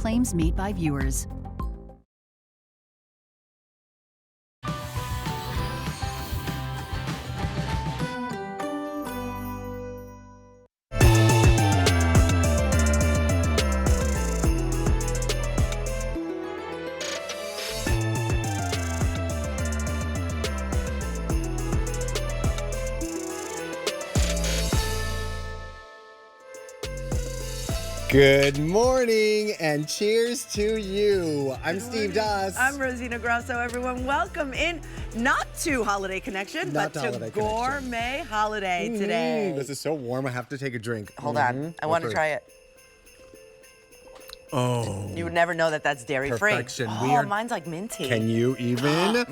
claims made by viewers. Good morning and cheers to you. I'm Steve Doss. I'm Rosina Grosso. Everyone, welcome in, not to Holiday Connection, but to Gourmet Holiday today. This is so warm, I have to take a drink. Hold on, I want to try it. Oh. You would never know that that's dairy-free. Perfection. Oh, mine's like minty. Can you even?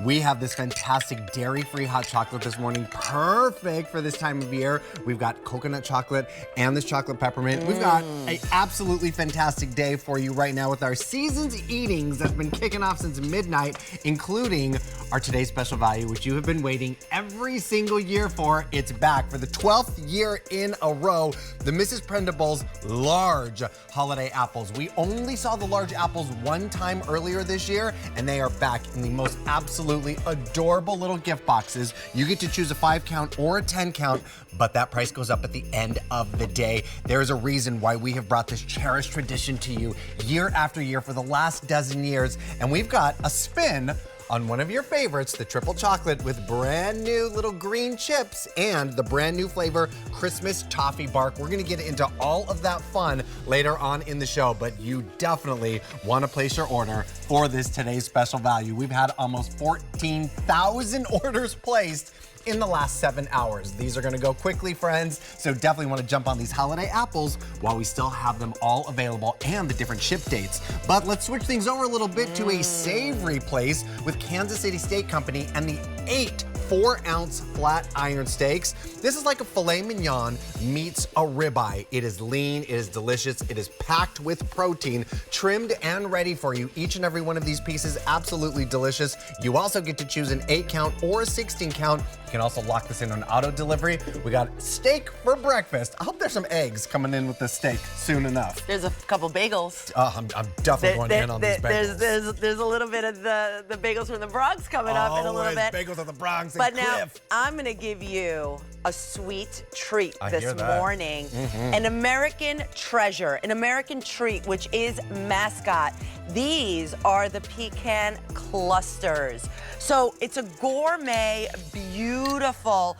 We have this fantastic dairy-free hot chocolate this morning. Perfect for this time of year. We've got coconut chocolate and this chocolate peppermint. We've got an absolutely fantastic day for you right now with our season's eatings that's been kicking off since midnight, including our today's special value, which you have been waiting every single year for. It's back for the 12th year in a row. The Mrs. Prindables large holiday apples. We only saw the large apples one time earlier this year, and they are back in the most absolutely adorable little gift boxes. You get to choose a 5 count or a 10 count, but that price goes up at the end of the day. There is a reason why we have brought this cherished tradition to you year after year for the last dozen years, and we've got a spin on one of your favorites, the triple chocolate with brand new little green chips and the brand new flavor Christmas toffee bark. We're gonna get into all of that fun later on in the show, but you definitely wanna place your order for this today's special value. We've had almost 14,000 orders placed in the last 7 hours. These are gonna go quickly, friends, so definitely wanna jump on these holiday apples while we still have them all available and the different ship dates. But let's switch things over a little bit to a savory place with Kansas City Steak Company and the 8 4-ounce flat iron steaks. This is like a filet mignon meets a ribeye. It is lean, it is delicious, it is packed with protein, trimmed and ready for you. Each and every one of these pieces, absolutely delicious. You also get to choose an 8 count or a 16 count. You can also lock this in on auto delivery. We got steak for breakfast. I hope there's some eggs coming in with the steak soon enough. There's a couple bagels. I'm definitely going in on these bagels. There's a little bit of the bagels from the Bronx coming up in a little bit. Bagels of the Bronx. But now, I'm gonna give you a sweet treat this morning. An American treasure, an American treat, which is Mascot. These are the pecan clusters. So it's a gourmet, beautiful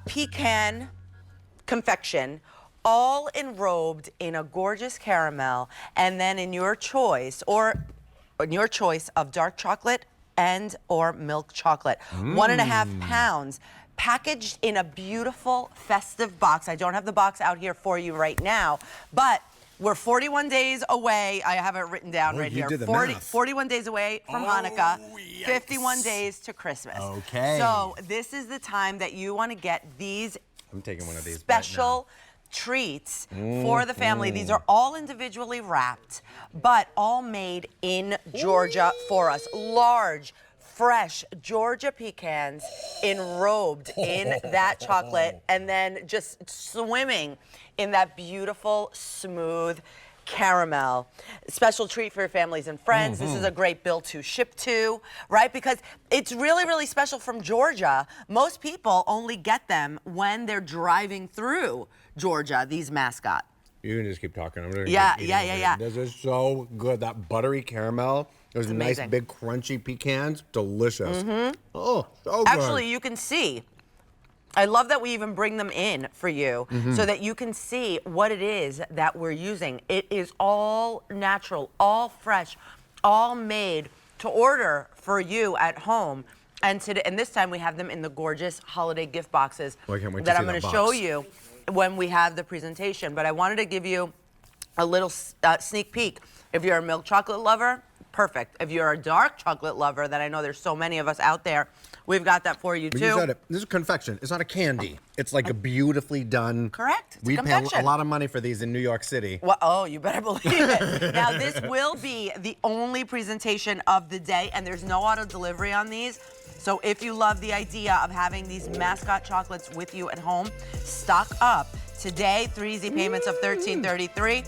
pecan confection, all enrobed in a gorgeous caramel, and then in your choice, of dark chocolate and or milk chocolate. 1.5 pounds, packaged in a beautiful festive box. I don't have the box out here for you right now, but we're 41 days away. I have it written down right here. 41 days away from Hanukkah, 51 days to Christmas. Okay. So this is the time that you want to get these I'm taking one of these special treats for the family. These are all individually wrapped, but all made in Georgia for us. Large, fresh Georgia pecans enrobed in that chocolate and then just swimming in that beautiful, smooth caramel. Special treat for your families and friends. This is a great bill to ship to, right? Because it's really, really special from Georgia. Most people only get them when they're driving through Georgia, these Mascot. You can just keep talking. I'm gonna Yeah. This is so good. That buttery caramel. Those nice big crunchy pecans. Delicious. Oh, so good. Actually, you can see. I love that we even bring them in for you so that you can see what it is that we're using. It is all natural, all fresh, all made to order for you at home. And today, and this time we have them in the gorgeous holiday gift boxes that I'm going to show you when we have the presentation. But I wanted to give you a little sneak peek. If you're a milk chocolate lover, perfect. If you're a dark chocolate lover, that I know there's so many of us out there, we've got that for you too. You said it. This is a confection. It's not a candy. It's like a beautifully done. Correct. We pay a lot of money for these in New York City. Well, oh, you better believe it. Now, this will be the only presentation of the day, and there's no auto delivery on these. So if you love the idea of having these Mascot chocolates with you at home, stock up. Today, 3 easy payments of $13.33,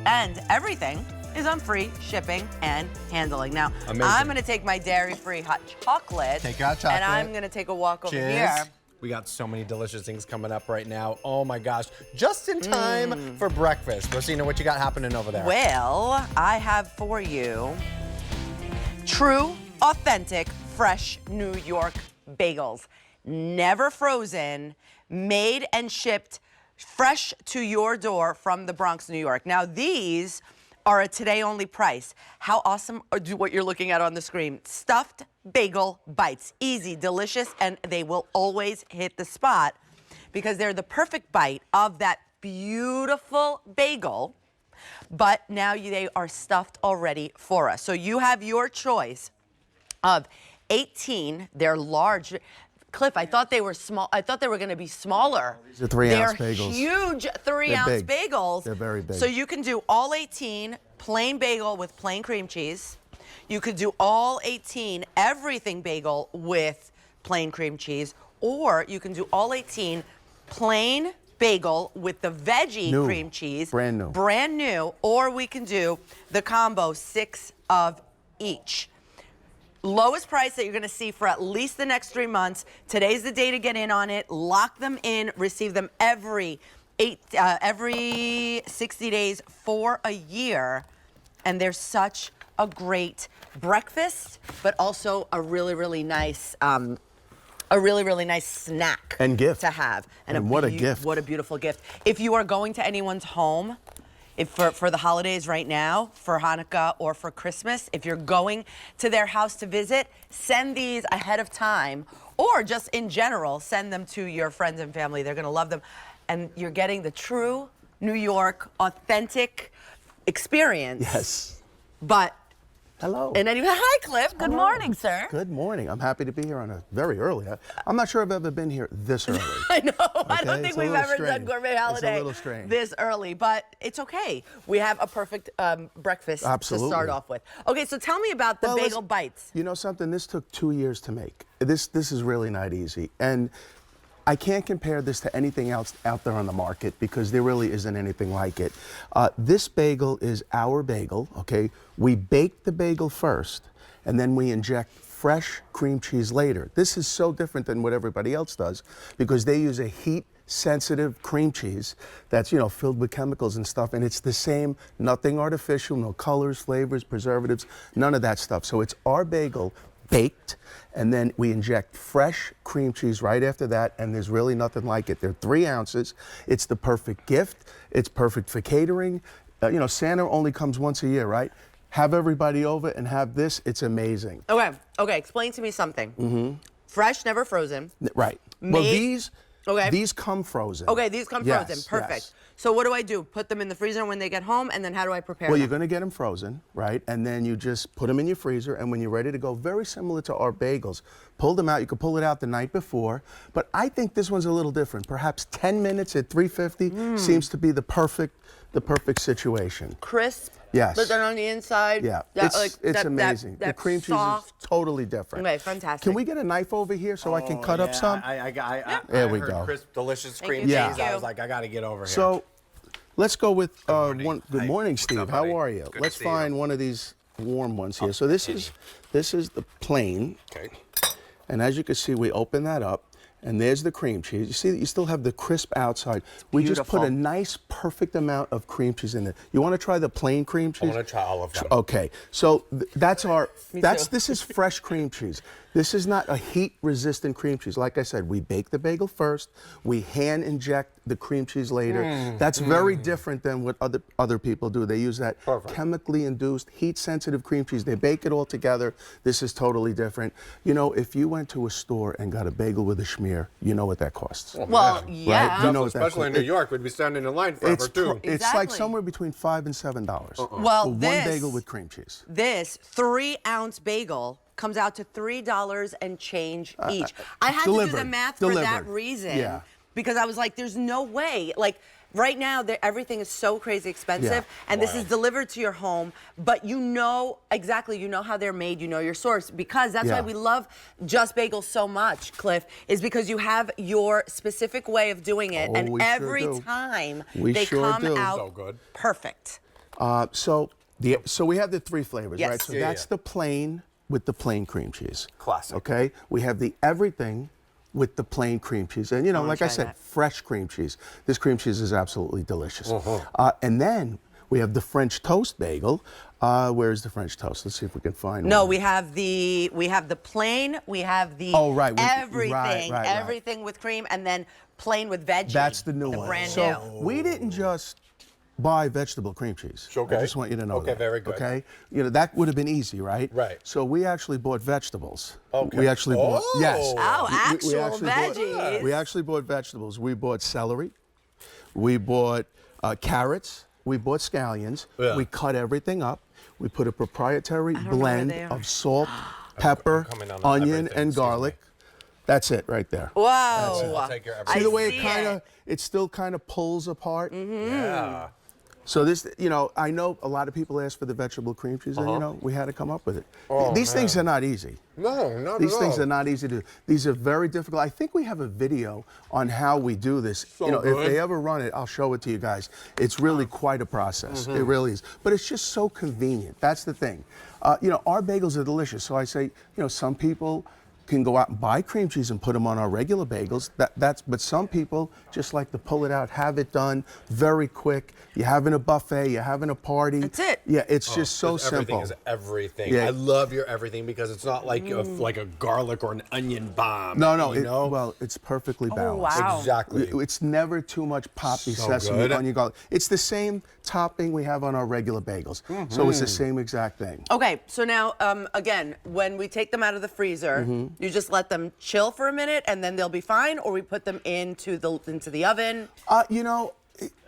and everything is on free shipping and handling. Now, Amazing. I'm gonna take my dairy-free hot chocolate. Take your hot chocolate. And I'm gonna take a walk over here. We got so many delicious things coming up right now. Oh my gosh, just in time for breakfast. Rosina, what you got happening over there? Well, I have for you true, authentic, fresh New York bagels. Never frozen, made and shipped fresh to your door from the Bronx, New York. Now, these are a today-only price. How awesome are what you're looking at on the screen. Stuffed bagel bites. Easy, delicious, and they will always hit the spot because they're the perfect bite of that beautiful bagel, but now they are stuffed already for us. So you have your choice of 18. They're large. Cliff, I thought they were small. I thought they were going to be smaller. These are 3-ounce bagels. They're huge 3-ounce bagels. They're very big. So you can do all 18 plain bagel with plain cream cheese. You could do all 18 everything bagel with plain cream cheese, or you can do all 18 plain bagel with the veggie cream cheese. Brand new. Brand new, or we can do the combo 6 of each. Lowest price that you're gonna see for at least the next 3 months. Today's the day to get in on it. Lock them in, receive them every 60 days for a year. And they're such a great breakfast, but also a really, really nice snack and gift to have. And what a gift. What a beautiful gift. If you are going to anyone's home, if for the holidays right now, for Hanukkah or for Christmas, if you're going to their house to visit, send these ahead of time, or just in general, send them to your friends and family. They're gonna love them. And you're getting the true New York, authentic experience. Yes. But hello. And anyway, hi, Cliff. Good morning, sir. Good morning. I'm happy to be here on a very early. I'm not sure I've ever been here this early. I know. Okay? I don't think we've ever done Gourmet Holiday It's a little strange. this early, but it's okay. We have a perfect breakfast to start off with. Okay, so tell me about the bagel bites. You know something? This took 2 years to make. This is really not easy. And I can't compare this to anything else out there on the market because there really isn't anything like it. This bagel is our bagel, okay? We bake the bagel first, and then we inject fresh cream cheese later. This is so different than what everybody else does because they use a heat-sensitive cream cheese that's, you know, filled with chemicals and stuff, and it's the same, nothing artificial, no colors, flavors, preservatives, none of that stuff. So it's our bagel baked, and then we inject fresh cream cheese right after that, and there's really nothing like it. They're 3 ounces. It's the perfect gift. It's perfect for catering. You know, Santa only comes once a year, right? Have everybody over and have this. It's amazing. Okay, explain to me something. Fresh, never frozen. Right. Well, these come frozen. Okay, these come frozen. Perfect. Yes. So what do I do? Put them in the freezer when they get home, and then how do I prepare them? Well, you're going to get them frozen, right? And then you just put them in your freezer, and when you're ready to go, very similar to our bagels, pull them out. You can pull it out the night before, but I think this one's a little different. Perhaps 10 minutes at 350 seems to be the perfect situation. Crisp. Yes. But then on the inside, yeah, it's amazing. The cream cheese is totally different. Okay, fantastic. Can we get a knife over here so I can cut up some? There we go. Crisp, delicious cream you. cheese. Thank you. I was like, I got to get over here. So let's go with one. Good morning, What's Steve. up, How buddy? are you? Good Let's to see you. find one of these warm ones here. So this is the plain. Okay. And as you can see, we open that up. And there's the cream cheese. You see that you still have the crisp outside. We just put a nice, perfect amount of cream cheese in there. You want to try the plain cream cheese? I want to try all of them. Okay, so that's our, too. this is fresh cream cheese. This is not a heat-resistant cream cheese. Like I said, we bake the bagel first. We hand inject the cream cheese later. That's very different than what other people do. They use that chemically induced, heat-sensitive cream cheese. They bake it all together. This is totally different. You know, if you went to a store and got a bagel with a schmear, you know what that costs. Well, yeah. Right? You know what that Especially in New York, we'd be standing in line forever too. It's like somewhere between $5 and $7 Well, for one bagel with cream cheese. This 3-ounce bagel comes out to $3 and change each. I had to do the math for that reason. Yeah. Because I was like, there's no way. Like, right now, everything is so crazy expensive, and this is delivered to your home, but you know exactly, you know how they're made, you know your source, because that's why we love Just Bagels so much, Cliff, is because you have your specific way of doing it, and every time they come out so good. perfect. So So we have the 3 flavors, Yes. right? So Yeah, that's the plain with the plain cream cheese. Classic. Okay? We have the everything with the plain cream cheese. And, you know, like I try said, that. fresh cream cheese. This cream cheese is absolutely delicious. And then we have the French toast bagel. Where's the French toast? Let's see if we can find No, one. we have the plain, we have the right, everything, right. everything with cream, and then plain with veggie. That's the new one. Brand so new. we didn't just buy vegetable cream cheese. Okay. I just want you to know Okay, that. very good. Okay, you know that would have been easy, right? Right. So we actually bought vegetables. Okay. We actually bought yes. Oh, We actual actually bought- veggies. we actually bought vegetables. We bought celery. We bought carrots. We bought scallions. Yeah. We cut everything up. We put a proprietary know where blend they are. of salt, pepper, coming on onion, everything, and excuse me. garlic. That's it right there. Whoa. I'll take your I See the way see it kind of, it still kind of pulls apart. Yeah. So this, you know, I know a lot of people ask for the vegetable cream cheese, and you know, we had to come up with it. These things are not easy. No, not These at things all. are not easy to do. These are very difficult. I think we have a video on how we do this. So you know, good. if they ever run it, I'll show it to you guys. It's really quite a process. It really is. But it's just so convenient. That's the thing. You know, our bagels are delicious. So I say, you know, some people can go out and buy cream cheese and put them on our regular bagels. But some people just like to pull it out, have it done very quick. You're having a buffet, you're having a party. That's it. Yeah, it's just so Everything simple. is everything. Yeah. I love your everything because it's not like like a garlic or an onion bomb. No, you know? well, it's perfectly balanced. wow. Exactly. It's never too much poppy So sesame, good. onion, garlic. It's the same topping we have on our regular bagels. So it's the same exact thing. Okay, so now, again, when we take them out of the freezer, you just let them chill for a minute and then they'll be fine, or we put them into the oven? You know,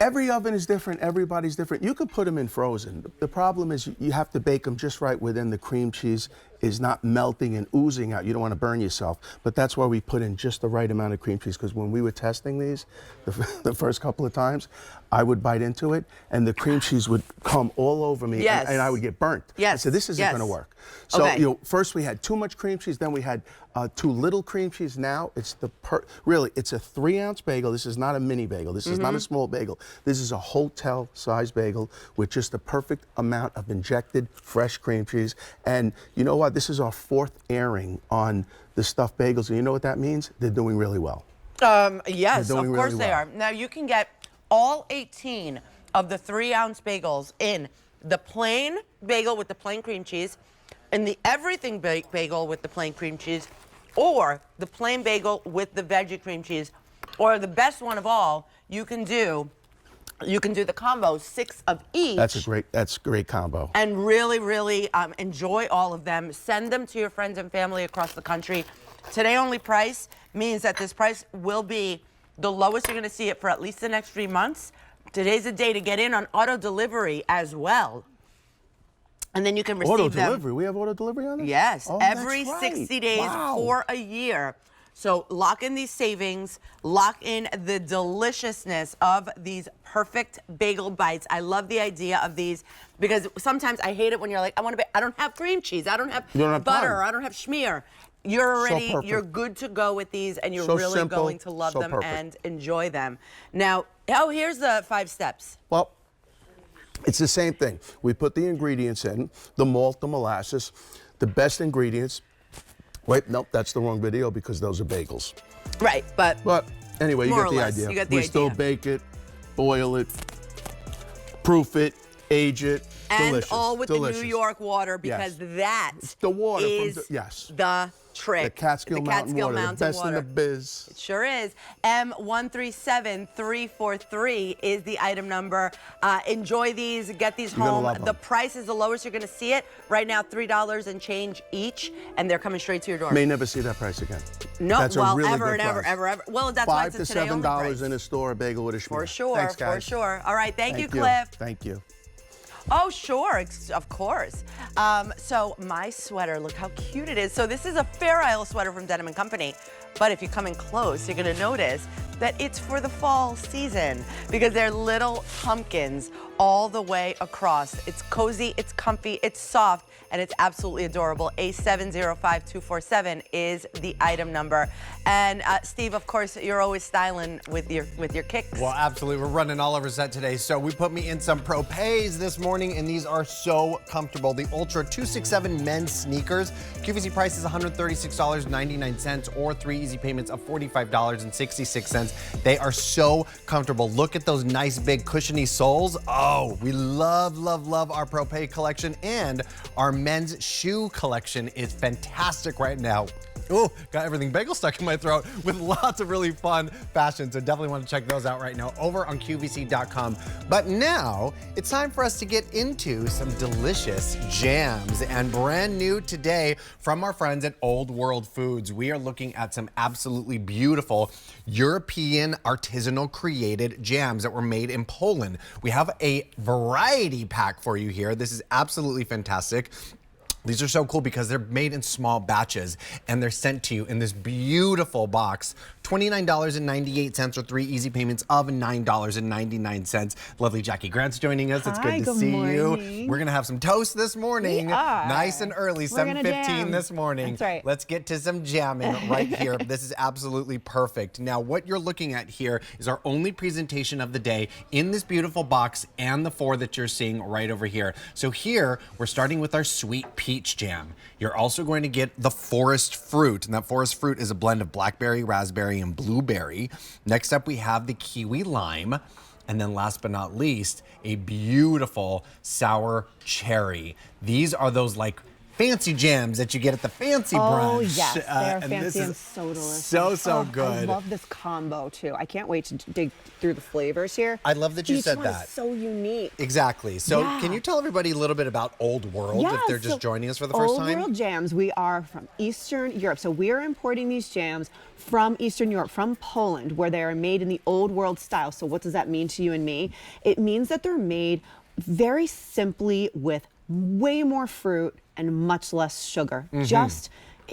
every oven is different. Everybody's different. You could put them in frozen. The problem is you have to bake them just right within the cream cheese is not melting and oozing out. You don't want to burn yourself. But that's why we put in just the right amount of cream cheese, because when we were testing these, the first couple of times, I would bite into it and the cream cheese would come all over me Yes. and I would get burnt. Yes, I said, this isn't yes. going to work. So Okay. you know, first we had too much cream cheese, then we had too little cream cheese. Now it's really, it's a 3-ounce bagel. This is not a mini bagel. This is not a small bagel. This is a hotel-sized bagel with just the perfect amount of injected fresh cream cheese. And you know what? This is our 4th airing on the stuffed bagels. And you know what that means? They're doing really well. Yes, They're of doing course really they well. are. Now you can get all 18 of the 3-ounce bagels in the plain bagel with the plain cream cheese, in the everything bagel with the plain cream cheese, or the plain bagel with the veggie cream cheese, or the best one of all, you can do the combo, 6 of each. That's a great combo. And really, really enjoy all of them. Send them to your friends and family across the country. Today only price means that this price will be the lowest you're going to see it for at least the next 3 months. Today's the day to get in on auto delivery as well. And then you can receive Auto them. delivery. We have auto delivery on this? Yes, Oh, every that's right. 60 days Wow. for a year. So lock in these savings, lock in the deliciousness of these perfect bagel bites. I love the idea of these because sometimes I hate it when you're like, I don't have cream cheese, I don't have You don't have butter, time. I don't have schmear. You're already, perfect. you're good to go with these, and you're So really simple, going to love so them perfect. and enjoy them. Now, here's the 5 steps. Well, it's the same thing. We put the ingredients in, the malt, the molasses, the best ingredients. Wait, nope, that's the wrong video because those are bagels. Right, but But anyway, you More get or the less, idea. you get the we still idea. bake it, boil it, proof it, age it. and delicious, all with delicious. the New York water because that the water from is the- yes. the trick. The Catskill Mountain water, the best in the water. biz. It sure is. M137343 is the item number. Enjoy these, get these You're gonna home. love The them. price is the lowest you're gonna see it. Right now, $3 and change each, and they're coming straight to your door. May never see that price again. No, That's well, a really ever good and ever, price. ever. Well, that's why $5 it's to a today only $7 price. in a store, a bagel with a schmear. For sure, Thanks, for guys. sure. All right, thank you, Cliff. Thank you. Oh, sure, of course. So my sweater, look how cute it is. So this is a Fair Isle sweater from Denim & Company. But if you come in close, you're gonna notice that it's for the fall season because they're little pumpkins all the way across. It's cozy, it's comfy, it's soft, and it's absolutely adorable. A705247 is the item number. And Steve, of course, you're always styling with your kicks. Well, absolutely. We're running all over set today. So we put me in some Propets this morning, and these are so comfortable. The Ultra 267 men's sneakers. QVC price is $136.99 or 3 easy payments of $45.66. They are so comfortable. Look at those nice big cushiony soles. Oh, we love, love, love our Propet collection, and our men's shoe collection is fantastic right now. Oh, got everything bagel stuck in my throat with lots of really fun fashion. So definitely want to check those out right now over on QVC.com. But now it's time for us to get into some delicious jams. And brand new today from our friends at Old World Foods, we are looking at some absolutely beautiful European artisanal created jams that were made in Poland. We have a variety pack for you here. This is absolutely fantastic. These are so cool because they're made in small batches and they're sent to you in this beautiful box. $29.98 or 3 easy payments of $9.99. Lovely Jackie Grant's joining us. It's good to see you. We're gonna have some toast this morning. Nice and early, 7:15 this morning. That's right. Let's get to some jamming right here. This is absolutely perfect. Now, what you're looking at here is our only presentation of the day in this beautiful box and the 4 that you're seeing right over here. So here, we're starting with our sweet peach jam. You're also going to get the forest fruit, and that forest fruit is a blend of blackberry, raspberry, and blueberry. Next up, we have the kiwi lime. And then last but not least, a beautiful sour cherry. These are those like fancy jams that you get at the fancy brunch. Oh, yes. They're fancy and so delicious. So good. I love this combo, too. I can't wait to dig through the flavors here. I love that you said Each one that. is so unique. Exactly. So Yeah. can you tell everybody a little bit about Old World if they're just joining us for the first time? Old World jams, we are from Eastern Europe. So we are importing these jams from Eastern Europe, from Poland, where they are made in the Old World style. So what does that mean to you and me? It means that they're made very simply with way more fruit and much less sugar. Just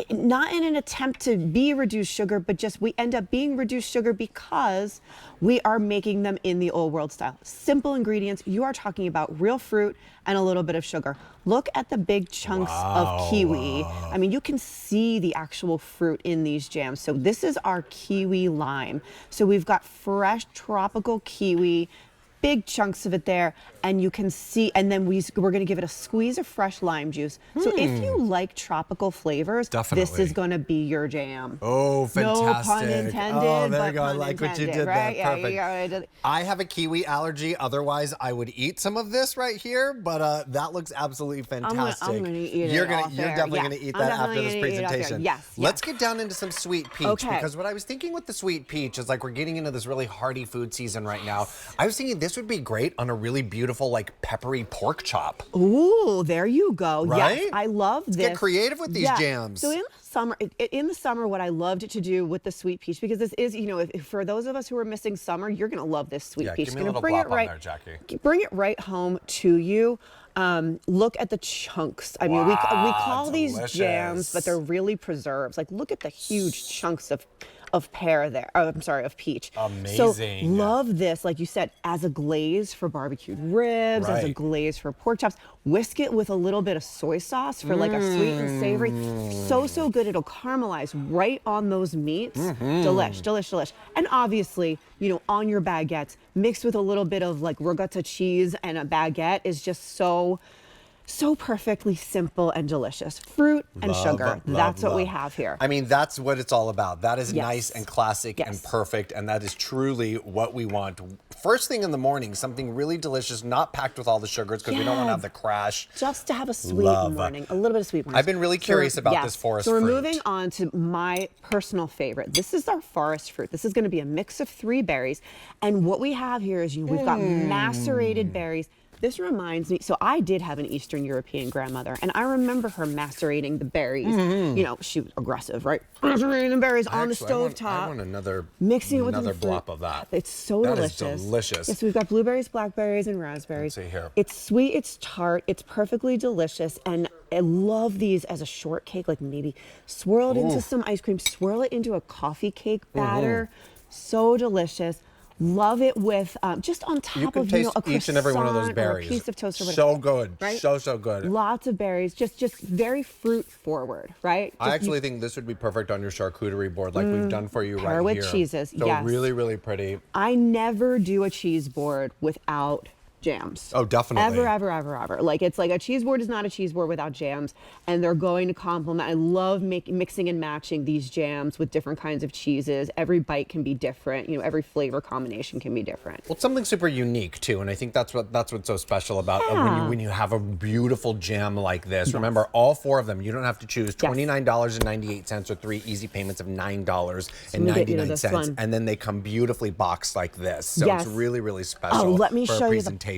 not in an attempt to be reduced sugar, but just we end up being reduced sugar because we are making them in the Old World style. Simple ingredients. You are talking about real fruit and a little bit of sugar. Look at the big chunks of kiwi. I mean, you can see the actual fruit in these jams. So this is our kiwi lime. So we've got fresh tropical kiwi, big chunks of it there, and you can see, and then we're going to give it a squeeze of fresh lime juice. So if you like tropical flavors, this is going to be your jam. Oh, fantastic. No pun intended. Oh, there but you go. I pun like what you intended, did right? there. Perfect. Yeah, I have a kiwi allergy. Otherwise, I would eat some of this right here, but that looks absolutely fantastic. I'm gonna eat it You're off air. definitely Yeah, going to eat I'm that definitely after this gonna eat it off air. presentation. Yes, Let's yes. get down into some sweet peach, Okay. because what I was thinking with the sweet peach is like we're getting into this really hearty food season right now. I was thinking this would be great on a really beautiful, like peppery pork chop. Ooh, there you go. Right? Yes, I love this. Get creative with these jams. So in the summer, what I loved to do with the sweet peach, because this is, you know, if for those of us who are missing summer, you're going to love this sweet peach. Give me a It's little gonna blop on there, Jackie. Bring it right home to you. Look at the chunks. I mean, we call these jams, but they're really preserves. Like, look at the huge chunks of pear there. Oh, I'm sorry, of peach. Amazing. So love this, like you said, as a glaze for barbecued ribs, as a glaze for pork chops. Whisk it with a little bit of soy sauce for like a sweet and savory. So good. It'll caramelize right on those meats. Delish. And obviously, you know, on your baguettes, mixed with a little bit of like ricotta cheese and a baguette is just so perfectly simple and delicious. Fruit and sugar. That's what we have here. I mean, that's what it's all about. That is nice and classic and perfect, and that is truly what we want. First thing in the morning, something really delicious, not packed with all the sugars because we don't want to have the crash. Just to have a sweet morning, a little bit of sweet morning. I've been really curious about this forest fruit. So we're moving on to my personal favorite. This is our forest fruit. This is going to be a mix of 3 berries. And what we have here is we've got macerated berries. This reminds me, so I did have an Eastern European grandmother, and I remember her macerating the berries. You know, she was aggressive, right? Macerating the berries on the stovetop. I want another blop of that. It's so delicious. That is delicious. Yes, we've got blueberries, blackberries, and raspberries. Let's see here. It's sweet, it's tart, it's perfectly delicious, and I love these as a shortcake, like maybe swirl it into some ice cream, swirl it into a coffee cake batter. So delicious. Love it with just on top You can of taste a each and every one of those croissant or a berries. piece of toast or whatever. So good, right? so good. Lots of berries, just very fruit forward, right? I actually think this would be perfect on your charcuterie board, like we've done for you right pair with here. cheeses, So yes. really pretty. I never do a cheese board without jams. Oh, definitely. Ever. Like, it's like a cheese board is not a cheese board without jams, and they're going to complement. I love mixing and matching these jams with different kinds of cheeses. Every bite can be different. You know, every flavor combination can be different. Well, it's something super unique too, and I think that's what's so special about when you have a beautiful jam like this. Yes. Remember, all 4 of them. You don't have to choose. Yes. $29.98 or 3 easy payments of $9.99, this one. and then they come beautifully boxed like this. So Yes. it's really special. Oh, let me for show a you presentation.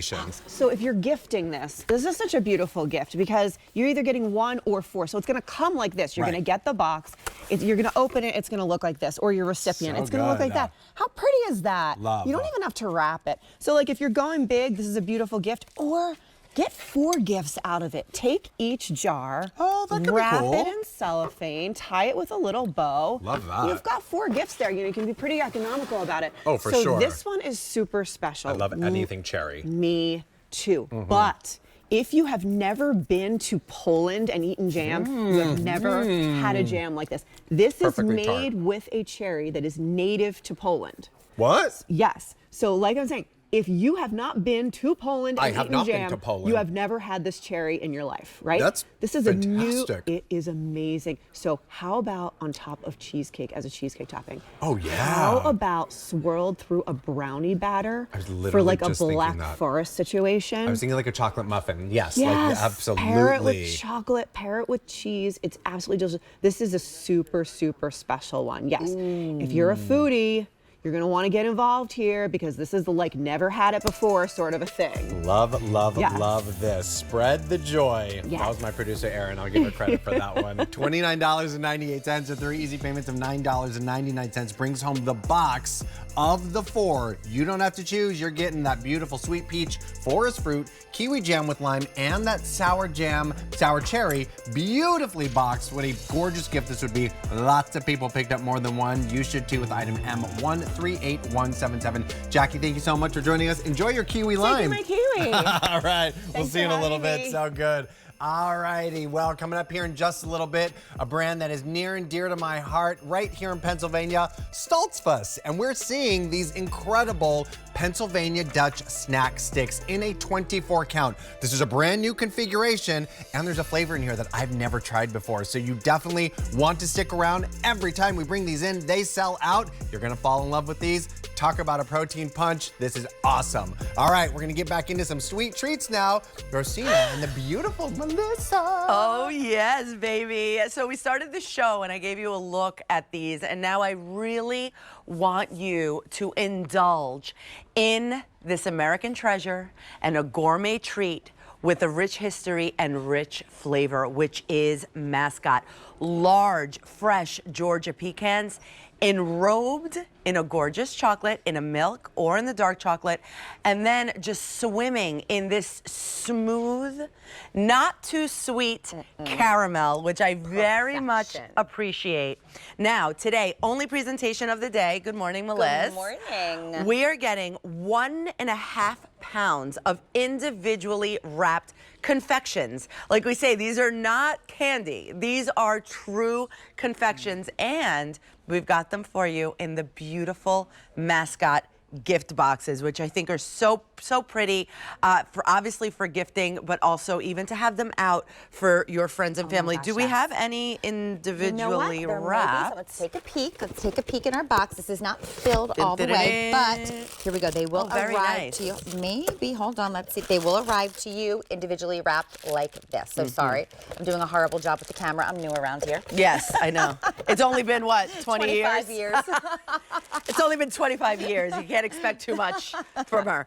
So if you're gifting this is such a beautiful gift because you're either getting 1 or 4. So it's going to come like this. You're Right. going to get the box. You're going to open it. It's going to look like this. Or your recipient. So it's going to look like good. that. How pretty is that? Love. You don't even have to wrap it. So like if you're going big, this is a beautiful gift. Or get 4 gifts out of it. Take each jar, Oh, that could be wrap cool. it in cellophane, tie it with a little bow. Love that. You've got 4 gifts there. You can be pretty economical about it. Oh, for so sure. this one is super special. I love anything cherry. Me too. Mm-hmm. But if you have never been to Poland and eaten jam, you have never had a jam like this. This Perfectly is made tart. with a cherry that is native to Poland. What? Yes. So like I'm saying, if you have not been to Poland I and have eaten not been jam, to Poland. you have never had this cherry in your life, right? This is fantastic. it is amazing. So how about on top of cheesecake as a cheesecake topping? Oh, yeah. How about swirled through a brownie batter I was for literally like a just thinking Black that. Forest situation? I was thinking like a chocolate muffin. Yes, Yes, like absolutely. pair it with chocolate, pair it with cheese. It's absolutely delicious. This is a super special one. Yes, if you're a foodie, you're gonna want to get involved here because this is the like never had it before sort of a thing. Love Yes. this. Spread the joy. Yes. That was my producer, Erin. I'll give her credit for that one. $29.98 or 3 easy payments of $9.99 brings home the box of the 4. You don't have to choose. You're getting that beautiful sweet peach, forest fruit, kiwi jam with lime, and that sour cherry, beautifully boxed. What a gorgeous gift this would be. Lots of people picked up more than one. You should too with item M138177. Jackie, thank you so much for joining us. Enjoy your kiwi lime. Thank you, my kiwi. All right. We'll Thanks see you in for a little having bit. me. So good. All righty. Well, coming up here in just a little bit, a brand that is near and dear to my heart right here in Pennsylvania, Stoltzfus. And we're seeing these incredible Pennsylvania Dutch snack sticks in a 24 count. This is a brand new configuration, and there's a flavor in here that I've never tried before. So you definitely want to stick around. Every time we bring these in, they sell out. You're gonna fall in love with these. Talk about a protein punch. This is awesome. All right, we're gonna get back into some sweet treats now. Rosina and the beautiful Melissa. Oh, yes, baby. So we started the show and I gave you a look at these, and now I really want you to indulge in this American treasure and a gourmet treat with a rich history and rich flavor, which is Mascot. Large, fresh Georgia pecans enrobed in a gorgeous chocolate, in a milk or in the dark chocolate, and then just swimming in this smooth, not too sweet caramel, which I very much appreciate. Now, today, only presentation of the day. Good morning, Melissa. Good morning. We are getting 1.5 pounds of individually wrapped confections. Like we say, these are not candy. These are true confections, and we've got them for you in the beautiful Mascot gift boxes, which I think are so pretty, obviously for gifting, but also even to have them out for your friends and family. gosh, Do we yes. have any individually There may be, wrapped? so let's take a peek. Let's take a peek in our box. This is not filled all the way, but here we go. They will very arrive nice. to you. Maybe, hold on, let's see. They will arrive to you individually wrapped like this. So sorry, I'm doing a horrible job with the camera. I'm new around here. Yes, I know. It's only been, what, 20 years? 25 years. It's only been 25 years. You can't can't expect too much from her.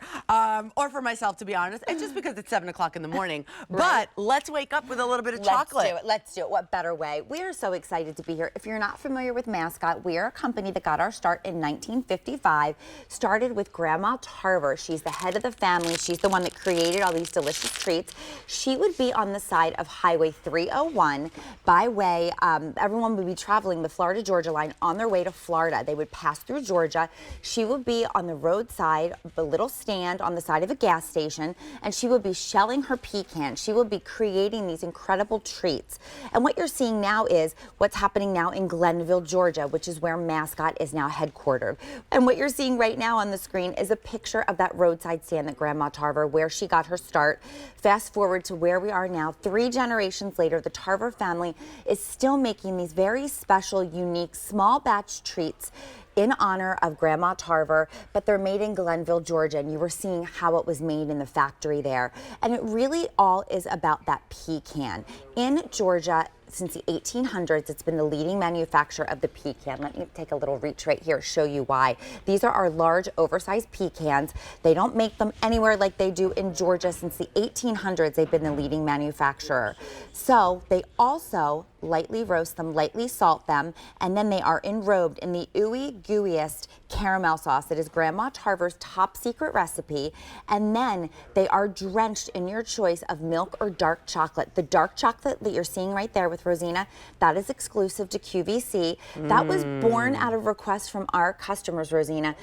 Or for myself, to be honest. It's just because it's 7 o'clock in the morning. Right. But let's wake up with a little bit of chocolate. Let's do it. What better way? We are so excited to be here. If you're not familiar with Mascot, we are a company that got our start in 1955. Started with Grandma Tarver. She's the head of the family. She's the one that created all these delicious treats. She would be on the side of Highway 301 by way, everyone would be traveling the Florida-Georgia line on their way to Florida. They would pass through Georgia. She would be on the roadside, the little stand on the side of a gas station, and she would be shelling her pecan. She would be creating these incredible treats. And what you're seeing now is what's happening now in Glenville, Georgia, which is where Mascot is now headquartered. And what you're seeing right now on the screen is a picture of that roadside stand that Grandma Tarver, where she got her start. Fast forward to where we are now, 3 generations later, the Tarver family is still making these very special, unique, small batch treats in honor of Grandma Tarver, but they're made in Glenville, Georgia, and you were seeing how it was made in the factory there. And it really all is about that pecan. In Georgia, since the 1800s, it's been the leading manufacturer of the pecan. Let me take a little reach right here, show you why. These are our large, oversized pecans. They don't make them anywhere like they do in Georgia. Since the 1800s, they've been the leading manufacturer. So they also lightly roast them, lightly salt them, and then they are enrobed in the ooey gooeyest caramel sauce that is Grandma Tarver's top secret recipe. And then they are drenched in your choice of milk or dark chocolate. The dark chocolate that you're seeing right there with Rosina, that is exclusive to QVC. That was born out of requests from our customers, Rosina.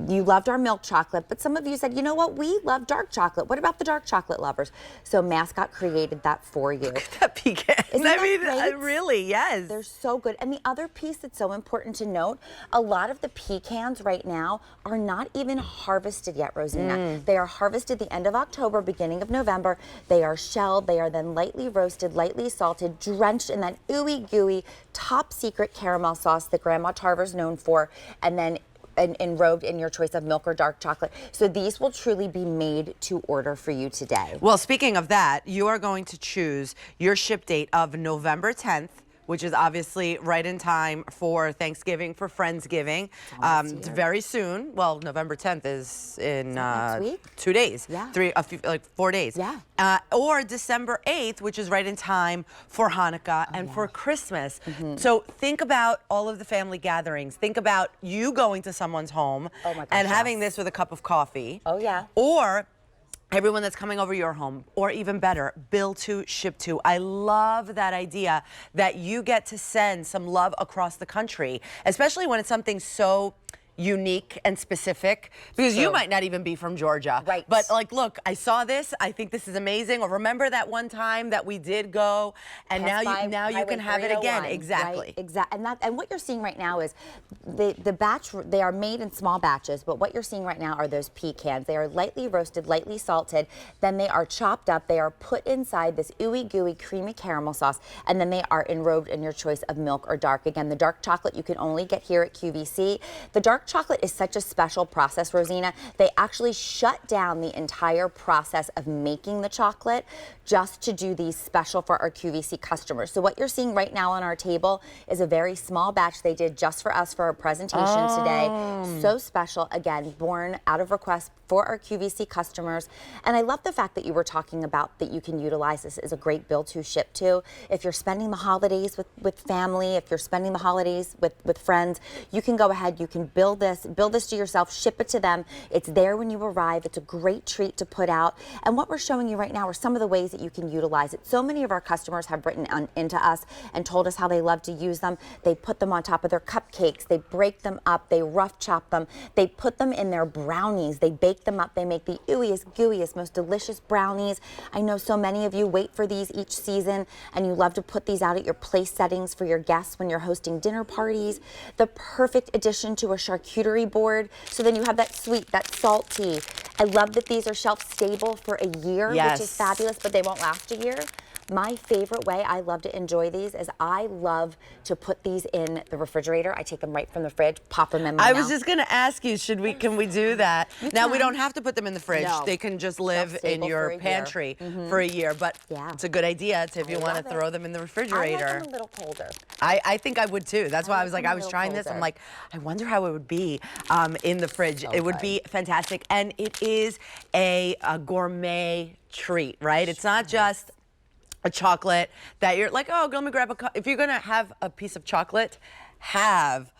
You loved our milk chocolate, but some of you said, you know what, we love dark chocolate. What about the dark chocolate lovers? So Mascot created that for you. That pecan. Isn't that great? Really, yes. They're so good. And the other piece that's so important to note, a lot of the pecans right now are not even harvested yet, Rosina. They are harvested the end of October, beginning of November. They are shelled. They are then lightly roasted, lightly salted, drenched in that ooey gooey top secret caramel sauce that Grandma Tarver's known for, and then enrobed in your choice of milk or dark chocolate. So these will truly be made to order for you today. Well, speaking of that, you are going to choose your ship date of November 10th, which is obviously right in time for Thanksgiving, for Friendsgiving. It's very soon. Well, November 10th is in next week? 2 days. Yeah. 4 days. Yeah. Or December 8th, which is right in time for Hanukkah and for Christmas. So think about all of the family gatherings. Think about you going to someone's home and having this with a cup of coffee. Oh, yeah. Or everyone that's coming over your home, or even better, bill to, ship to. I love that idea that you get to send some love across the country, especially when it's something so unique and specific, because you might not even be from Georgia. Right. But like, look, I saw this, I think this is amazing. Or remember that one time that we did go, and now you can have it again. Exactly. Right, exactly. And what you're seeing right now is the batch, they are made in small batches, but what you're seeing right now are those pecans. They are lightly roasted, lightly salted, then they are chopped up, they are put inside this ooey gooey creamy caramel sauce, and then they are enrobed in your choice of milk or dark. Again, the dark chocolate you can only get here at QVC. The dark chocolate is such a special process, Rosina. They actually shut down the entire process of making the chocolate just to do these special for our QVC customers. So what you're seeing right now on our table is a very small batch they did just for us for our presentation today. So special, again, born out of request for our QVC customers. And I love the fact that you were talking about that you can utilize this as a great bill to, ship to. If you're spending the holidays with family, if you're spending the holidays with friends, you can go ahead, you can build this to yourself, ship it to them. It's there when you arrive. It's a great treat to put out. And what we're showing you right now are some of the ways that you can utilize it. So many of our customers have written into us and told us how they love to use them. They put them on top of their cupcakes. They break them up. They rough chop them. They put them in their brownies. They bake them up. They make the ooeyest, gooeyest, most delicious brownies. I know so many of you wait for these each season, and you love to put these out at your place settings for your guests when you're hosting dinner parties. The perfect addition to a charcuterie board. So then you have that sweet, that salty. I love that these are shelf stable for a year, which is fabulous, but they won't last a year. My favorite way I love to enjoy these is I love to put these in the refrigerator. I take them right from the fridge, pop them in my I mouth. was just gonna ask you, can we do that? Now we don't have to put them in the fridge. No. They can just live in Shelf-stable for your a year. pantry for a year. But Yeah. it's a good idea if you want to love it. throw them in the I refrigerator. like them a little colder. I think I would too. That's why I like was like, them a I was little trying this. I'm colder. like, I wonder how it would be in the fridge. It would be fantastic. And it is a gourmet treat, right? It's not just a chocolate that you're like, oh, let me grab a if you're gonna have a piece of chocolate, have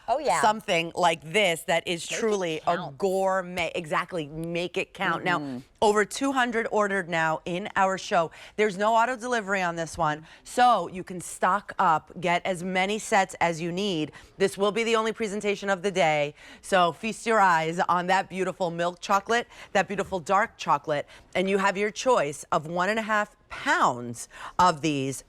something like this that is truly a gourmet. Exactly, make it count. Now, over 200 ordered now in our show. There's no auto delivery on this one, so you can stock up, get as many sets as you need. This will be the only presentation of the day, so feast your eyes on that beautiful milk chocolate, that beautiful dark chocolate, and you have your choice of 1.5 pounds of these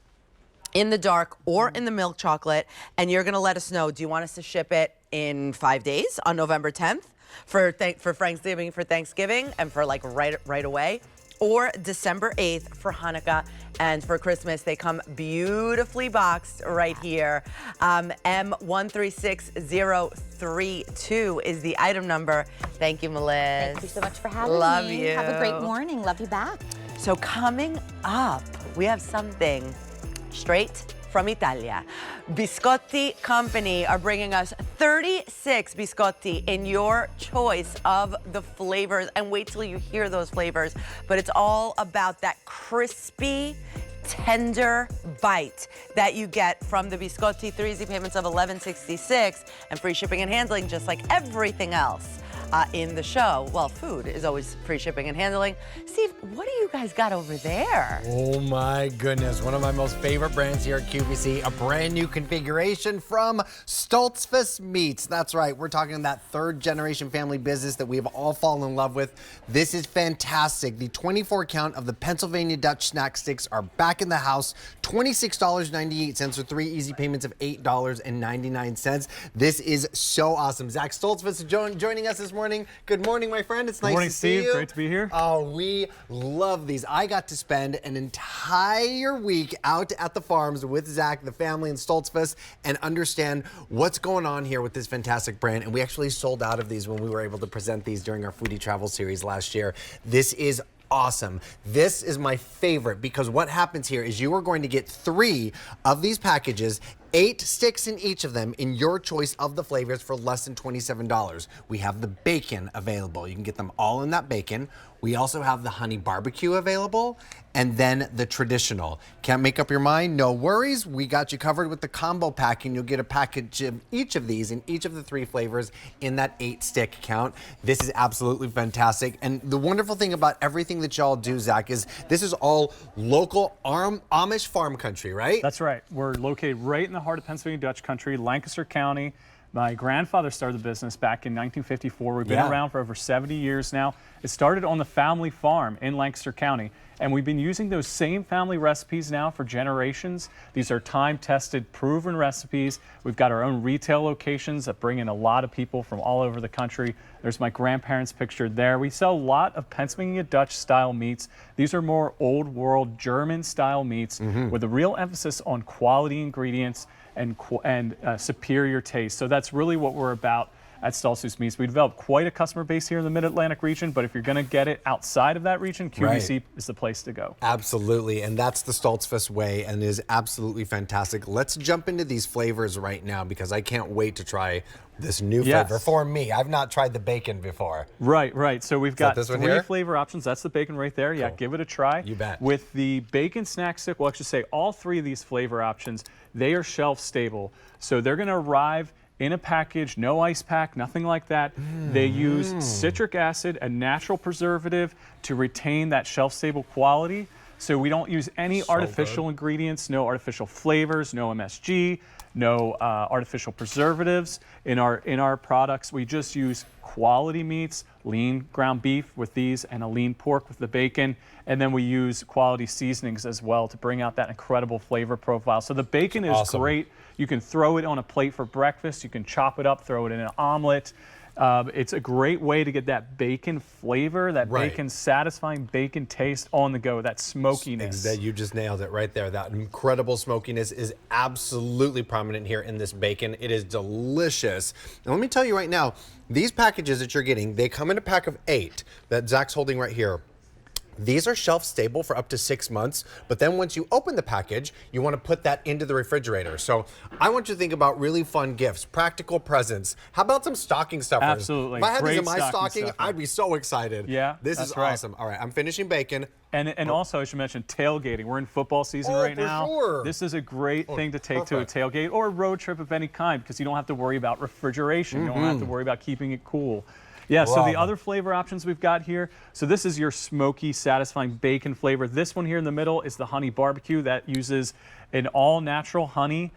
in the dark or in the milk chocolate, and you're gonna let us know, do you want us to ship it in 5 days on November 10th for Thanksgiving and for like right away, or December 8th for Hanukkah and for Christmas? They come beautifully boxed right here. M136032 is the item number. Thank you, Melissa. Thank you so much for having Love me. you. Have a great morning. Love you back. So coming up, we have something straight from Italia. Biscotti Company are bringing us 36 biscotti in your choice of the flavors. And wait till you hear those flavors. But it's all about that crispy, tender bite that you get from the biscotti. 3 easy payments of $11.66 and free shipping and handling, just like everything else in the show. Well, food is always free shipping and handling. Steve, what do you guys got over there? Oh my goodness, one of my most favorite brands here at QVC, a brand new configuration from Stoltzfus Meats. That's right, we're talking that 3rd generation family business that we've all fallen in love with. This is fantastic. The 24 count of the Pennsylvania Dutch snack sticks are back in the house. $26.98 for 3 easy payments of $8.99. This is so awesome. Zach Stoltzfus is joining us this morning. Good morning, my friend. It's nice to see you. Steve. Great to be here. Oh, we love these. I got to spend an entire week out at the farms with Zach, the family, and Stoltzfus, and understand what's going on here with this fantastic brand. And we actually sold out of these when we were able to present these during our foodie travel series last year. This is awesome. This is my favorite because what happens here is you are going to get 3 of these packages, 8 sticks in each of them in your choice of the flavors for less than $27. We have the bacon available. You can get them all in that bacon. We also have the honey barbecue available, and then the traditional. Can't make up your mind? No worries. We got you covered with the combo pack, and you'll get a package of each of these in each of the 3 flavors in that 8-stick count. This is absolutely fantastic. And the wonderful thing about everything that y'all do, Zach, is this is all local Amish farm country, right? That's right. We're located right in the heart of Pennsylvania Dutch country, Lancaster County. My grandfather started the business back in 1954. We've been around for over 70 years now. It started on the family farm in Lancaster County, and we've been using those same family recipes now for generations. These are time-tested, proven recipes. We've got our own retail locations that bring in a lot of people from all over the country. There's my grandparents pictured there. We sell a lot of Pennsylvania Dutch style meats. These are more old world German style meats with a real emphasis on quality ingredients and superior taste. So that's really what we're about at Stoltzfus Meats. We developed quite a customer base here in the Mid-Atlantic region, but if you're gonna get it outside of that region, QVC is the place to go. Absolutely, and that's the Stoltzfus way and is absolutely fantastic. Let's jump into these flavors right now because I can't wait to try this new flavor for me. I've not tried the bacon before. Right. So we've got this one 3 here? flavor options. That's the bacon right there. Yeah, give it a try. You bet. With the bacon snack stick, well, actually say all 3 of these flavor options, they are shelf stable. So they're gonna arrive in a package, no ice pack, nothing like that. They use citric acid, a natural preservative, to retain that shelf-stable quality. So we don't use any artificial ingredients, no artificial flavors, no MSG, no artificial preservatives in our products. We just use quality meats, lean ground beef with these, and a lean pork with the bacon. And then we use quality seasonings as well to bring out that incredible flavor profile. So the bacon is great. You can throw it on a plate for breakfast. You can chop it up, throw it in an omelet. It's a great way to get that bacon flavor, that bacon satisfying bacon taste on the go, that smokiness. That you just nailed it right there. That incredible smokiness is absolutely prominent here in this bacon. It is delicious. And let me tell you right now, these packages that you're getting, they come in a pack of 8 that Zach's holding right here. These are shelf stable for up to 6 months, but then once you open the package, you want to put that into the refrigerator. So I want you to think about really fun gifts, practical presents. How about some stocking stuffers? Absolutely. If I had these in Great my stocking stocking, stuffer. I'd be so excited. Yeah, This is that's right. awesome. All right, I'm finishing bacon. And also, I should mention tailgating. We're in football season right for now. sure. This is a great thing to take perfect. to a tailgate or a road trip of any kind because you don't have to worry about refrigeration. You don't have to worry about keeping it cool. Yeah, so the other flavor options we've got here, so this is your smoky, satisfying bacon flavor. This one here in the middle is the honey barbecue that uses an all-natural honey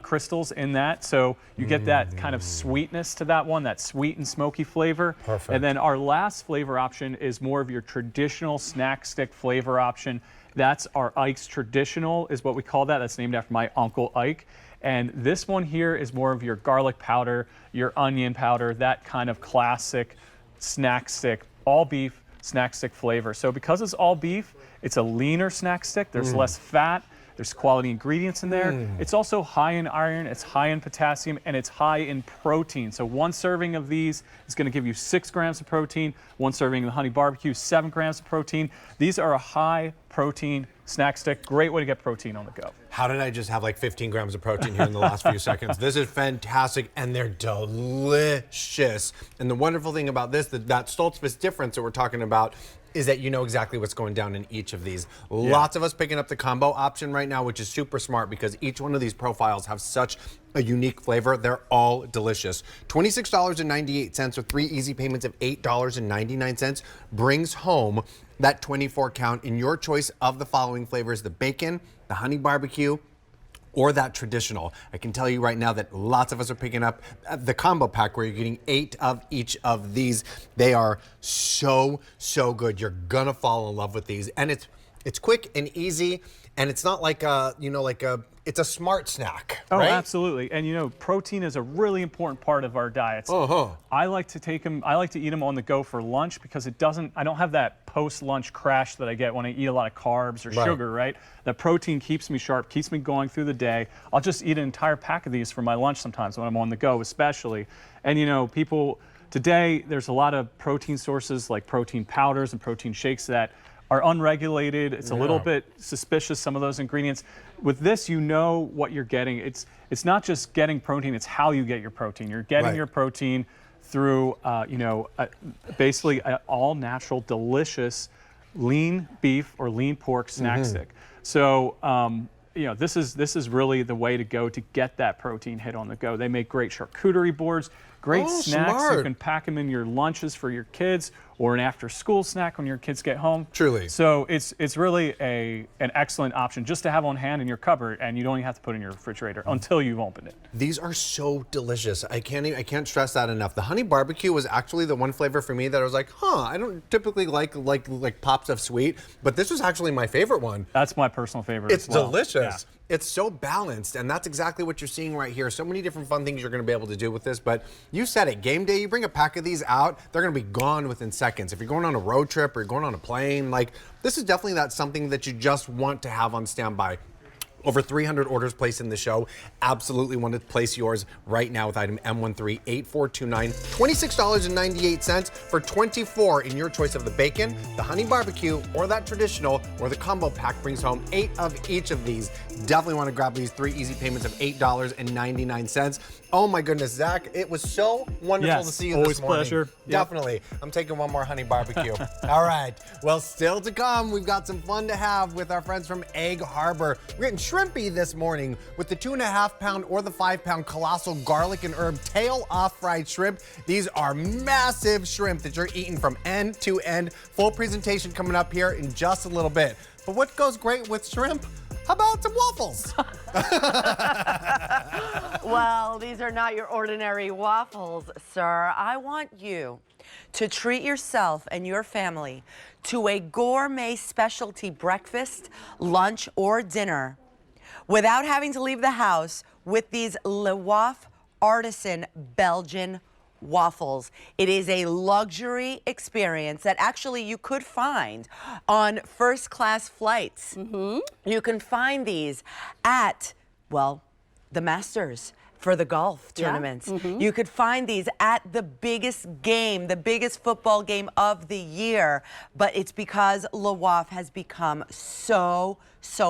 crystals in that. So you get that kind of sweetness to that one, that sweet and smoky flavor. Perfect. And then our last flavor option is more of your traditional snack stick flavor option. That's our Ike's Traditional is what we call that. That's named after my Uncle Ike. And this one here is more of your garlic powder, your onion powder, that kind of classic snack stick, all beef snack stick flavor. So because it's all beef, it's a leaner snack stick. There's less fat. There's quality ingredients in there. It's also high in iron, it's high in potassium, and it's high in protein. So one serving of these is gonna give you 6 grams of protein. One serving of the honey barbecue, 7 grams of protein. These are a high protein snack stick. Great way to get protein on the go. How did I just have like 15 grams of protein here in the last few seconds? This is fantastic, and they're delicious. And the wonderful thing about this, that Stoltzfus difference that we're talking about, is that you know exactly what's going down in each of these. Lots of us picking up the combo option right now, which is super smart because each one of these profiles have such a unique flavor. They're all delicious. $26.98 with 3 easy payments of $8.99 brings home that 24 count in your choice of the following flavors: the bacon, the honey barbecue, or that traditional. I can tell you right now that lots of us are picking up the combo pack where you're getting 8 of each of these. They are so good. You're gonna fall in love with these, and it's quick and easy, and it's not like it's a smart snack. Oh, right? absolutely. And you know, protein is a really important part of our diets. I like to eat them on the go for lunch because I don't have that post-lunch crash that I get when I eat a lot of carbs or sugar, right? The protein keeps me sharp, keeps me going through the day. I'll just eat an entire pack of these for my lunch sometimes when I'm on the go, especially. And you know, today, there's a lot of protein sources like protein powders and protein shakes that are unregulated. It's a little bit suspicious, some of those ingredients. With this, you know what you're getting. It's not just getting protein, it's how you get your protein. You're getting your protein through, basically an all-natural, delicious lean beef or lean pork snack stick. So, you know, this is really the way to go to get that protein hit on the go. They make great charcuterie boards, great snacks. Smart. You can pack them in your lunches for your kids or an after-school snack when your kids get home. Truly. So it's really an excellent option just to have on hand in your cupboard, and you don't even have to put it in your refrigerator until you've opened it. These are so delicious. I can't stress that enough. The honey barbecue was actually the one flavor for me that I was like, I don't typically like pops of sweet, but this was actually my favorite one. That's my personal favorite It's as well. delicious. Yeah. It's so balanced, and that's exactly what you're seeing right here. So many different fun things you're going to be able to do with this, but you said it, game day, you bring a pack of these out, they're going to be gone within seconds. If you're going on a road trip or you're going on a plane, this is definitely something that you just want to have on standby. Over 300 orders placed in the show. Absolutely want to place yours right now with item M138429. $26.98 for 24 in your choice of the bacon, the honey barbecue, or that traditional, or the combo pack brings home 8 of each of these. Definitely want to grab these 3 easy payments of $8.99. Oh my goodness, Zach, it was so wonderful to see you always this morning. pleasure. Definitely. I'm taking one more honey barbecue. All right. Well, still to come, we've got some fun to have with our friends from Egg Harbor. We're getting shrimpy this morning with the 2.5 pound or the 5 pound Colossal garlic and herb tail off fried shrimp. These are massive shrimp that you're eating from end to end. Full presentation coming up here in just a little bit. But what goes great with shrimp? How about some waffles? Well, these are not your ordinary waffles, sir. I want you to treat yourself and your family to a gourmet specialty breakfast, lunch, or dinner without having to leave the house with these Le Waffle Artisan Belgian Waffles. It is a luxury experience that actually you could find on first-class flights. You can find these at, well, the Masters for the golf tournaments. You could find these at the biggest game, the biggest football game of the year, but it's because Le Waffle has become so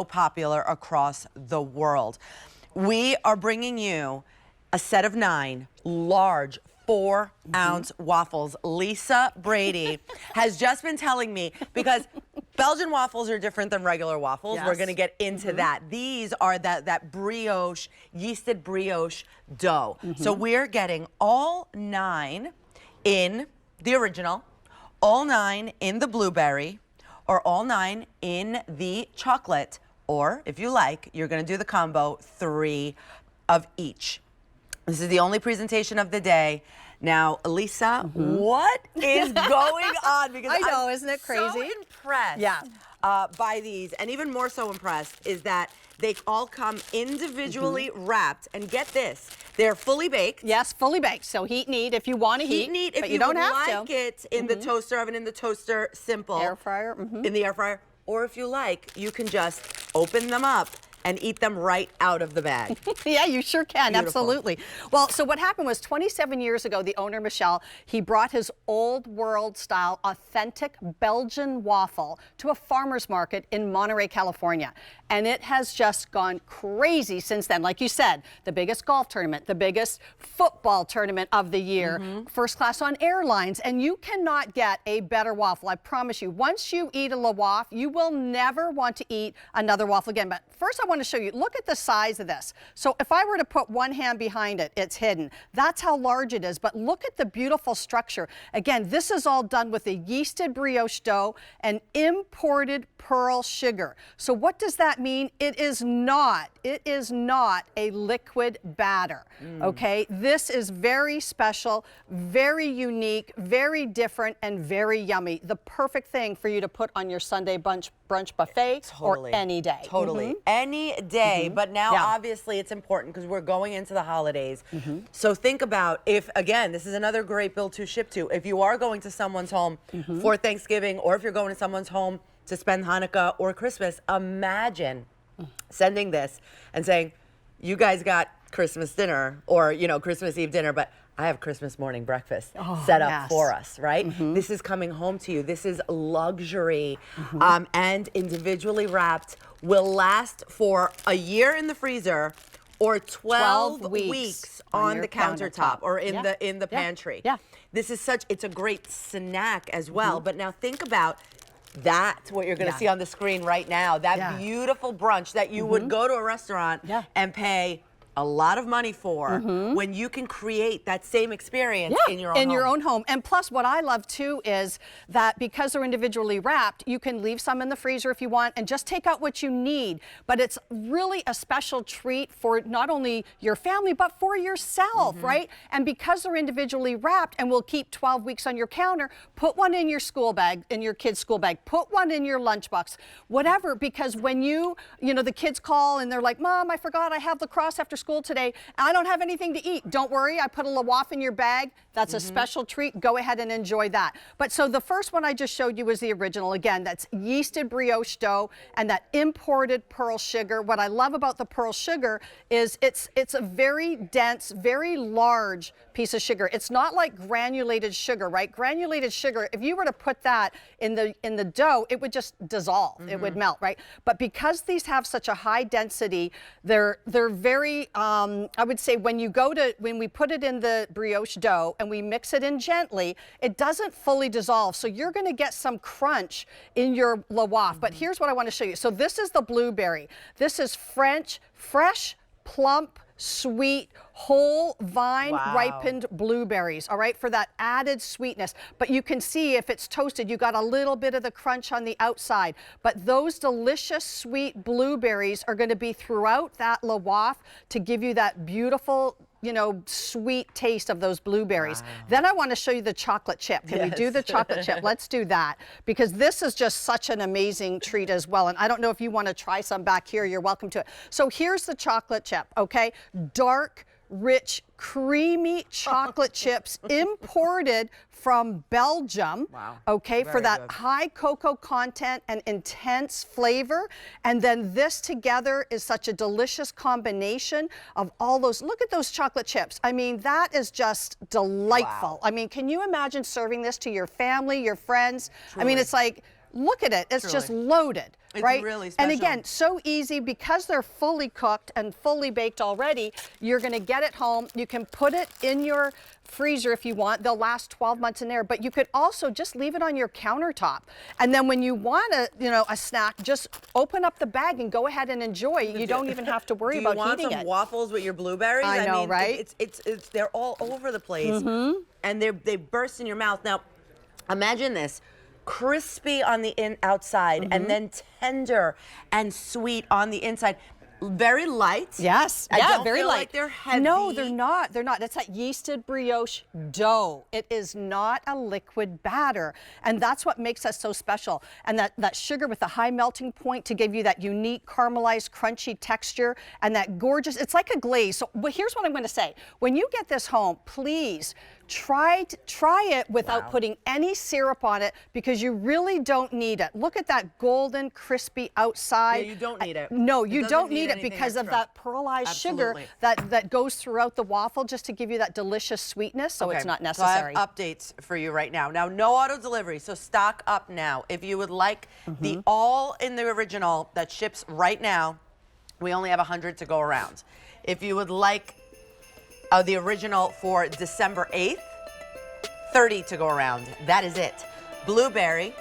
popular across the world. We are bringing you a set of 9 large 4-ounce waffles. Lisa Brady has just been telling me, because Belgian waffles are different than regular waffles. Yes. We're going to get into that. These are that brioche, yeasted brioche dough. So we're getting all 9 in the original, all 9 in the blueberry, or all 9 in the chocolate, or if you like, you're going to do the combo, 3 of each. This is the only presentation of the day. Now, Elisa, what is going on? Because I know, I'm isn't it crazy? so impressed by these, and even more so impressed is that they all come individually wrapped. And get this, they're fully baked. Yes, fully baked. So heat and eat if you want to Heat and eat if but you don't would have like it in the toaster oven, in the toaster, simple. Air fryer. In the air fryer. Or if you like, you can just open them up and eat them right out of the bag. Yeah, you sure can. Beautiful. Absolutely. Well, so what happened was 27 years ago, the owner, Michel, he brought his old world style, authentic Belgian waffle to a farmer's market in Monterey, California. And it has just gone crazy since then. Like you said, the biggest golf tournament, the biggest football tournament of the year, first class on airlines. And you cannot get a better waffle. I promise you, once you eat a Le Waffle, you will never want to eat another waffle again. But first I want to show you, look at the size of this. So if I were to put one hand behind it, it's hidden. That's how large it is. But look at the beautiful structure. Again, this is all done with a yeasted brioche dough and imported pearl sugar. So what does that mean? It is not a liquid batter, okay? This is very special, very unique, very different, and very yummy. The perfect thing for you to put on your Sunday brunch buffet or any day. Totally. Any day. But now, obviously, it's important because we're going into the holidays. So think about if, again, this is another great bill to ship to. If you are going to someone's home for Thanksgiving, or if you're going to someone's home to spend Hanukkah or Christmas, imagine sending this and saying, you guys got Christmas dinner, or, you know, Christmas Eve dinner, but I have Christmas morning breakfast set up for us, right? This is coming home to you. This is luxury, and individually wrapped, will last for a year in the freezer or 12 weeks on the countertop or in the pantry. This is it's a great snack as well. But now think about that's what you're going to see on the screen right now. That beautiful brunch that you would go to a restaurant and pay a lot of money for, when you can create that same experience in your own home. your own home. And plus, what I love too is that because they're individually wrapped, you can leave some in the freezer if you want and just take out what you need. But it's really a special treat for not only your family, but for yourself, right? And because they're individually wrapped and will keep 12 weeks on your counter, put one in your school bag, in your kid's school bag, put one in your lunchbox, whatever, because when you know, the kids call and they're like, Mom, I forgot I have lacrosse after school today, and I don't have anything to eat. Don't worry, I put a Le Waffle in your bag. That's a special treat. Go ahead and enjoy that. But so the first one I just showed you was the original. Again, that's yeasted brioche dough and that imported pearl sugar. What I love about the pearl sugar is it's a very dense, very large piece of sugar. It's not like granulated sugar, right? Granulated sugar, if you were to put that in the dough, it would just dissolve. It would melt, right? But because these have such a high density, they're very I would say when we put it in the brioche dough and we mix it in gently, it doesn't fully dissolve. So you're going to get some crunch in your Le Waffle. But here's what I want to show you. So this is the blueberry. This is fresh, plump, sweet, whole vine ripened blueberries, all right, for that added sweetness. But you can see if it's toasted, you got a little bit of the crunch on the outside. But those delicious sweet blueberries are going to be throughout that Le Waffle to give you that beautiful, you know, sweet taste of those blueberries. Then I want to show you the chocolate chip. Can we do the chocolate chip? Let's do that, because this is just such an amazing treat as well. And I don't know if you want to try some back here. You're welcome to it. So here's the chocolate chip, okay? Dark, rich, creamy chocolate chips imported from Belgium. Wow. Okay, for Very that good. high cocoa content and intense flavor. And then this together is such a delicious combination of all those. Look at those chocolate chips. I mean, that is just delightful. Wow. I mean, can you imagine serving this to your family, your friends? I mean, Truly. it's like, look at it. It's just Truly. loaded. It's right? really And special. again, so easy because they're fully cooked and fully baked already. You're going to get it home. You can put it in your freezer if you want. They'll last 12 months in there, but you could also just leave it on your countertop. And then when you want a snack, just open up the bag and go ahead and enjoy. You don't even have to worry about want heating some it. waffles with your blueberries? I know, mean, right? It's they're all over the place, and they burst in your mouth. Now, imagine this. Crispy on the outside and then tender and sweet on the inside. Very light. Yes, I yeah, don't very feel light. like they're heavy. No, they're not. They're not. That's that yeasted brioche dough. It is not a liquid batter, and that's what makes us so special. And that sugar with the high melting point to give you that unique caramelized, crunchy texture and that gorgeous. It's like a glaze. So, but here's what I'm going to say: when you get this home, please try it without putting any syrup on it because you really don't need it. Look at that golden, crispy outside. Yeah, you don't need it. No, It you doesn't don't need need it anything because of extra. that pearlized Absolutely. sugar that goes throughout the waffle just to give you that delicious sweetness, so it's not necessary. So I have updates for you right now. Now, no auto delivery, so stock up now. If you would like the all in the original that ships right now, we only have 100 to go around. If you would like the original for December 8th, 30 to go around. That is it. Blueberry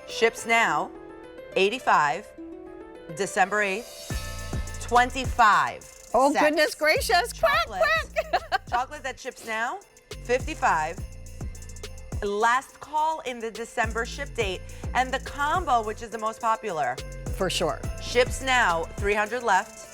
ships now, 85, December 8th, 25. Oh, sets. goodness gracious. Quick, Chocolate. quick. Chocolate that ships now, 55. Last call in the December ship date. And the combo, which is the most popular, For sure. ships now, 300 left.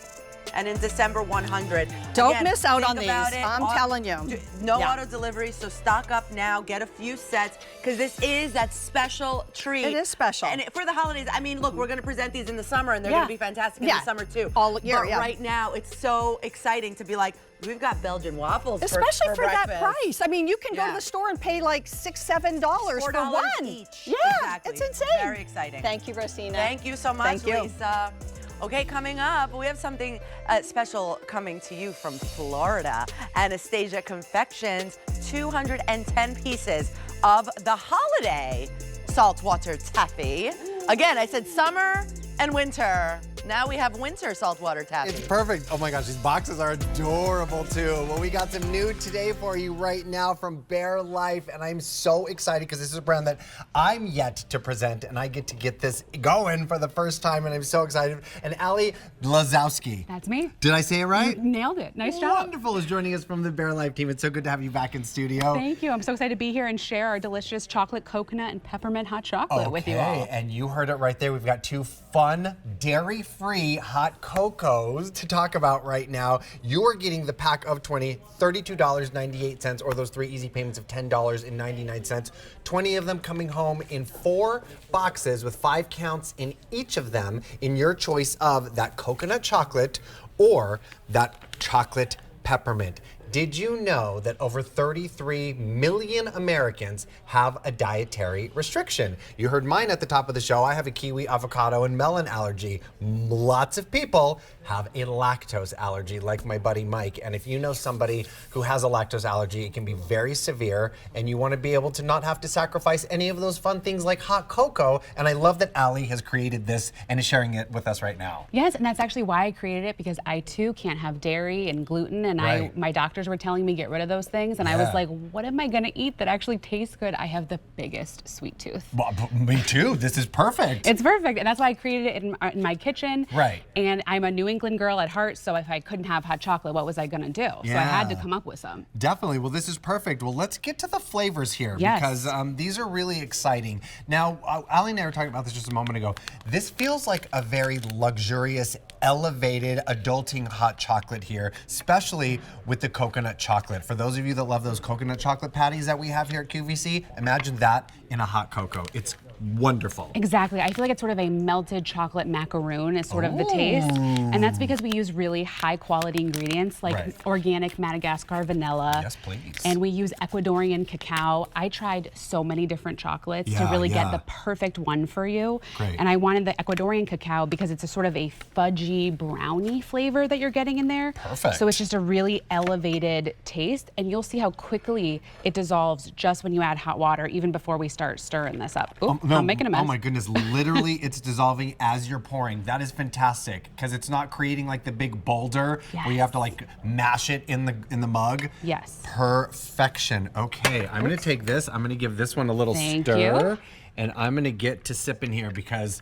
And in December, 100. Don't Again, miss out think on these. about it. I'm telling you. No Yeah. auto delivery, so stock up now. Get a few sets, because this is that special treat. It is special. And for the holidays, I mean, look, we're going to present these in the summer, and they're Yeah. going to be fantastic in Yeah. the summer, too. All year, but yeah. right now, it's so exciting to be like, we've got Belgian waffles Especially for that breakfast. price. I mean, you can go to Yeah. the store and pay like $6, $7 for $4 one. each. Yeah, Exactly. it's insane. Very exciting. Thank you, Rosina. Thank you so much, Thank you. Lisa. Okay, coming up, we have something special coming to you from Florida. Anastasia Confections, 210 pieces of the holiday saltwater taffy. Again, I said summer and winter. Now we have winter saltwater taffy. It's perfect. Oh my gosh, these boxes are adorable too. Well, we got some new today for you right now from Bare Life, and I'm so excited because this is a brand that I'm yet to present, and I get to get this going for the first time, and I'm so excited. And Ali Lazowski. That's me. Did I say it right? You nailed it. Nice job. Wonderful is joining us from the Bare Life team. It's so good to have you back in studio. Thank you. I'm so excited to be here and share our delicious chocolate coconut and peppermint hot chocolate with you all. And you heard it right there. We've got two fun, dairy-free hot cocos to talk about right now. You are getting the pack of 20, $32.98, or those 3 easy payments of $10.99. 20 of them coming home in 4 boxes with 5 counts in each of them in your choice of that coconut chocolate or that chocolate peppermint. Did you know that over 33 million Americans have a dietary restriction? You heard mine at the top of the show. I have a kiwi, avocado, and melon allergy. Lots of people have a lactose allergy, like my buddy Mike. And if you know somebody who has a lactose allergy, it can be very severe, and you want to be able to not have to sacrifice any of those fun things like hot cocoa. And I love that Ali has created this and is sharing it with us right now. Yes, and that's actually why I created it, because I too can't have dairy and gluten, and Right. my doctors were telling me get rid of those things, and I was like, what am I gonna eat that actually tastes good? I have the biggest sweet tooth. Well, me too. This is perfect. It's perfect, and that's why I created it in my kitchen. Right. And I'm a New England girl at heart, so if I couldn't have hot chocolate, what was I gonna do? So I had to come up with some. Definitely. Well, this is perfect. Well, let's get to the flavors here Yes. because these are really exciting. Now, Ali and I were talking about this just a moment ago. This feels like a very luxurious, elevated, adulting hot chocolate here, especially with the coconut chocolate. For those of you that love those coconut chocolate patties that we have here at QVC, imagine that in a hot cocoa. It's wonderful. Exactly. I feel like it's sort of a melted chocolate macaroon is sort of the taste. And that's because we use really high quality ingredients like organic Madagascar vanilla. Yes, please. And we use Ecuadorian cacao. I tried so many different chocolates to really get the perfect one for you. Great. And I wanted the Ecuadorian cacao because it's a sort of a fudgy brownie flavor that you're getting in there. Perfect. So it's just a really elevated taste, and you'll see how quickly it dissolves just when you add hot water, even before we start stirring this up. Ooh, I'm making a mess. Oh my goodness, literally it's dissolving as you're pouring. That is fantastic because it's not creating like the big boulder where you have to like mash it in the mug. Yes. Perfection. Okay, I'm gonna take this. I'm gonna give this one a little stir. And I'm gonna get to sipping here because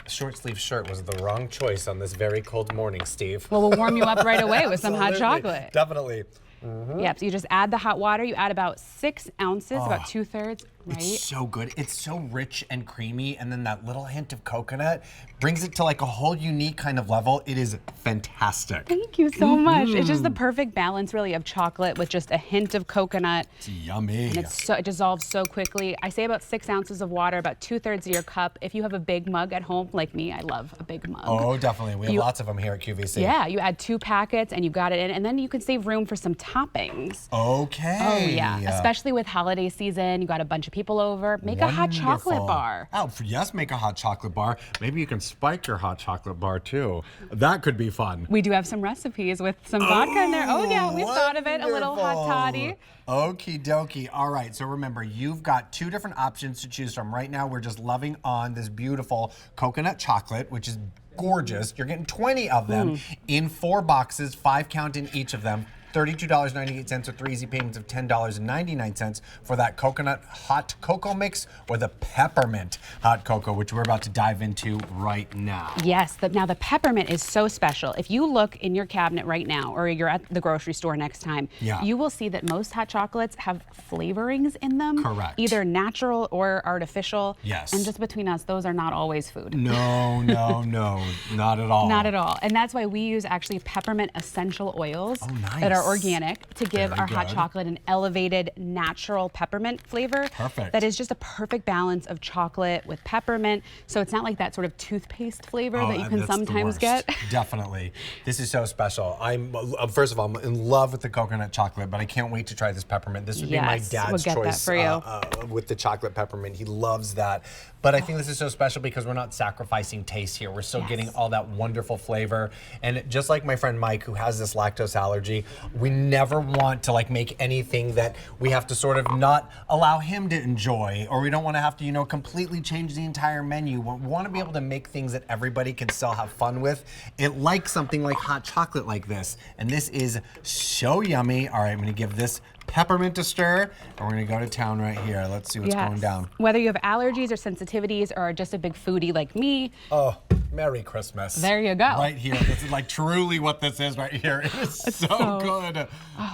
short sleeve shirt was the wrong choice on this very cold morning, Steve. Well, we'll warm you up right away with some hot chocolate. Definitely. Yep, so you just add the hot water. You add about 6 ounces, about 2/3, right? It's so good. It's so rich and creamy, and then that little hint of coconut brings it to like a whole unique kind of level. It is fantastic. Thank you so much. It's just the perfect balance, really, of chocolate with just a hint of coconut. It's yummy. And it dissolves so quickly. I say about 6 ounces of water, about 2/3 of your cup. If you have a big mug at home, like me, I love a big mug. Oh, definitely. We have lots of them here at QVC. Yeah, you add 2 packets and you got it in, and then you can save room for some toppings. Okay. Oh yeah, especially with holiday season, you got a bunch of people over. Make a hot chocolate bar. Oh, yes, make a hot chocolate bar. Maybe you can spike your hot chocolate bar too. That could be fun. We do have some recipes with some vodka in there. Oh yeah, we thought of it. A little hot toddy. Okie dokie. All right, so remember, you've got 2 different options to choose from. Right now, we're just loving on this beautiful coconut chocolate, which is gorgeous. You're getting 20 of them in 4 boxes, 5 count in each of them. $32.98 or 3 easy payments of $10.99 for that coconut hot cocoa mix or the peppermint hot cocoa, which we're about to dive into right now. Yes, now the peppermint is so special. If you look in your cabinet right now, or you're at the grocery store next time, you will see that most hot chocolates have flavorings in them. Correct. Either natural or artificial. Yes. And just between us, those are not always food. No, no, no, not at all. Not at all. And that's why we use actually peppermint essential oils that are organic to give our hot chocolate an elevated natural peppermint flavor. Perfect. That is just a perfect balance of chocolate with peppermint. So it's not like that sort of toothpaste flavor that you can sometimes get. Definitely. This is so special. I'm first of all, I'm in love with the coconut chocolate, but I can't wait to try this peppermint. This would be my dad's we'll get choice that for you. with the chocolate peppermint. He loves that. But I think this is so special because we're not sacrificing taste here. We're still getting all that wonderful flavor. And just like my friend Mike, who has this lactose allergy, we never want to like make anything that we have to sort of not allow him to enjoy, or we don't want to have to, you know, completely change the entire menu. We want to be able to make things that everybody can still have fun with. It likes something like hot chocolate like this. And this is so yummy. All right, I'm going to give this peppermint a stir, and we're gonna go to town right here. Let's see what's going down. Whether you have allergies or sensitivities or are just a big foodie like me. Oh, Merry Christmas. There you go. Right here. This is like truly what this is right here. It's so good.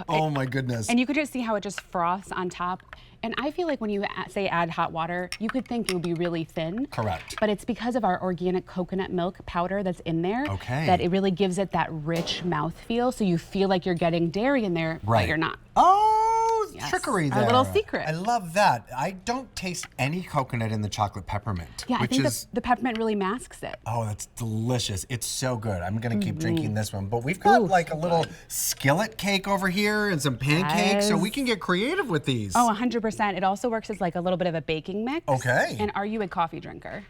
Oh my goodness. And you could just see how it just froths on top. And I feel like when you say add hot water, you could think it would be really thin. Correct. But it's because of our organic coconut milk powder that's in there that it really gives it that rich mouthfeel. So you feel like you're getting dairy in there, but you're not. Oh, trickery there. Our little secret. I love that. I don't taste any coconut in the chocolate peppermint. Yeah, I think the peppermint really masks it. Oh, that's delicious. It's so good. I'm going to keep drinking this one. But we've got like a little skillet cake over here and some pancakes, so we can get creative with these. Oh, 100%. It also works as like a little bit of a baking mix. Okay. And are you a coffee drinker?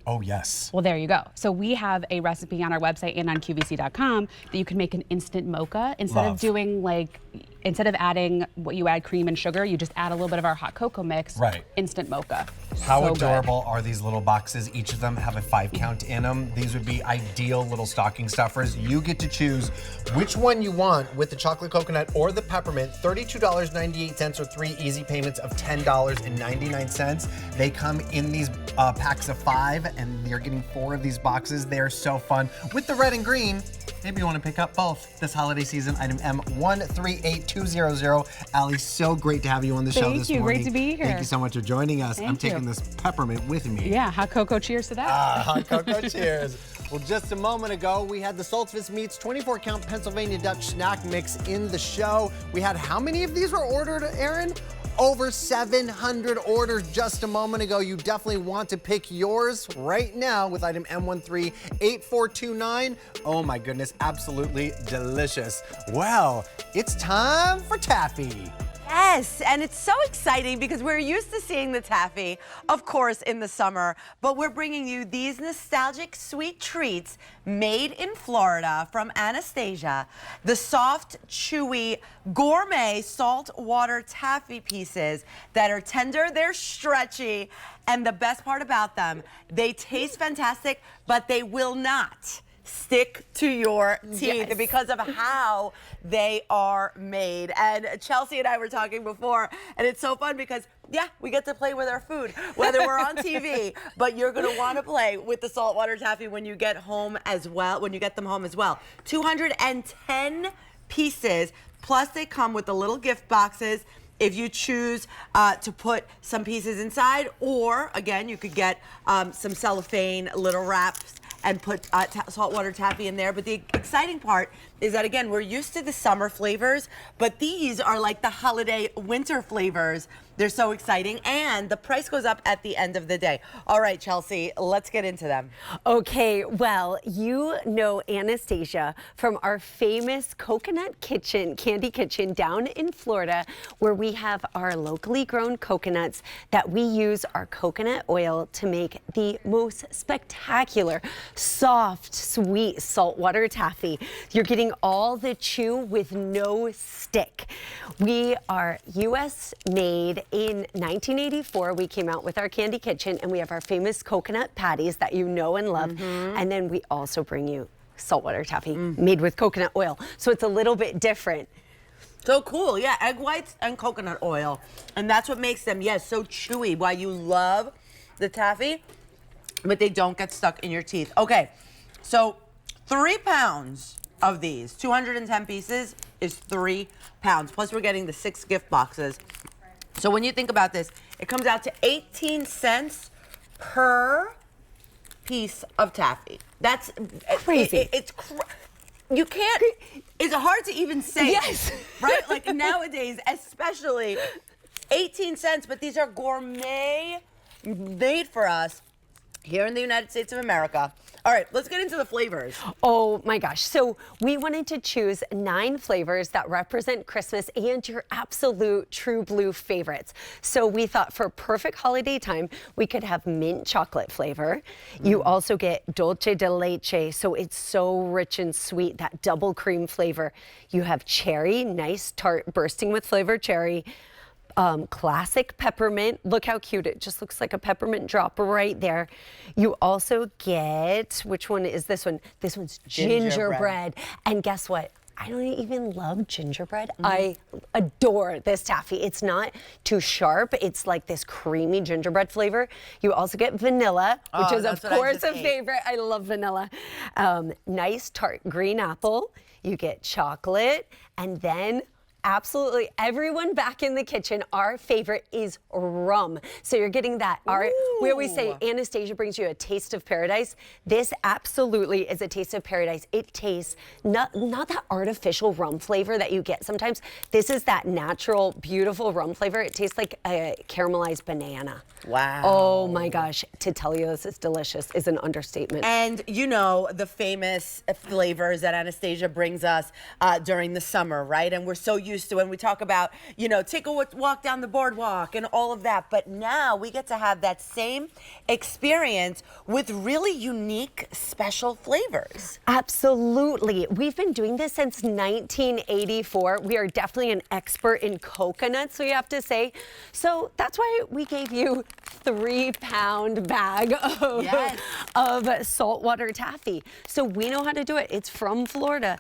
Oh, yes. Well, there you go. So we have a recipe on our website and on QVC.com that you can make an instant mocha instead of doing like, instead of adding what you add cream and sugar, you just add a little bit of our hot cocoa mix. Right. Instant mocha. How adorable are these little boxes? Each of them have a 5 count in them. These would be ideal little stocking stuffers. You get to choose which one you want with the chocolate coconut or the peppermint. $32.98 or 3 easy payments of $10.99. They come in these packs of 5, and you're getting 4 of these boxes. They're so fun. With the red and green, maybe you want to pick up both this holiday season. Item M138200. Allie, so great to have you on the show this morning. Thank you. Great to be here. Thank you so much for joining us. Thank I'm taking you. this peppermint with me. Yeah, hot cocoa cheers to that. Hot cocoa cheers. Well, just a moment ago, we had the Stoltzfus Meats 24-count Pennsylvania Dutch snack mix in the show. We had how many of these were ordered, Aaron? Over 700 orders just a moment ago. You definitely want to pick yours right now with item M138429. Oh my goodness, absolutely delicious. Well, it's time for Taffy. Yes, and it's so exciting because we're used to seeing the taffy, of course, in the summer, but we're bringing you these nostalgic sweet treats made in Florida from Anastasia. The soft, chewy, gourmet saltwater taffy pieces that are tender, they're stretchy, and the best part about them, they taste fantastic, but they will not stick to your teeth because of how they are made. And Chelsea and I were talking before, and it's so fun because, yeah, we get to play with our food, whether we're on TV, but you're gonna wanna play with the saltwater taffy when you get home as well, 210 pieces, plus they come with the little gift boxes if you choose to put some pieces inside, or again, you could get some cellophane little wraps and put saltwater taffy in there. But the exciting part is that, again, we're used to the summer flavors, but these are like the holiday winter flavors. They're so exciting, and the price goes up at the end of the day. All right, Chelsea, let's get into them. Okay, well, you know Anastasia from our famous Coconut Kitchen, Candy Kitchen down in Florida, where we have our locally grown coconuts that we use our coconut oil to make the most spectacular, soft, sweet saltwater taffy. You're getting all the chew with no stick. We are U.S. made. In 1984, we came out with our Candy Kitchen, and we have our famous coconut patties that you know and love. And then we also bring you saltwater taffy made with coconut oil. So it's a little bit different. So cool, yeah, egg whites and coconut oil. And that's what makes them, yes, so chewy, why you love the taffy, but they don't get stuck in your teeth. Okay, so 3 pounds of these, 210 pieces is 3 pounds. Plus we're getting the 6 gift boxes. So when you think about this, it comes out to 18 cents per piece of taffy. That's crazy. You can't, it's hard to even say. Yes. Right? Like nowadays, especially 18 cents, but these are gourmet made for us here in the United States of America. All right, let's get into the flavors. Oh my gosh. So we wanted to choose 9 flavors that represent Christmas and your absolute true blue favorites. So we thought for perfect holiday time, we could have mint chocolate flavor. You also get dulce de leche, so it's so rich and sweet, that double cream flavor. You have cherry, nice tart, bursting with flavor cherry. Classic peppermint. Look how cute. It just looks like a peppermint drop right there. You also get, which one is this one? This one's gingerbread. And guess what? I don't even love gingerbread. I adore this taffy. It's not too sharp. It's like this creamy gingerbread flavor. You also get vanilla, which is of course a favorite. I love vanilla. Nice tart green apple. You get chocolate, and then absolutely everyone back in the kitchen, our favorite is rum. So you're getting that, we always say Anastasia brings you a taste of paradise. This absolutely is a taste of paradise. It tastes not that artificial rum flavor that you get sometimes. This is that natural, beautiful rum flavor. It tastes like a caramelized banana. Wow. Oh my gosh, to tell you this is delicious is an understatement. And you know the famous flavors that Anastasia brings us during the summer, right? And we're so used to when we talk about, you know, take a walk down the boardwalk and all of that. But now we get to have that same experience with really unique, special flavors. Absolutely. We've been doing this since 1984. We are definitely an expert in coconuts, we have to say. So that's why we gave you 3-pound bag of saltwater taffy. So we know how to do it. It's from Florida.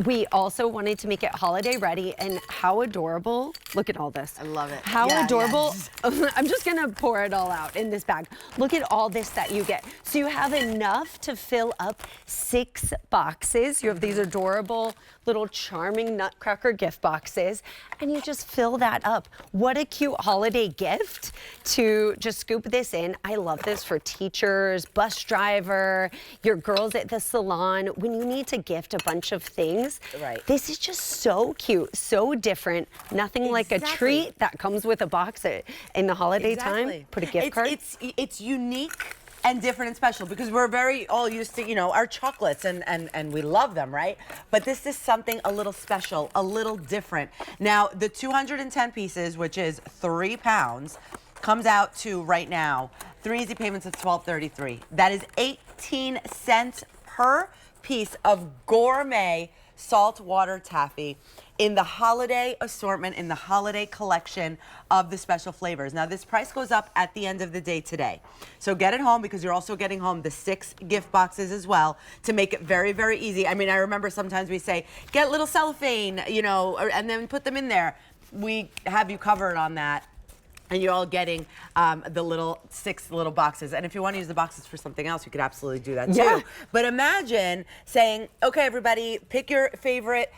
We also wanted to make it holiday ready, and how adorable. Look at all this. I love it. How adorable. Yes. I'm just gonna pour it all out in this bag. Look at all this that you get. So you have enough to fill up 6 boxes. You have these adorable little charming nutcracker gift boxes, and you just fill that up. What a cute holiday gift to just scoop this in. I love this for teachers, bus driver, your girls at the salon. When you need to gift a bunch of things, is. Right. This is just so cute, so different. Nothing like a treat that comes with a box in the holiday time. Put a gift card. It's unique and different and special because we're very all used to, you know, our chocolates and we love them, right? But this is something a little special, a little different. Now, the 210 pieces, which is 3 pounds, comes out to right now 3 easy payments of $12.33. That is 18 cents per piece of gourmet saltwater taffy in the holiday assortment, in the holiday collection of the special flavors. Now, this price goes up at the end of the day today. So get it home because you're also getting home the 6 gift boxes as well to make it very, very easy. I mean, I remember sometimes we say, get little cellophane, you know, and then put them in there. We have you covered on that. And you're all getting the 6 little boxes. And if you want to use the boxes for something else, you could absolutely do that too. Yeah. But imagine saying, okay, everybody, pick your favorite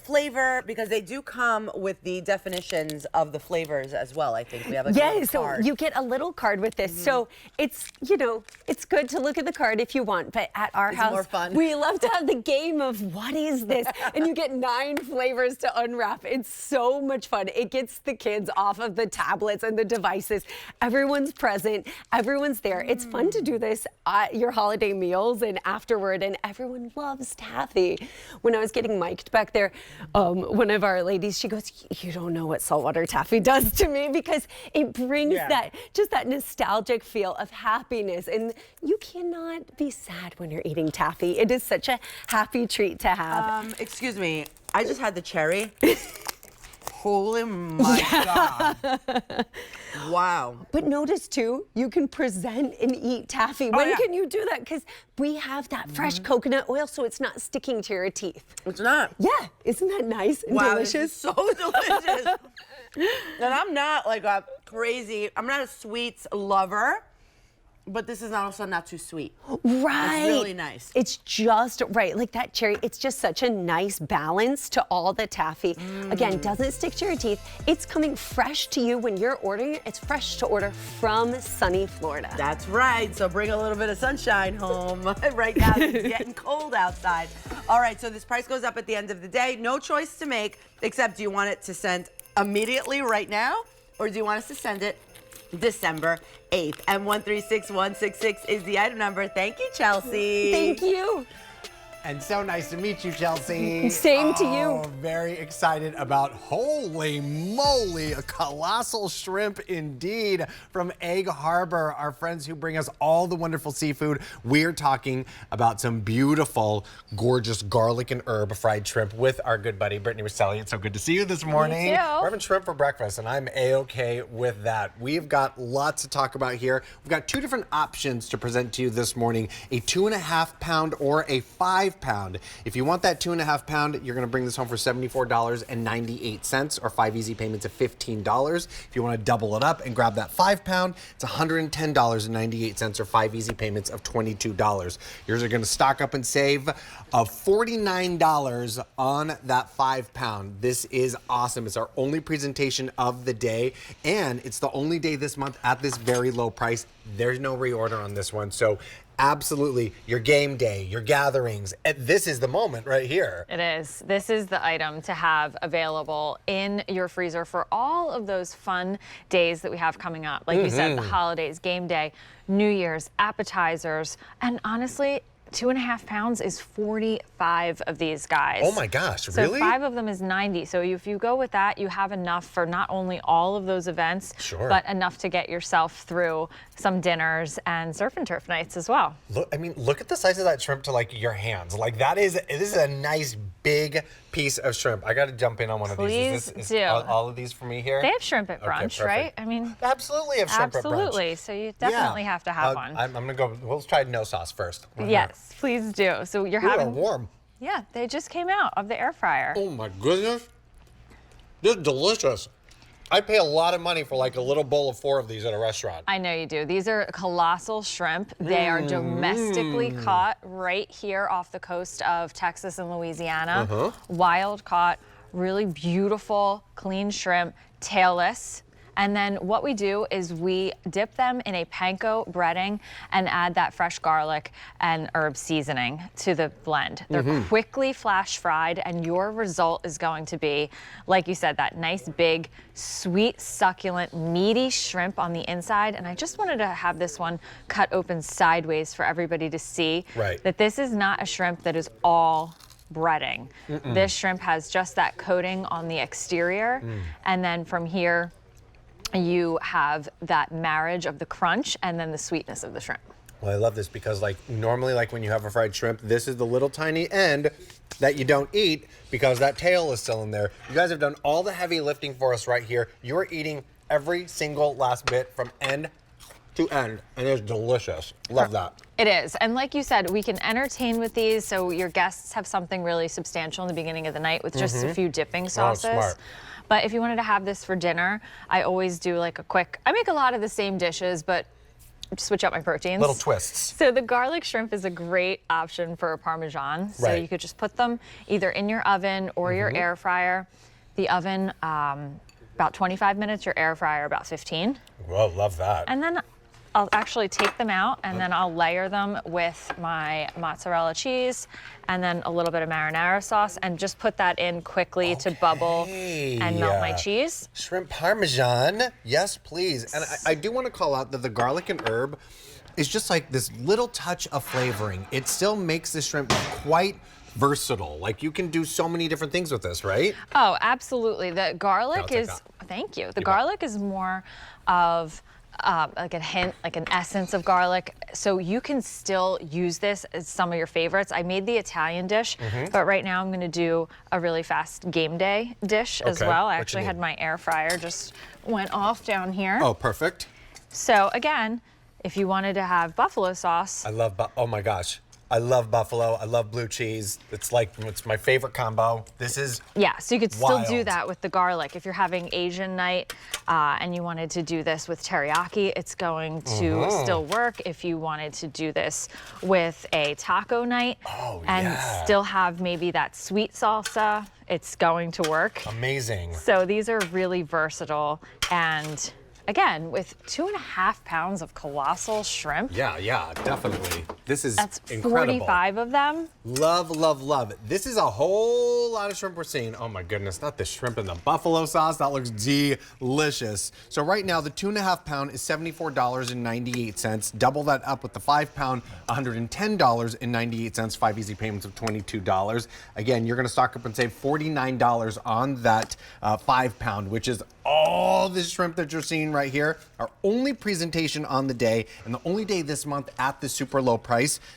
flavor, because they do come with the definitions of the flavors as well. I think we have a little so card. you get a little card with this. So it's, you know, it's good to look at the card if you want, but at our house, more fun. we love to have the game of what is this? And you get 9 flavors to unwrap. It's so much fun. It gets the kids off of the tablets and the devices. Everyone's present, everyone's there. It's fun to do this at your holiday meals and afterward, and everyone loves taffy. When I was getting mic'd back there, one of our ladies, she goes, you don't know what saltwater taffy does to me, because it brings that nostalgic feel of happiness, and you cannot be sad when you're eating taffy. It is such a happy treat to have. Excuse me, I just had the cherry. Holy my God. Wow. But notice too, you can present and eat taffy. When can you do that? Because we have that fresh coconut oil, so it's not sticking to your teeth. It's not. Yeah, isn't that nice and delicious? This is so delicious. And I'm not like a crazy, I'm not a sweets lover. But this is also not too sweet. Right. It's really nice. It's just right, like that cherry. It's just such a nice balance to all the taffy. Again, doesn't stick to your teeth. It's coming fresh to you when you're ordering it. It's fresh to order from sunny Florida. That's right. So bring a little bit of sunshine home right now. It's getting cold outside. All right, so this price goes up at the end of the day. No choice to make, except do you want it to send immediately right now, or do you want us to send it December 8th? And 136166 is the item number. Thank you, Chelsea. Thank you. And so nice to meet you, Chelsea. Same to you. Very excited about, holy moly, a colossal shrimp indeed from Egg Harbor, our friends who bring us all the wonderful seafood. We're talking about some beautiful, gorgeous garlic and herb fried shrimp with our good buddy, Brittany Rosselli. It's so good to see you this morning. You too. We're having shrimp for breakfast, and I'm A-okay with that. We've got lots to talk about here. We've got 2 different options to present to you this morning, a 2.5 pound or a 5 pound. If you want that 2.5 pound, you're going to bring this home for $74.98 or 5 easy payments of $15. If you want to double it up and grab that 5 pound, it's $110.98 or 5 easy payments of $22. Yours are going to stock up and save of $49 on that 5 pound. This is awesome. It's our only presentation of the day, and it's the only day this month at this very low price. There's no reorder on this one, so absolutely, your game day, your gatherings, this is the moment right here. It is. This is the item to have available in your freezer for all of those fun days that we have coming up. Like you said, the holidays, game day, New Year's, appetizers, and honestly, 2.5 pounds is 45 of these guys. Oh my gosh, really? So 5 of them is 90. So if you go with that, you have enough for not only all of those events, but enough to get yourself through some dinners and surf and turf nights as well. Look, I mean, look at the size of that shrimp to like your hands. Like this is a nice big piece of shrimp. I got to jump in on one of these. Please do. All of these for me here? They have shrimp at brunch, right? I mean, absolutely have shrimp at brunch. Absolutely. So you definitely have to have one. I'm gonna go. We'll try no sauce first. Yes, please do. So you're having. They're warm. Yeah, they just came out of the air fryer. Oh my goodness, this is delicious. I pay a lot of money for like a little bowl of 4 of these at a restaurant. I know you do. These are colossal shrimp. They are domestically caught right here off the coast of Texas and Louisiana. Wild caught, really beautiful, clean shrimp, tailless. And then what we do is we dip them in a panko breading and add that fresh garlic and herb seasoning to the blend. They're quickly flash fried, and your result is going to be, like you said, that nice big, sweet, succulent, meaty shrimp on the inside. And I just wanted to have this one cut open sideways for everybody to see that this is not a shrimp that is all breading. This shrimp has just that coating on the exterior, and then from here you have that marriage of the crunch and then the sweetness of the shrimp. Well, I love this because normally when you have a fried shrimp, this is the little tiny end that you don't eat because that tail is still in there. You guys have done all the heavy lifting for us right here. You are eating every single last bit from end to end, and it's delicious. Love that. It is, and like you said, we can entertain with these, so your guests have something really substantial in the beginning of the night with just a few dipping sauces. Smart. But if you wanted to have this for dinner, I always do I make a lot of the same dishes, but switch up my proteins. Little twists. So the garlic shrimp is a great option for a Parmesan. So you could just put them either in your oven or your air fryer. The oven, about 25 minutes, your air fryer about 15. Whoa, love that. And then I'll actually take them out and then I'll layer them with my mozzarella cheese and then a little bit of marinara sauce and just put that in quickly to bubble and melt my cheese. Shrimp Parmesan, yes please. And I do want to call out that the garlic and herb is just this little touch of flavoring. It still makes the shrimp quite versatile. You can do so many different things with this, right? Oh, absolutely. The garlic thank you. The garlic is more of a hint, an essence of garlic. So you can still use this as some of your favorites. I made the Italian dish, but right now I'm gonna do a really fast game day dish as well. I actually had my air fryer just went off down here. Oh, perfect. So again, if you wanted to have buffalo sauce. I love, oh my gosh. I love buffalo. I love blue cheese. It's my favorite combo. This is so you could still do that with the garlic. If you're having Asian night and you wanted to do this with teriyaki, it's going to still work. If you wanted to do this with a taco night and still have maybe that sweet salsa, it's going to work. Amazing. So these are really versatile, and again, with 2.5 pounds of Colossal shrimp. Yeah, definitely. This is incredible. 45 of them. Love, love, love. This is a whole lot of shrimp we're seeing. Oh my goodness, not the shrimp and the buffalo sauce. That looks delicious. So right now, the 2.5 pound is $74.98. Double that up with the 5 pound, $110.98. 5 easy payments of $22. Again, you're gonna stock up and save $49 on that 5 pound, which is all this shrimp that you're seeing right here. Our only presentation on the day, and the only day this month at the super low price.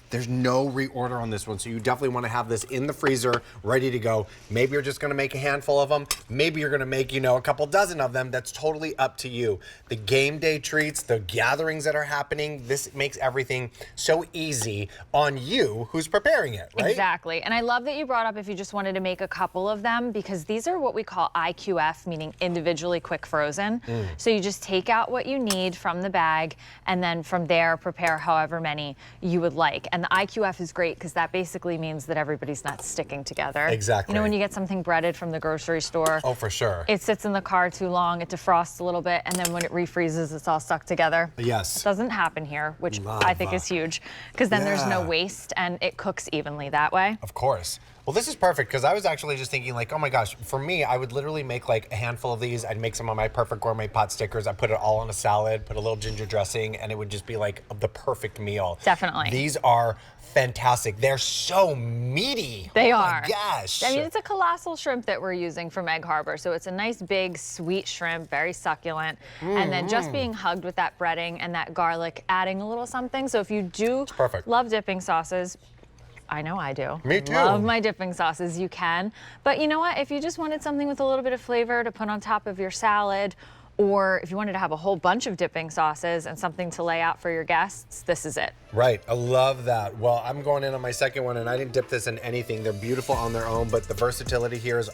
There's no reorder on this one, so you definitely want to have this in the freezer, ready to go. Maybe you're just gonna make a handful of them. Maybe you're gonna make, a couple dozen of them. That's totally up to you. The game day treats, the gatherings that are happening, this makes everything so easy on you who's preparing it, right? Exactly, and I love that you brought up if you just wanted to make a couple of them, because these are what we call IQF, meaning individually quick frozen. So you just take out what you need from the bag, and then from there prepare however many you would like. And the IQF is great because that basically means that everybody's not sticking together. Exactly. When you get something breaded from the grocery store. Oh, for sure. It sits in the car too long, it defrosts a little bit, and then when it refreezes, it's all stuck together. Yes. It doesn't happen here, which I think is huge, because then there's no waste and it cooks evenly that way. Of course. Well, this is perfect because I was actually just thinking oh my gosh, for me, I would literally make a handful of these. I'd make some of my perfect gourmet pot stickers. I put it all on a salad, put a little ginger dressing, and it would just be the perfect meal. Definitely. These are fantastic. They're so meaty. They Oh are. my gosh. I mean, it's a Colossal shrimp that we're using from Egg Harbor. So it's a nice, big, sweet shrimp, very succulent. And then just being hugged with that breading and that garlic, adding a little something. So if you do love dipping sauces, I know I do. Me too. Love my dipping sauces, you can. But you know what? If you just wanted something with a little bit of flavor to put on top of your salad, or if you wanted to have a whole bunch of dipping sauces and something to lay out for your guests, this is it. Right, I love that. Well, I'm going in on my second one, and I didn't dip this in anything. They're beautiful on their own, but the versatility here is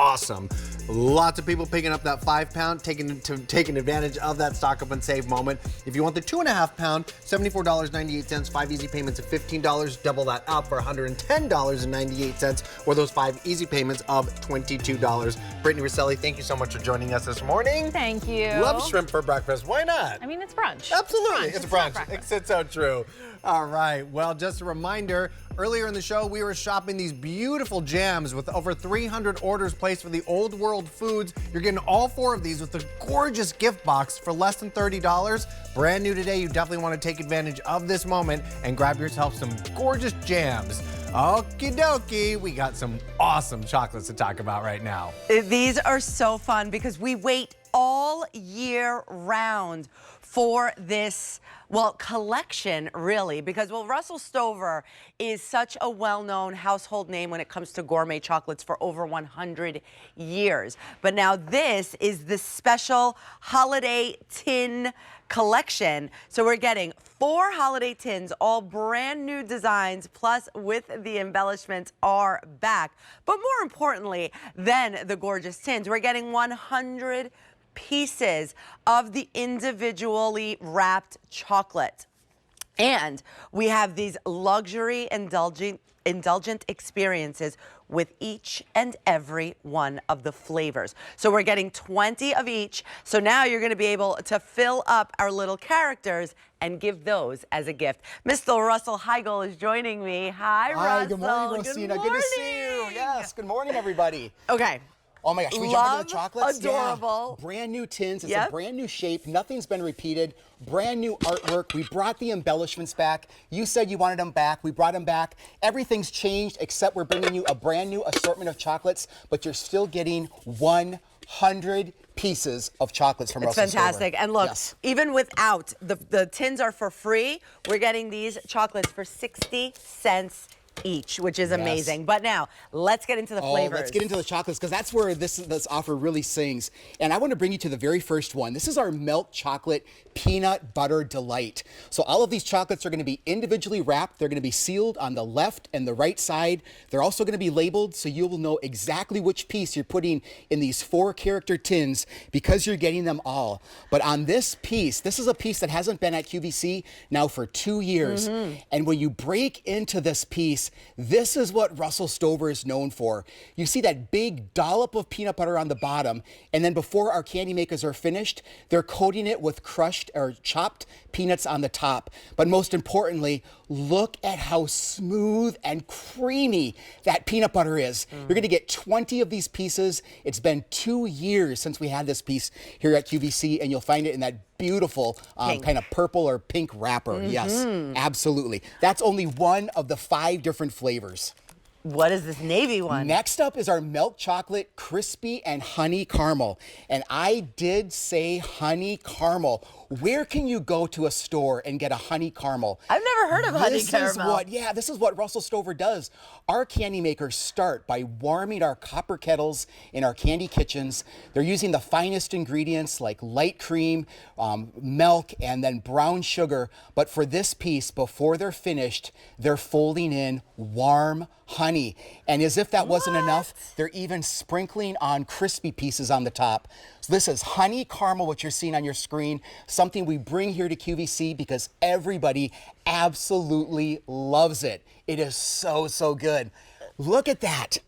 awesome. Lots of people picking up that 5-pound, taking advantage of that stock up and save moment. If you want the 2.5-pound, $74.98, 5 easy payments of $15, double that up for $110.98, or those 5 easy payments of $22. Brittany Rosselli, thank you so much for joining us this morning. Thank you. Love shrimp for breakfast. Why not? I mean, it's brunch. Absolutely. It's brunch. breakfast. It's so true. All right. Well, just a reminder, earlier in the show, we were shopping these beautiful jams with over 300 orders placed for the Old World Foods. You're getting all 4 of these with a gorgeous gift box for less than $30. Brand new today. You definitely want to take advantage of this moment and grab yourself some gorgeous jams. Okie dokie, we got some awesome chocolates to talk about right now. These are so fun because we wait all year round for this, well, collection, really, because, well, Russell Stover is such a well-known household name when it comes to gourmet chocolates for over 100 years. But now this is the special holiday tin collection. So we're getting 4 holiday tins, all brand new designs, plus with the embellishments are back. But more importantly than the gorgeous tins, we're getting 100 pieces of the individually wrapped chocolate. And we have these luxury indulgent experiences with each and every one of the flavors. So we're getting 20 of each. So now you're gonna be able to fill up our little characters and give those as a gift. Mr. Russell Heigl is joining me. Hi, Russell. Hi, good morning, Rosina. Good to see you. Yes, good morning, everybody. Okay. Oh my gosh, should we jump into the chocolates? Adorable. Yeah. Brand new tins. It's a brand new shape. Nothing's been repeated. Brand new artwork. We brought the embellishments back. You said you wanted them back. We brought them back. Everything's changed except we're bringing you a brand new assortment of chocolates, but you're still getting 100 pieces of chocolates from Russell Stover. It's fantastic. And look, even without, the tins are for free. We're getting these chocolates for 60 cents each, which is amazing. But now, let's get into the flavors. Let's get into the chocolates, because that's where this offer really sings. And I want to bring you to the very first one. This is our milk chocolate peanut butter delight. So all of these chocolates are going to be individually wrapped. They're going to be sealed on the left and the right side. They're also going to be labeled, so you will know exactly which piece you're putting in these 4-character tins, because you're getting them all. But on this piece, this is a piece that hasn't been at QVC now for 2 years. And when you break into this piece, this is what Russell Stover is known for. You see that big dollop of peanut butter on the bottom, and then before our candy makers are finished, they're coating it with crushed or chopped peanuts on the top. But most importantly, look at how smooth and creamy that peanut butter is. You're going to get 20 of these pieces. It's been 2 years since we had this piece here at QVC, and you'll find it in that beautiful kind of purple or pink wrapper. Yes, absolutely. That's only one of the 5 different flavors. What is this navy one? Next up is our milk chocolate crispy and honey caramel. And I did say honey caramel. Where can you go to a store and get a honey caramel? I've never heard of honey caramel. This is what Russell Stover does. Our candy makers start by warming our copper kettles in our candy kitchens. They're using the finest ingredients like light cream, milk, and then brown sugar. But for this piece, before they're finished, they're folding in warm honey. And as if that wasn't enough, they're even sprinkling on crispy pieces on the top. So this is honey caramel, what you're seeing on your screen, something we bring here to QVC because everybody absolutely loves it. It is so, so good. Look at that.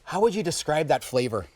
How would you describe that flavor?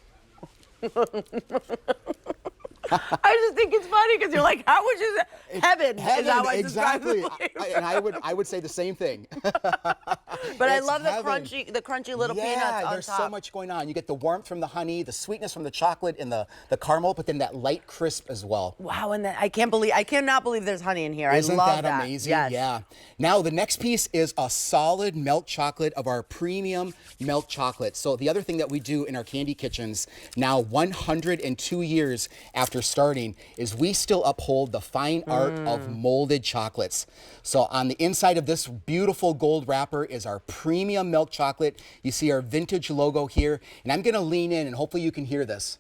I just think it's funny because you're like, how would you say? Heaven is how I describe exactly. it. And I would say the same thing. But I love the crunchy little peanuts on top. There's so much going on. You get the warmth from the honey, the sweetness from the chocolate and the caramel, but then that light crisp as well. Wow, and I cannot believe there's honey in here. Isn't I love that amazing? Yes. Yeah. Now the next piece is a solid milk chocolate of our premium milk chocolate. So the other thing that we do in our candy kitchens now 102 years after starting is we still uphold the fine art of molded chocolates. So on the inside of this beautiful gold wrapper is our premium milk chocolate. You see our vintage logo here, and I'm gonna lean in and hopefully you can hear this.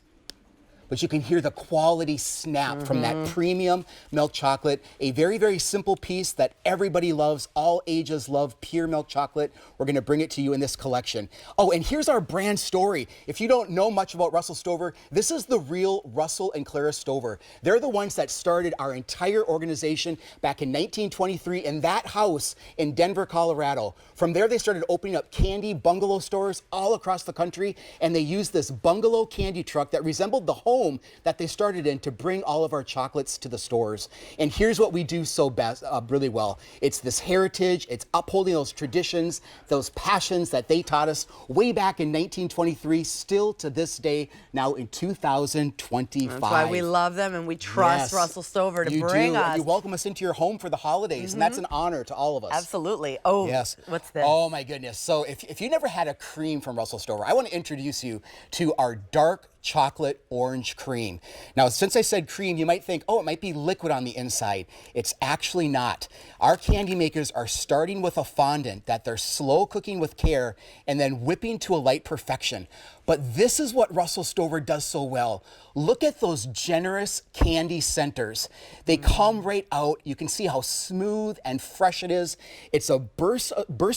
but you can hear the quality snap from that premium milk chocolate. A very, very simple piece that everybody loves. All ages love pure milk chocolate. We're going to bring it to you in this collection. Oh, and here's our brand story. If you don't know much about Russell Stover, this is the real Russell and Clara Stover. They're the ones that started our entire organization back in 1923 in that house in Denver, Colorado. From there, they started opening up candy bungalow stores all across the country, and they used this bungalow candy truck that resembled the home that they started in to bring all of our chocolates to the stores. And here's what we do so best, really well. It's this heritage, it's upholding those traditions, those passions that they taught us way back in 1923, still to this day, now in 2025. That's why we love them and we trust Russell Stover to bring us. You welcome us into your home for the holidays, and that's an honor to all of us. Absolutely. Oh, yes. What's this? Oh my goodness. So if you never had a cream from Russell Stover, I want to introduce you to our dark chocolate orange cream. Now, since I said cream, you might think, oh, it might be liquid on the inside. It's actually not. Our candy makers are starting with a fondant that they're slow cooking with care and then whipping to a light perfection. But this is what Russell Stover does so well. Look at those generous candy centers. They come right out. You can see how smooth and fresh it is. It's a burst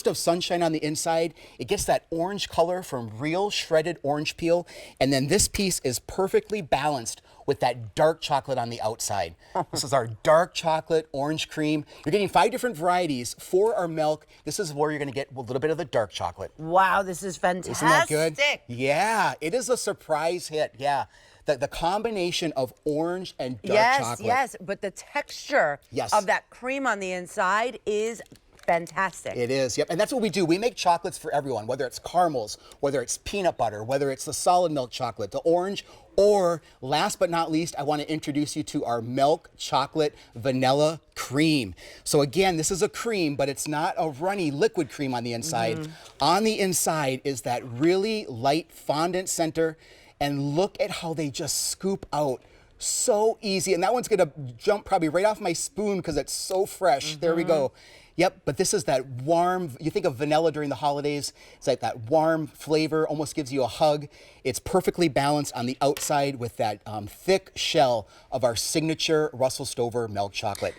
of sunshine on the inside. It gets that orange color from real shredded orange peel. And then this piece is perfectly balanced with that dark chocolate on the outside. This is our dark chocolate orange cream. You're getting 5 different varieties for our milk. This is where you're gonna get a little bit of the dark chocolate. Wow, this is fantastic. Isn't that good? Yeah, it is a surprise hit, yeah. The combination of orange and dark chocolate. Yes, but the texture of that cream on the inside is fantastic. It is, yep. And that's what we do. We make chocolates for everyone, whether it's caramels, whether it's peanut butter, whether it's the solid milk chocolate, the orange, or last but not least, I want to introduce you to our milk chocolate vanilla cream. So again, this is a cream, but it's not a runny liquid cream on the inside. On the inside is that really light fondant center, and look at how they just scoop out. So easy. And that one's gonna jump probably right off my spoon because it's so fresh. There we go. Yep, but this is that warm, you think of vanilla during the holidays, it's like that warm flavor, almost gives you a hug. It's perfectly balanced on the outside with that thick shell of our signature Russell Stover milk chocolate.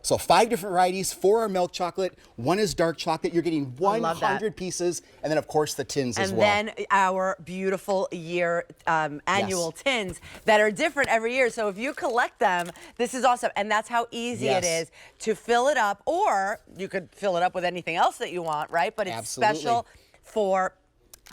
So 5 different varieties for our milk chocolate. One is dark chocolate. You're getting 100 pieces. And then, of course, the tins as well. And then our beautiful year annual tins that are different every year. So if you collect them, this is awesome. And that's how easy it is to fill it up. Or you could fill it up with anything else that you want, right? But it's special for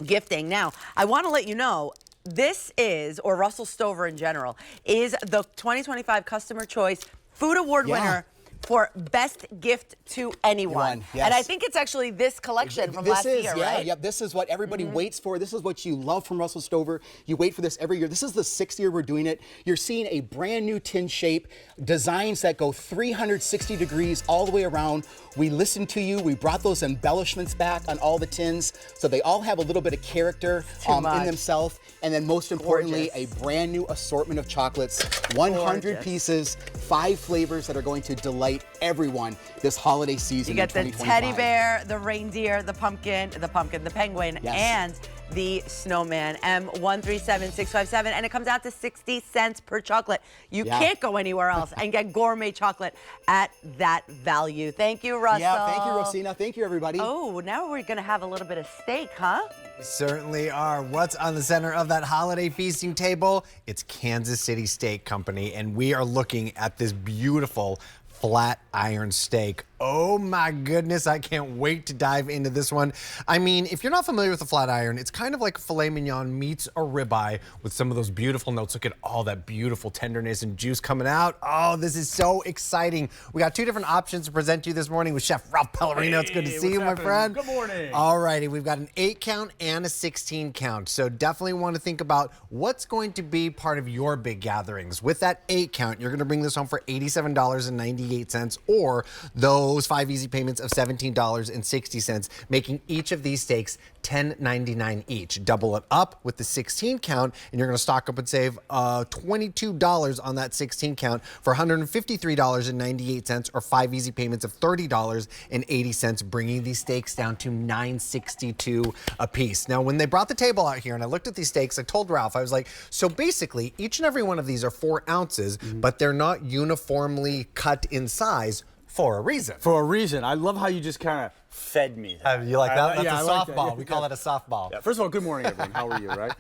gifting. Now, I want to let you know, this is, or Russell Stover in general, is the 2025 Customer Choice Food Award winner for best gift to anyone. And I think it's actually this collection from last year, right? Yeah, this is what everybody waits for. This is what you love from Russell Stover. You wait for this every year. This is the 6th year we're doing it. You're seeing a brand new tin shape, designs that go 360 degrees all the way around. We listened to you. We brought those embellishments back on all the tins, so they all have a little bit of character in themselves. And then most importantly, a brand new assortment of chocolates, 100 pieces, 5 flavors that are going to delight everyone this holiday season. You get the teddy bear, the reindeer, the pumpkin, the penguin, and the snowman. M137657, and it comes out to 60 cents per chocolate. You can't go anywhere else and get gourmet chocolate at that value. Thank you, Russell. Yeah, thank you, Rosina. Thank you, everybody. Oh, now we're gonna have a little bit of steak, huh? Certainly are. What's on the center of that holiday feasting table? It's Kansas City Steak Company, and we are looking at this beautiful flat iron steak. Oh my goodness, I can't wait to dive into this one. I mean, if you're not familiar with a flat iron, it's kind of like filet mignon meets a ribeye with some of those beautiful notes. Look at all that beautiful tenderness and juice coming out. Oh, this is so exciting. We got 2 different options to present to you this morning with Chef Ralph Pellerino. It's good to see you, my friend. Good morning. All righty, we've got an 8 count and a 16 count. So definitely want to think about what's going to be part of your big gatherings. With that 8 count, you're going to bring this home for $87.98, or those those 5 easy payments of $17.60, making each of these steaks $10.99 each. Double it up with the 16 count, and you're going to stock up and save $22 on that 16 count for $153.98, or 5 easy payments of $30.80, bringing these steaks down to $9.62 a piece. Now, when they brought the table out here and I looked at these steaks, I told Ralph, I was like, so basically, each and every one of these are 4 ounces, but they're not uniformly cut in size for a reason. For a reason. I love how you just kind of fed me. You like that? That's yeah, a I like softball. that. We call that a softball. Yeah. First of all, good morning, everyone. How are you, right?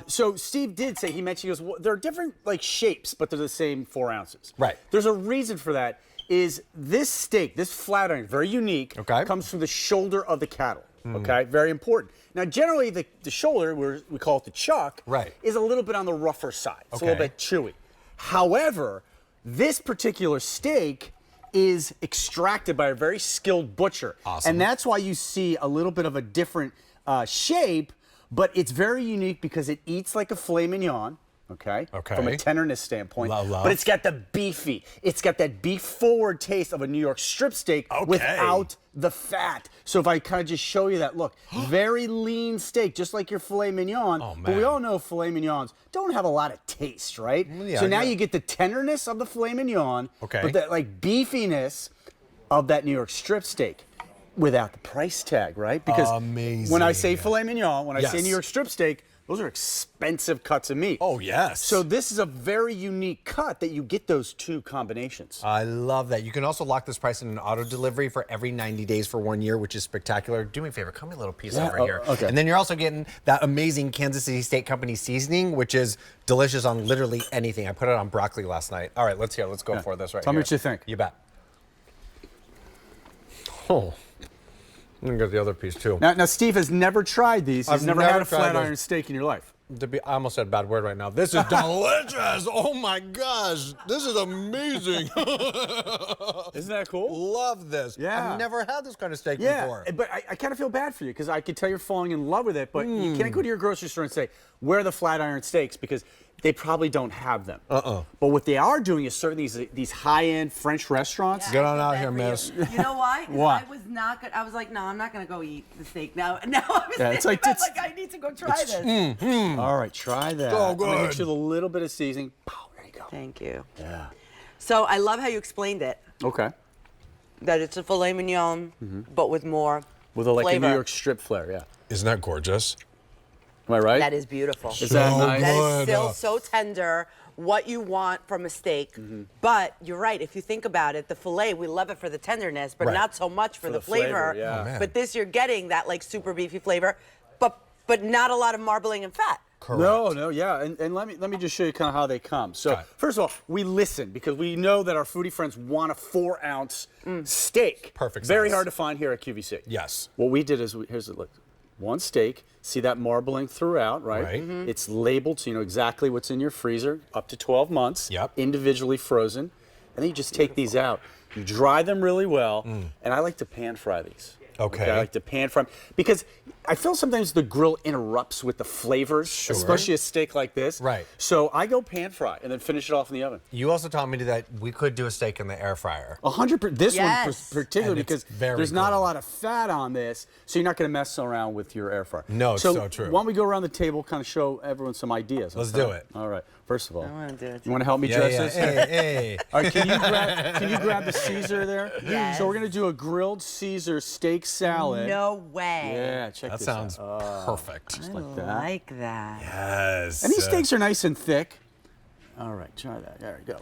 So Steve did say, he mentioned, he goes, well, they're different like shapes, but they're the same 4 ounces. Right. There's a reason for that. Is this steak, this flat iron, very unique, comes from the shoulder of the cattle. Okay, very important. Now, generally, the shoulder, we call it the chuck, is a little bit on the rougher side. It's a little bit chewy. However, this particular steak is extracted by a very skilled butcher. Awesome. And that's why you see a little bit of a different shape, but it's very unique because it eats like a filet mignon. Okay. From a tenderness standpoint. But it's got the beefy. It's got that beef forward taste of a New York strip steak without the fat. So if I kind of just show you that, look, very lean steak, just like your filet mignon. Oh, man. But we all know filet mignons don't have a lot of taste, right? Yeah, so now you get the tenderness of the filet mignon, but that like beefiness of that New York strip steak without the price tag, right? Because when I say filet mignon, when I say New York strip steak, those are expensive cuts of meat. Oh, yes. So this is a very unique cut that you get those 2 combinations. I love that. You can also lock this price in an auto delivery for every 90 days for 1 year, which is spectacular. Do me a favor, cut me a little piece over here. Okay. And then you're also getting that amazing Kansas City Steak Company seasoning, which is delicious on literally anything. I put it on broccoli last night. All right, let's go for this right here. Tell me what you think. You bet. Oh. I'm gonna get the other piece too. Now Steve has never tried these. He's never had a flat iron steak in your life. I almost said a bad word right now. This is delicious. Oh my gosh, this is amazing. Isn't that cool? Love this. Yeah. I've never had this kind of steak before. But I kind of feel bad for you because I could tell you're falling in love with it, but you can't go to your grocery store and say, where are the flat iron steaks? Because they probably don't have them. But what they are doing is serving these high-end French restaurants. Yeah, get on out here, miss. You know why? What? I was not good. I was like, no, I'm not going to go eat the steak now. Now I was it's like, I need to go try this. All right, try that. So good. I'm gonna mix you with a little bit of seasoning. Oh, there you go. Thank you. Yeah. So I love how you explained it. Okay. That it's a filet mignon, but with more With a flavor. New York strip flair, yeah. Isn't that gorgeous? Am I right? That is beautiful. Is that nice? That is still so tender, what you want from a steak. But you're right, if you think about it, the filet, we love it for the tenderness, but not so much for the flavor. Yeah. But this, you're getting that like super beefy flavor, but not a lot of marbling and fat. Correct. No, yeah, and let me just show you kind of how they come. So first of all, we listen because we know that our foodie friends want a 4-ounce steak. Perfect Very size. hard to find here at QVC. Yes. What we did is here's a look. 1 steak. See that marbling throughout, right? It's labeled so you know exactly what's in your freezer, up to 12 months. Yep. Individually frozen, and then you just take these out. You dry them really well, and I like to pan fry these. Okay. I like to pan fry them because I feel sometimes the grill interrupts with the flavors, especially a steak like this. Right. So I go pan fry and then finish it off in the oven. You also taught me that we could do a steak in the air fryer. 100%. This one particularly And it's because very there's not good. a lot of fat on this, so you're not going to mess around with your air fryer. No, it's so true. Why don't we go around the table, kind of show everyone some ideas? Let's do it. All right. First of all, I want to do it. you want to help me dress this? Hey. All right, can you grab the Caesar there? Yes. So we're going to do a grilled Caesar steak salad. No way. Yeah, check That this sounds out. perfect. Just like that. Like that. Yes. And these steaks are nice and thick. All right, try that. There we go.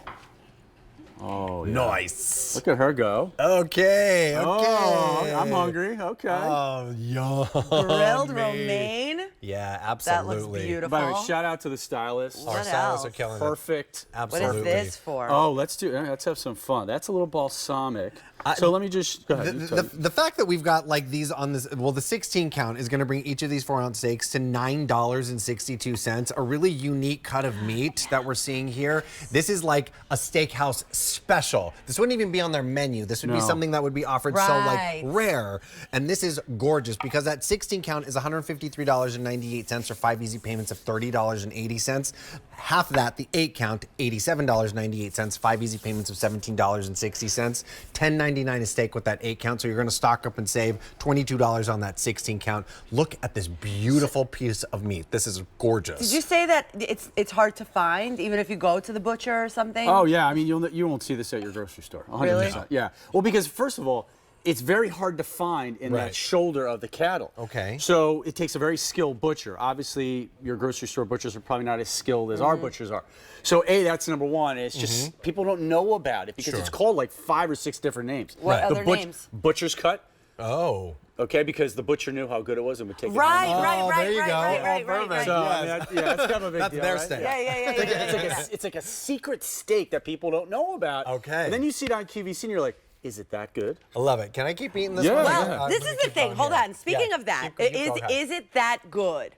Oh, yeah. Nice. Look at her go. Okay. Oh, I'm hungry. Okay. Oh, yum. Grilled romaine. Yeah, That absolutely. looks beautiful. By the way, shout out to the stylist. What Our stylists else? are killing it. Perfect. Absolutely. What is this for? Oh, let's have some fun. That's a little balsamic. So let me just go ahead. you tell me. The fact that we've got like these on this, well, the 16 count is going to bring each of these 4-ounce steaks to $9.62. A really unique cut of meat that we're seeing here. This is like a steakhouse special. This wouldn't even be on their menu. This would be something that would be offered so like rare. And this is gorgeous because that 16 count is $153.98. $69.98 or 5 easy payments of $30.80. Half of that, the 8 count, $87.98, 5 easy payments of $17.60. $10.99 a steak with that 8 count, so you're going to stock up and save $22 on that 16 count. Look at this beautiful piece of meat. This is gorgeous. Did you say that it's hard to find, even if you go to the butcher or something? Oh yeah, I mean you won't see this at your grocery store. 100%. Really? Yeah. Well, because first of all, it's very hard to find in that shoulder of the cattle. Okay. So it takes a very skilled butcher. Obviously, your grocery store butchers are probably not as skilled as our butchers are. So that's number one. It's just people don't know about it because it's called like 5 or 6 different names. What other names? Butcher's cut. Oh. Okay, because the butcher knew how good it was and would take it home. There you go. Right. So, I mean, that's kind of a big That's deal, their right? steak. Yeah. It's like a secret steak that people don't know about. Okay. And then you see it on QVC and you're like, is it that good? I love it. Can I keep eating this Yeah. one? Well, this is the thing. Hold on. Speaking of that, is it that good?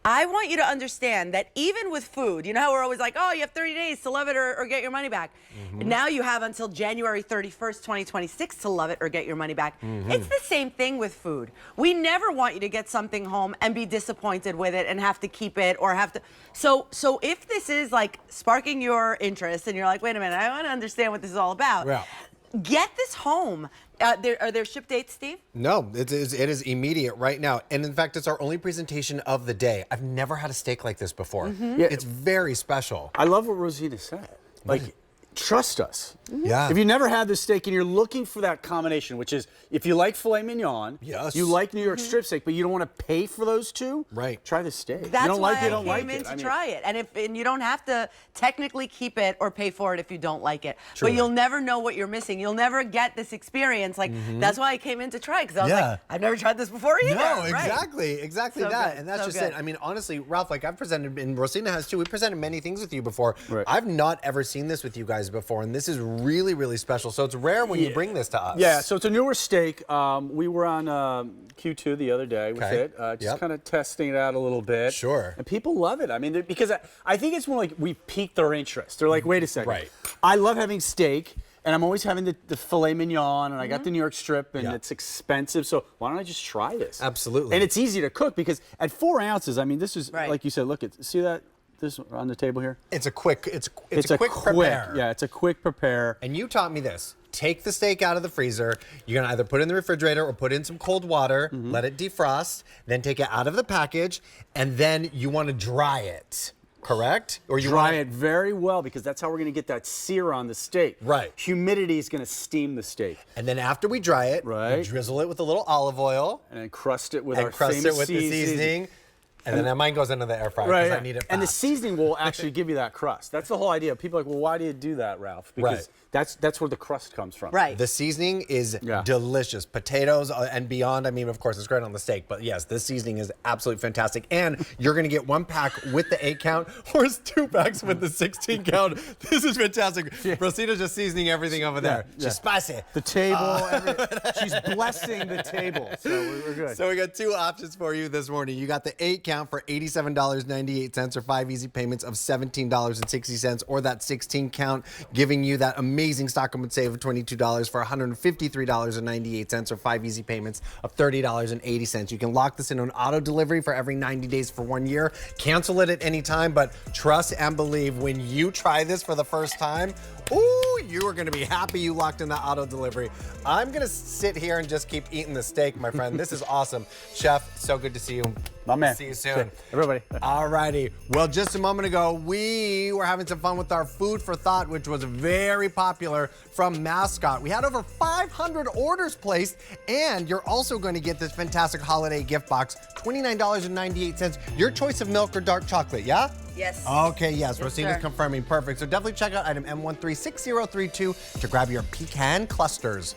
I want you to understand that even with food, you know how we're always like, oh, you have 30 days to love it or get your money back. Now you have until January 31st, 2026 to love it or get your money back. It's the same thing with food. We never want you to get something home and be disappointed with it and have to keep it or have to. So if this is like sparking your interest and you're like, wait a minute, I want to understand what this is all about. Yeah. Get this home. Are there ship dates, Steve? No, it is immediate right now. And in fact, it's our only presentation of the day. I've never had a steak like this before. Yeah. It's very special. I love what Rosita said. Like, trust us. Yeah. If you never had this steak and you're looking for that combination, which is if you like filet mignon, you like New York strip steak, but you don't want to pay for those two, try the steak. That's you don't why like it, I don't like came in it. to try it. And you don't have to technically keep it or pay for it if you don't like it. But you'll never know what you're missing. You'll never get this experience. Like, that's why I came in to try it, because I was like, I've never tried this before either. No, exactly So that. good, And that's so just good. it. I mean, honestly, Ralph, like I've presented, and Rosina has too, we presented many things with you before. Right. I've not ever seen this with you guys before, and this is really, really special. So it's rare when you bring this to us. Yeah, so it's a newer steak. We were on Q2 the other day with it, just kind of testing it out a little bit. Sure. And people love it. I mean, because I think it's more like we piqued their interest. They're like, wait a second. Right. I love having steak, and I'm always having the filet mignon, and I got the New York strip, and it's expensive, so why don't I just try this? Absolutely. And it's easy to cook because at 4 ounces, I mean, this is, like you said, look, see that? This on the table here? It's a quick prepare. Yeah, it's a quick prepare. And you taught me this. Take the steak out of the freezer. You're gonna either put it in the refrigerator or put it in some cold water, let it defrost, then take it out of the package, and then you wanna dry it. Correct? Or you dry it very well because that's how we're going to get that sear on the steak. Right. Humidity is going to steam the steak. And then after we dry it, we drizzle it with a little olive oil. And then crust it with and our crust famous it with the seasoning. And then mine goes into the air fryer because I need it fast. And the seasoning will actually give you that crust. That's the whole idea. People are like, well, why do you do that, Ralph? Because that's where the crust comes from. Right. The seasoning is delicious. Potatoes and beyond. I mean, of course, it's great on the steak. But yes, this seasoning is absolutely fantastic. And you're going to get 1 pack with the 8 count or 2 packs with the 16 count. This is fantastic. Rosita's just seasoning everything over there. She's spicy. The table. She's blessing the table. So we're good. So we got 2 options for you this morning. You got the 8 count for $87.98 or 5 easy payments of $17.60, or that 16 count giving you that amazing stock up and save of $22 for $153.98 or 5 easy payments of $30.80. You can lock this in on auto delivery for every 90 days for 1 year. Cancel it at any time, but trust and believe when you try this for the first time, ooh, you are going to be happy you locked in that auto delivery. I'm going to sit here and just keep eating the steak, my friend. This is awesome. Chef, so good to see you. My man. See you soon. Everybody. All righty. Well, just a moment ago, we were having some fun with our Food for Thought, which was very popular from Mascot. We had over 500 orders placed, and you're also going to get this fantastic holiday gift box, $29.98. Your choice of milk or dark chocolate, yeah? Yes. Okay, yes. Rosina's sir. confirming. Perfect. So definitely check out item M136032 to grab your pecan clusters.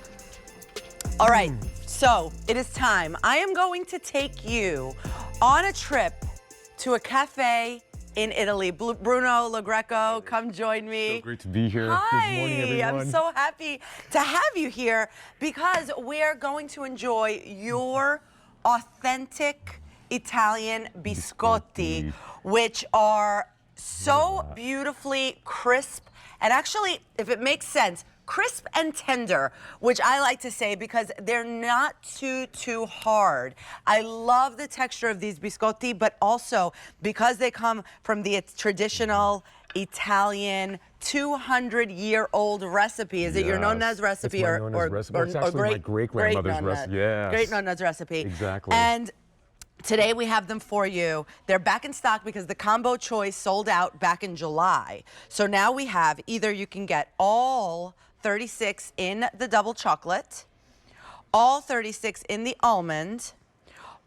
All right, so it is time. I am going to take you on a trip to a cafe in Italy. Bruno LaGreco, come join me. So great to be here. Hi, Good morning, everyone. I'm so happy to have you here because we're going to enjoy your authentic Italian biscotti, which are so beautifully crisp and actually, if it makes sense, crisp and tender, which I like to say because they're not too hard. I love the texture of these biscotti, but also because they come from the traditional Italian 200-year-old recipe. Is it your nonna's recipe it's my nonna's recipe. It's actually my great-grandmother's recipe. Yes. Great nonna's recipe. Exactly. And today we have them for you. They're back in stock because the combo choice sold out back in July. So now we have either you can get all 36 in the double chocolate, all 36 in the almond,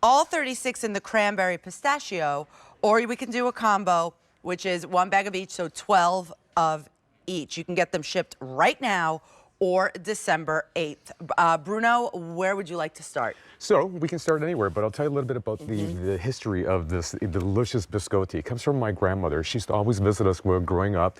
all 36 in the cranberry pistachio, or we can do a combo, which is 1 bag of each, so 12 of each. You can get them shipped right now or December 8th. Bruno, where would you like to start? So we can start anywhere, but I'll tell you a little bit about the history of this delicious biscotti. It comes from my grandmother. She used to always visit us when we were growing up,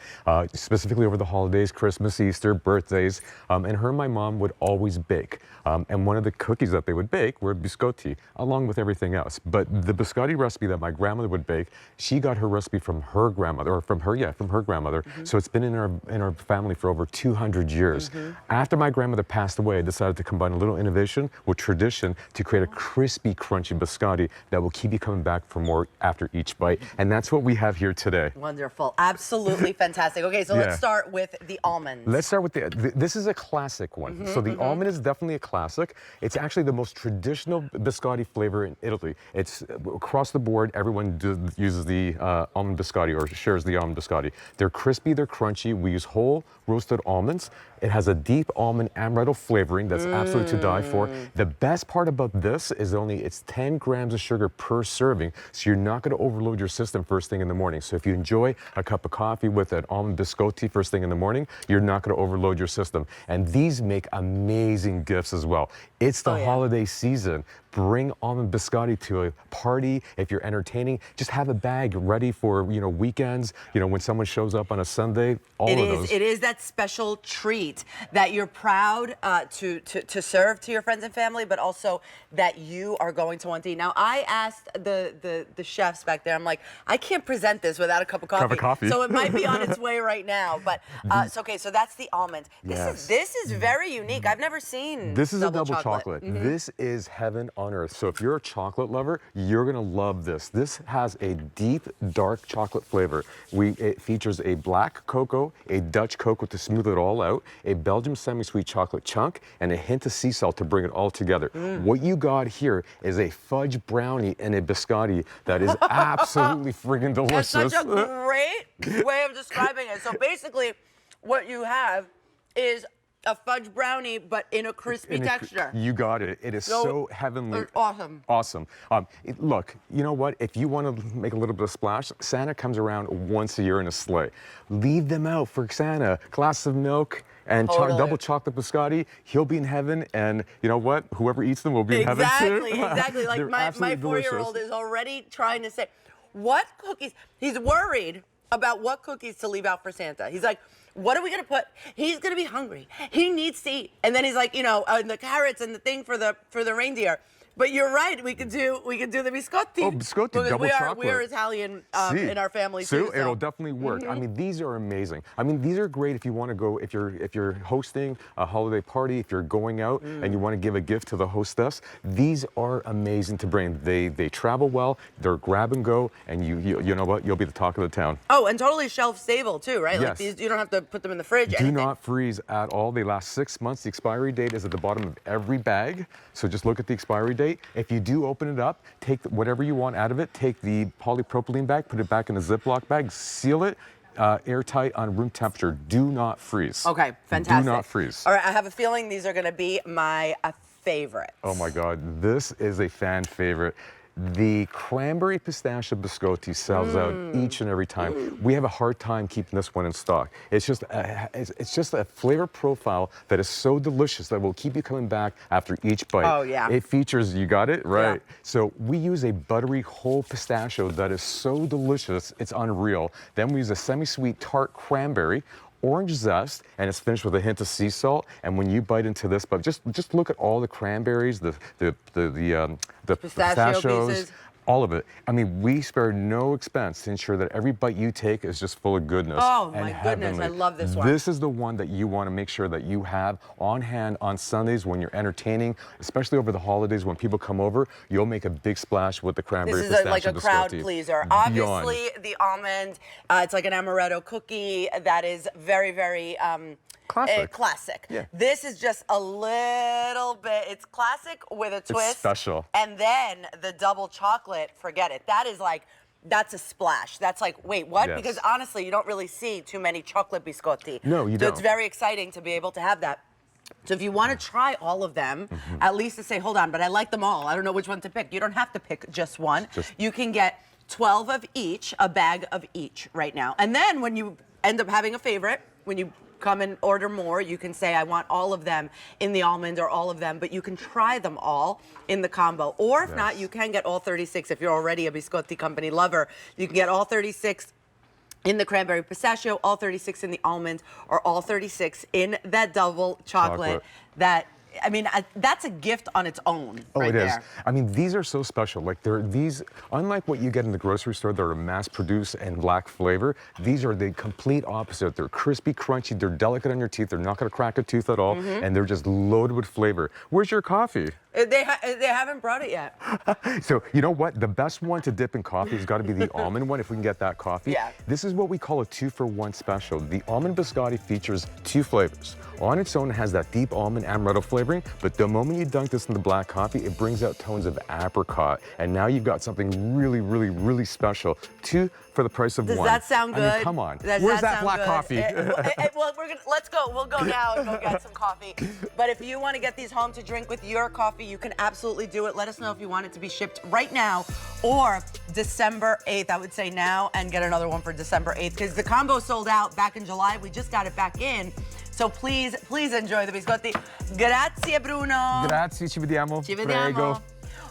specifically over the holidays, Christmas, Easter, birthdays, and her and my mom would always bake. And one of the cookies that they would bake were biscotti, along with everything else. But the biscotti recipe that my grandmother would bake, she got her recipe from her grandmother, or from her grandmother. So it's been in our family for over 200 years. After my grandmother passed away, I decided to combine a little innovation with tradition to create a crispy, crunchy biscotti that will keep you coming back for more after each bite. And that's what we have here today. Wonderful. Absolutely fantastic. Okay, so let's start with the almonds. Let's start with this is a classic one. So the almond is definitely a classic. It's actually the most traditional biscotti flavor in Italy. It's across the board, everyone uses the almond biscotti or shares the almond biscotti. They're crispy, they're crunchy. We use whole roasted almonds. It has a deep almond amaretto flavoring that's absolutely to die for. The best part about this is it's 10 grams of sugar per serving, so you're not going to overload your system first thing in the morning. So if you enjoy a cup of coffee with an almond biscotti first thing in the morning, you're not going to overload your system. And these make amazing gifts as well. It's the holiday season. Bring almond biscotti to a party. If you're entertaining, just have a bag ready for weekends. When someone shows up on a Sunday, It is that special treat that you're proud to serve to your friends and family, but also that you are going to want to eat. Now, I asked the chefs back there. I'm like, I can't present this without a cup of coffee. So it might be on its way right now. But okay, so that's the almond. This is very unique. I've never seen. This is a double chocolate. This is heaven on earth. So if you're a chocolate lover, you're gonna love this. This has a deep, dark chocolate flavor. It features a black cocoa, a Dutch cocoa to smooth it all out, a Belgian semi-sweet chocolate chunk, and a hint of sea salt to bring it all together. What you got here is a fudge brownie and a biscotti that is absolutely friggin' delicious. That's such a great way of describing it. So basically, what you have is a fudge brownie, but in a crispy texture. You got it. It is so heavenly. It's awesome. Awesome. Look, you know what? If you want to make a little bit of splash, Santa comes around once a year in a sleigh. Leave them out for Santa. Glass of milk and double chocolate biscotti. He'll be in heaven, and you know what? Whoever eats them will be in heaven too. Exactly. Like my 4-year-old is already trying to say, what cookies? He's worried about what cookies to leave out for Santa. He's like, what are we gonna put? He's gonna be hungry. He needs to eat. And then he's like, the carrots and the thing for the reindeer. But you're right. We could do the biscotti. Oh, biscotti, double chocolate. We are Italian in our family too. So it'll definitely work. I mean, these are amazing. I mean, these are great if you want to go. If you're hosting a holiday party, if you're going out and you want to give a gift to the hostess, these are amazing to bring. They travel well. They're grab and go, and you know what? You'll be the talk of the town. Oh, and totally shelf stable too, right? Yes. Like these, you don't have to put them in the fridge. Do not freeze at all. They last 6 months. The expiry date is at the bottom of every bag. So just look at the expiry date. If you do open it up, take whatever you want out of it, take the polypropylene bag, put it back in a Ziploc bag, seal it, airtight on room temperature. Do not freeze. Okay, fantastic. Do not freeze. All right, I have a feeling these are going to be my favorites. Oh my God, this is a fan favorite. The cranberry pistachio biscotti sells out each and every time. We have a hard time keeping this one in stock. It's just a flavor profile that is so delicious that will keep you coming back after each bite. Oh yeah. It features, you got it? Right. Yeah. So we use a buttery whole pistachio that is so delicious, it's unreal. Then we use a semi-sweet tart cranberry, orange zest, and it's finished with a hint of sea salt. And when you bite into this, but just look at all the cranberries, the pistachios. Pieces. All of it. I mean, we spare no expense to ensure that every bite you take is just full of goodness. Oh and my goodness, I love this one. This is the one that you want to make sure that you have on hand on Sundays when you're entertaining, especially over the holidays when people come over. You'll make a big splash with the cranberry This is pistachio like a crowd biscotti. pleaser. Beyond. Obviously, the almond, it's like an amaretto cookie that is very, very classic. Yeah. This is just a little bit, it's classic with a twist. It's special. And then the double chocolate, forget it. That is like, that's a splash. That's like, wait, what? Yes. Because honestly, you don't really see too many chocolate biscotti. No, you So don't. it's very exciting to be able to have that. So if you want to try all of them, at least to say, hold on, but I like them all. I don't know which one to pick. You don't have to pick just one. You can get 12 of each, a bag of each right now. And then when you end up having a favorite, when you come and order more, you can say, I want all of them in the almond or all of them, but you can try them all in the combo. Or if not, you can get all 36 if you're already a Biscotti Company lover. You can get all 36 in the cranberry pistachio, all 36 in the almond, or all 36 in that double chocolate. That, I mean, that's a gift on its own. Oh, right it is. there. I mean, these are so special. Like, they're these, unlike what you get in the grocery store that are mass-produced and lack flavor, these are the complete opposite. They're crispy, crunchy, they're delicate on your teeth, they're not going to crack a tooth at all, and they're just loaded with flavor. Where's your coffee? They haven't brought it yet. So, you know what? The best one to dip in coffee has got to be the almond one, if we can get that coffee. Yeah. This is what we call a 2-for-1 special. The almond biscotti features 2 flavors. On its own, it has that deep almond amaretto flavoring, but the moment you dunk this in the black coffee, it brings out tones of apricot. And now you've got something really, really, really special. 2 for the price of 1. Does that sound good? I mean, come on. Does Where's that that sound black good? coffee? Well, let's go. We'll go now and go get some coffee. But if you want to get these home to drink with your coffee, you can absolutely do it. Let us know if you want it to be shipped right now or December 8th. I would say now and get another one for December 8th because the combo sold out back in July. We just got it back in. So please, please enjoy the biscotti. Grazie, Bruno. Grazie, ci vediamo. Ci vediamo.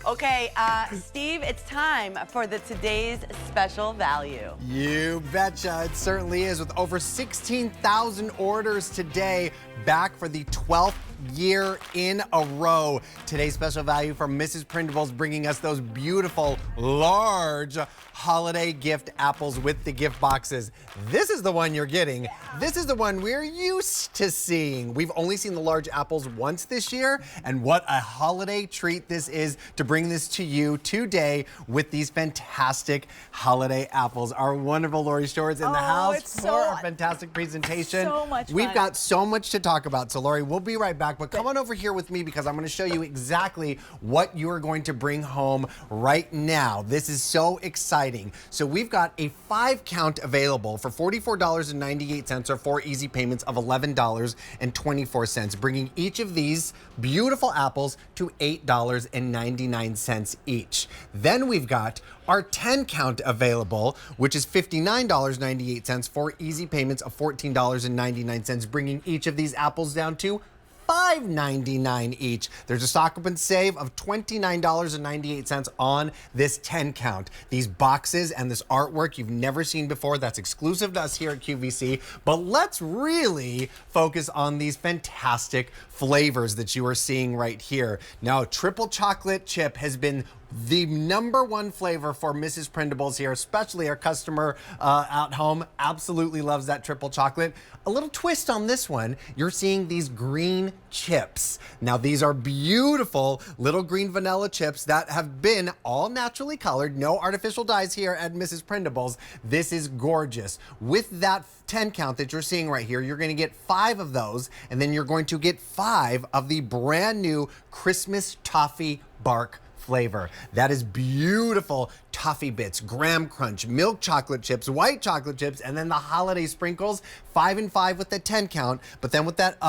Okay, Steve, it's time for the today's special value. You betcha, it certainly is. With over 16,000 orders today, back for the 12th year in a row. Today's special value from Mrs. Prindables, bringing us those beautiful, large holiday gift apples with the gift boxes. This is the one you're getting. This is the one we're used to seeing. We've only seen the large apples once this year, and what a holiday treat this is to bring this to you today with these fantastic holiday apples. Our wonderful Lori Stewart's in the house for our fantastic presentation. So much fun. We've got so much to talk about, so Lori, we'll be right back, but come on over here with me because I'm going to show you exactly what you're going to bring home right now. This is so exciting. So we've got a 5-count available for $44.98 or 4 easy payments of $11.24, bringing each of these beautiful apples to $8.99 each. Then we've got our 10-count available, which is $59.98 for easy payments of $14.99, bringing each of these apples down to $5.99 each. There's a stock up and save of $29.98 on this 10-count. These boxes and this artwork you've never seen before, that's exclusive to us here at QVC. But let's really focus on these fantastic flavors that you are seeing right here. Now, triple chocolate chip has been the #1 flavor for Mrs. Prindables here, especially our customer at home absolutely loves that triple chocolate. A little twist on this one, you're seeing these green chips. Now, these are beautiful little green vanilla chips that have been all naturally colored, no artificial dyes here at Mrs. Prindables. This is gorgeous. With that 10-count that you're seeing right here, you're going to get 5 of those, and then you're going to get 5 of the brand new Christmas toffee bark flavor. That is beautiful toffee bits, graham crunch, milk chocolate chips, white chocolate chips, and then the holiday sprinkles. 5 and 5 with the 10-count, but then with that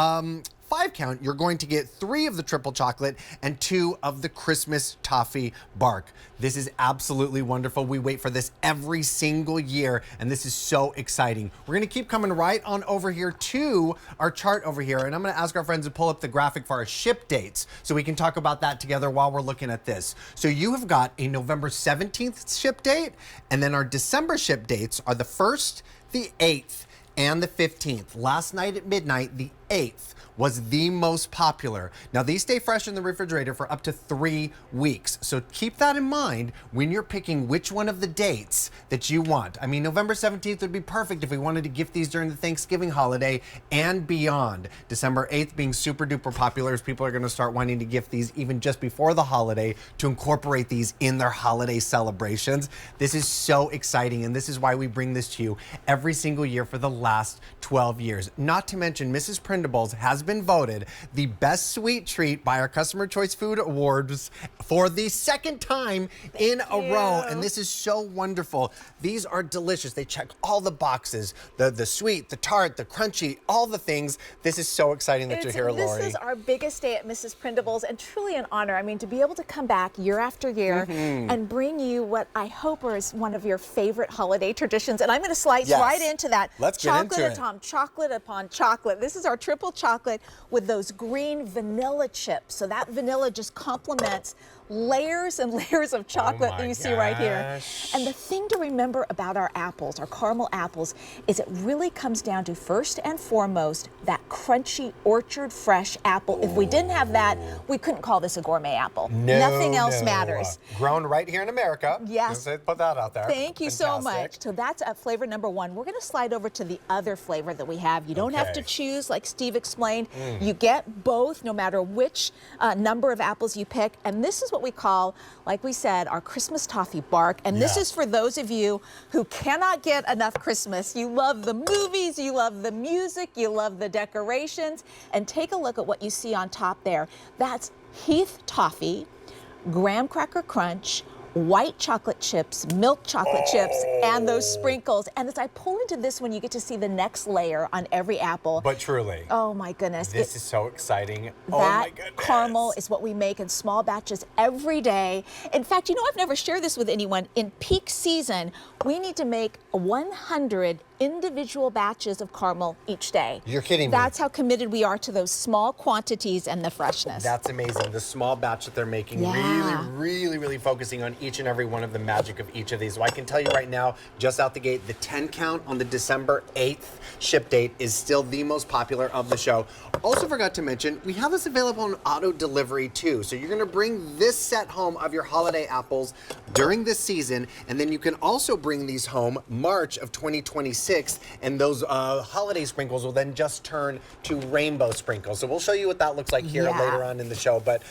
5-count, you're going to get 3 of the triple chocolate and 2 of the Christmas toffee bark. This is absolutely wonderful. We wait for this every single year, and this is so exciting. We're going to keep coming right on over here to our chart over here, and I'm going to ask our friends to pull up the graphic for our ship dates so we can talk about that together while we're looking at this. So you have got a November 17th ship date, and then our December ship dates are the 1st, the 8th, and the 15th. Last night at midnight, the 8th, was the most popular. Now, these stay fresh in the refrigerator for up to 3 weeks. So keep that in mind when you're picking which one of the dates that you want. I mean, November 17th would be perfect if we wanted to gift these during the Thanksgiving holiday and beyond. December 8th being super duper popular as people are going to start wanting to gift these even just before the holiday to incorporate these in their holiday celebrations. This is so exciting, and this is why we bring this to you every single year for the last 12 years. Not to mention, Mrs. Prindables has been voted the best sweet treat by our Customer Choice Food Awards for the second time in a row, and this is so wonderful. These are delicious. They check all the boxes, the sweet, the tart, the crunchy, all the things. This is so exciting that you're here, Lori. This is our biggest day at Mrs. Prindables, and truly an honor. I mean, to be able to come back year after year and bring you what I hope is one of your favorite holiday traditions. And I'm going to slice right into that. Let's get into it. Chocolate upon chocolate. This is our triple chocolate with those green vanilla chips. So that vanilla just complements layers and layers of chocolate that you see right here. And the thing to remember about our apples, our caramel apples, is it really comes down to, first and foremost, that crunchy orchard fresh apple. If we didn't have that, we couldn't call this a gourmet apple. Nothing else matters. Grown right here in America. Yes. Just put that out there. Thank you so much. So that's flavor number one. We're going to slide over to the other flavor that we have. You don't have to choose, like Steve explained. You get both no matter which number of apples you pick. And this is what we call, like we said, our Christmas toffee bark. And this is for those of you who cannot get enough Christmas. You love the movies, you love the music, you love the decorations. And take a look at what you see on top there. That's Heath toffee, graham cracker crunch, white chocolate chips, milk chocolate chips, and those sprinkles. And as I pull into this one, you get to see the next layer on every apple. But truly. Oh my goodness. This is so exciting. Oh my goodness. Caramel is what we make in small batches every day. In fact, you know, I've never shared this with anyone. In peak season, we need to make 100 individual batches of caramel each day. You're kidding me. That's how committed we are to those small quantities and the freshness. That's amazing. The small batch that they're making, really focusing on each and every one of the magic of each of these. So I can tell you right now, just out the gate, the 10 count on the December 8th ship date is still the most popular of the show. Also forgot to mention, we have this available on auto delivery too. So you're gonna bring this set home of your holiday apples during this season, and then you can also bring these home March of 2026, and those holiday sprinkles will then just turn to rainbow sprinkles. So we'll show you what that looks like here later on in the show. But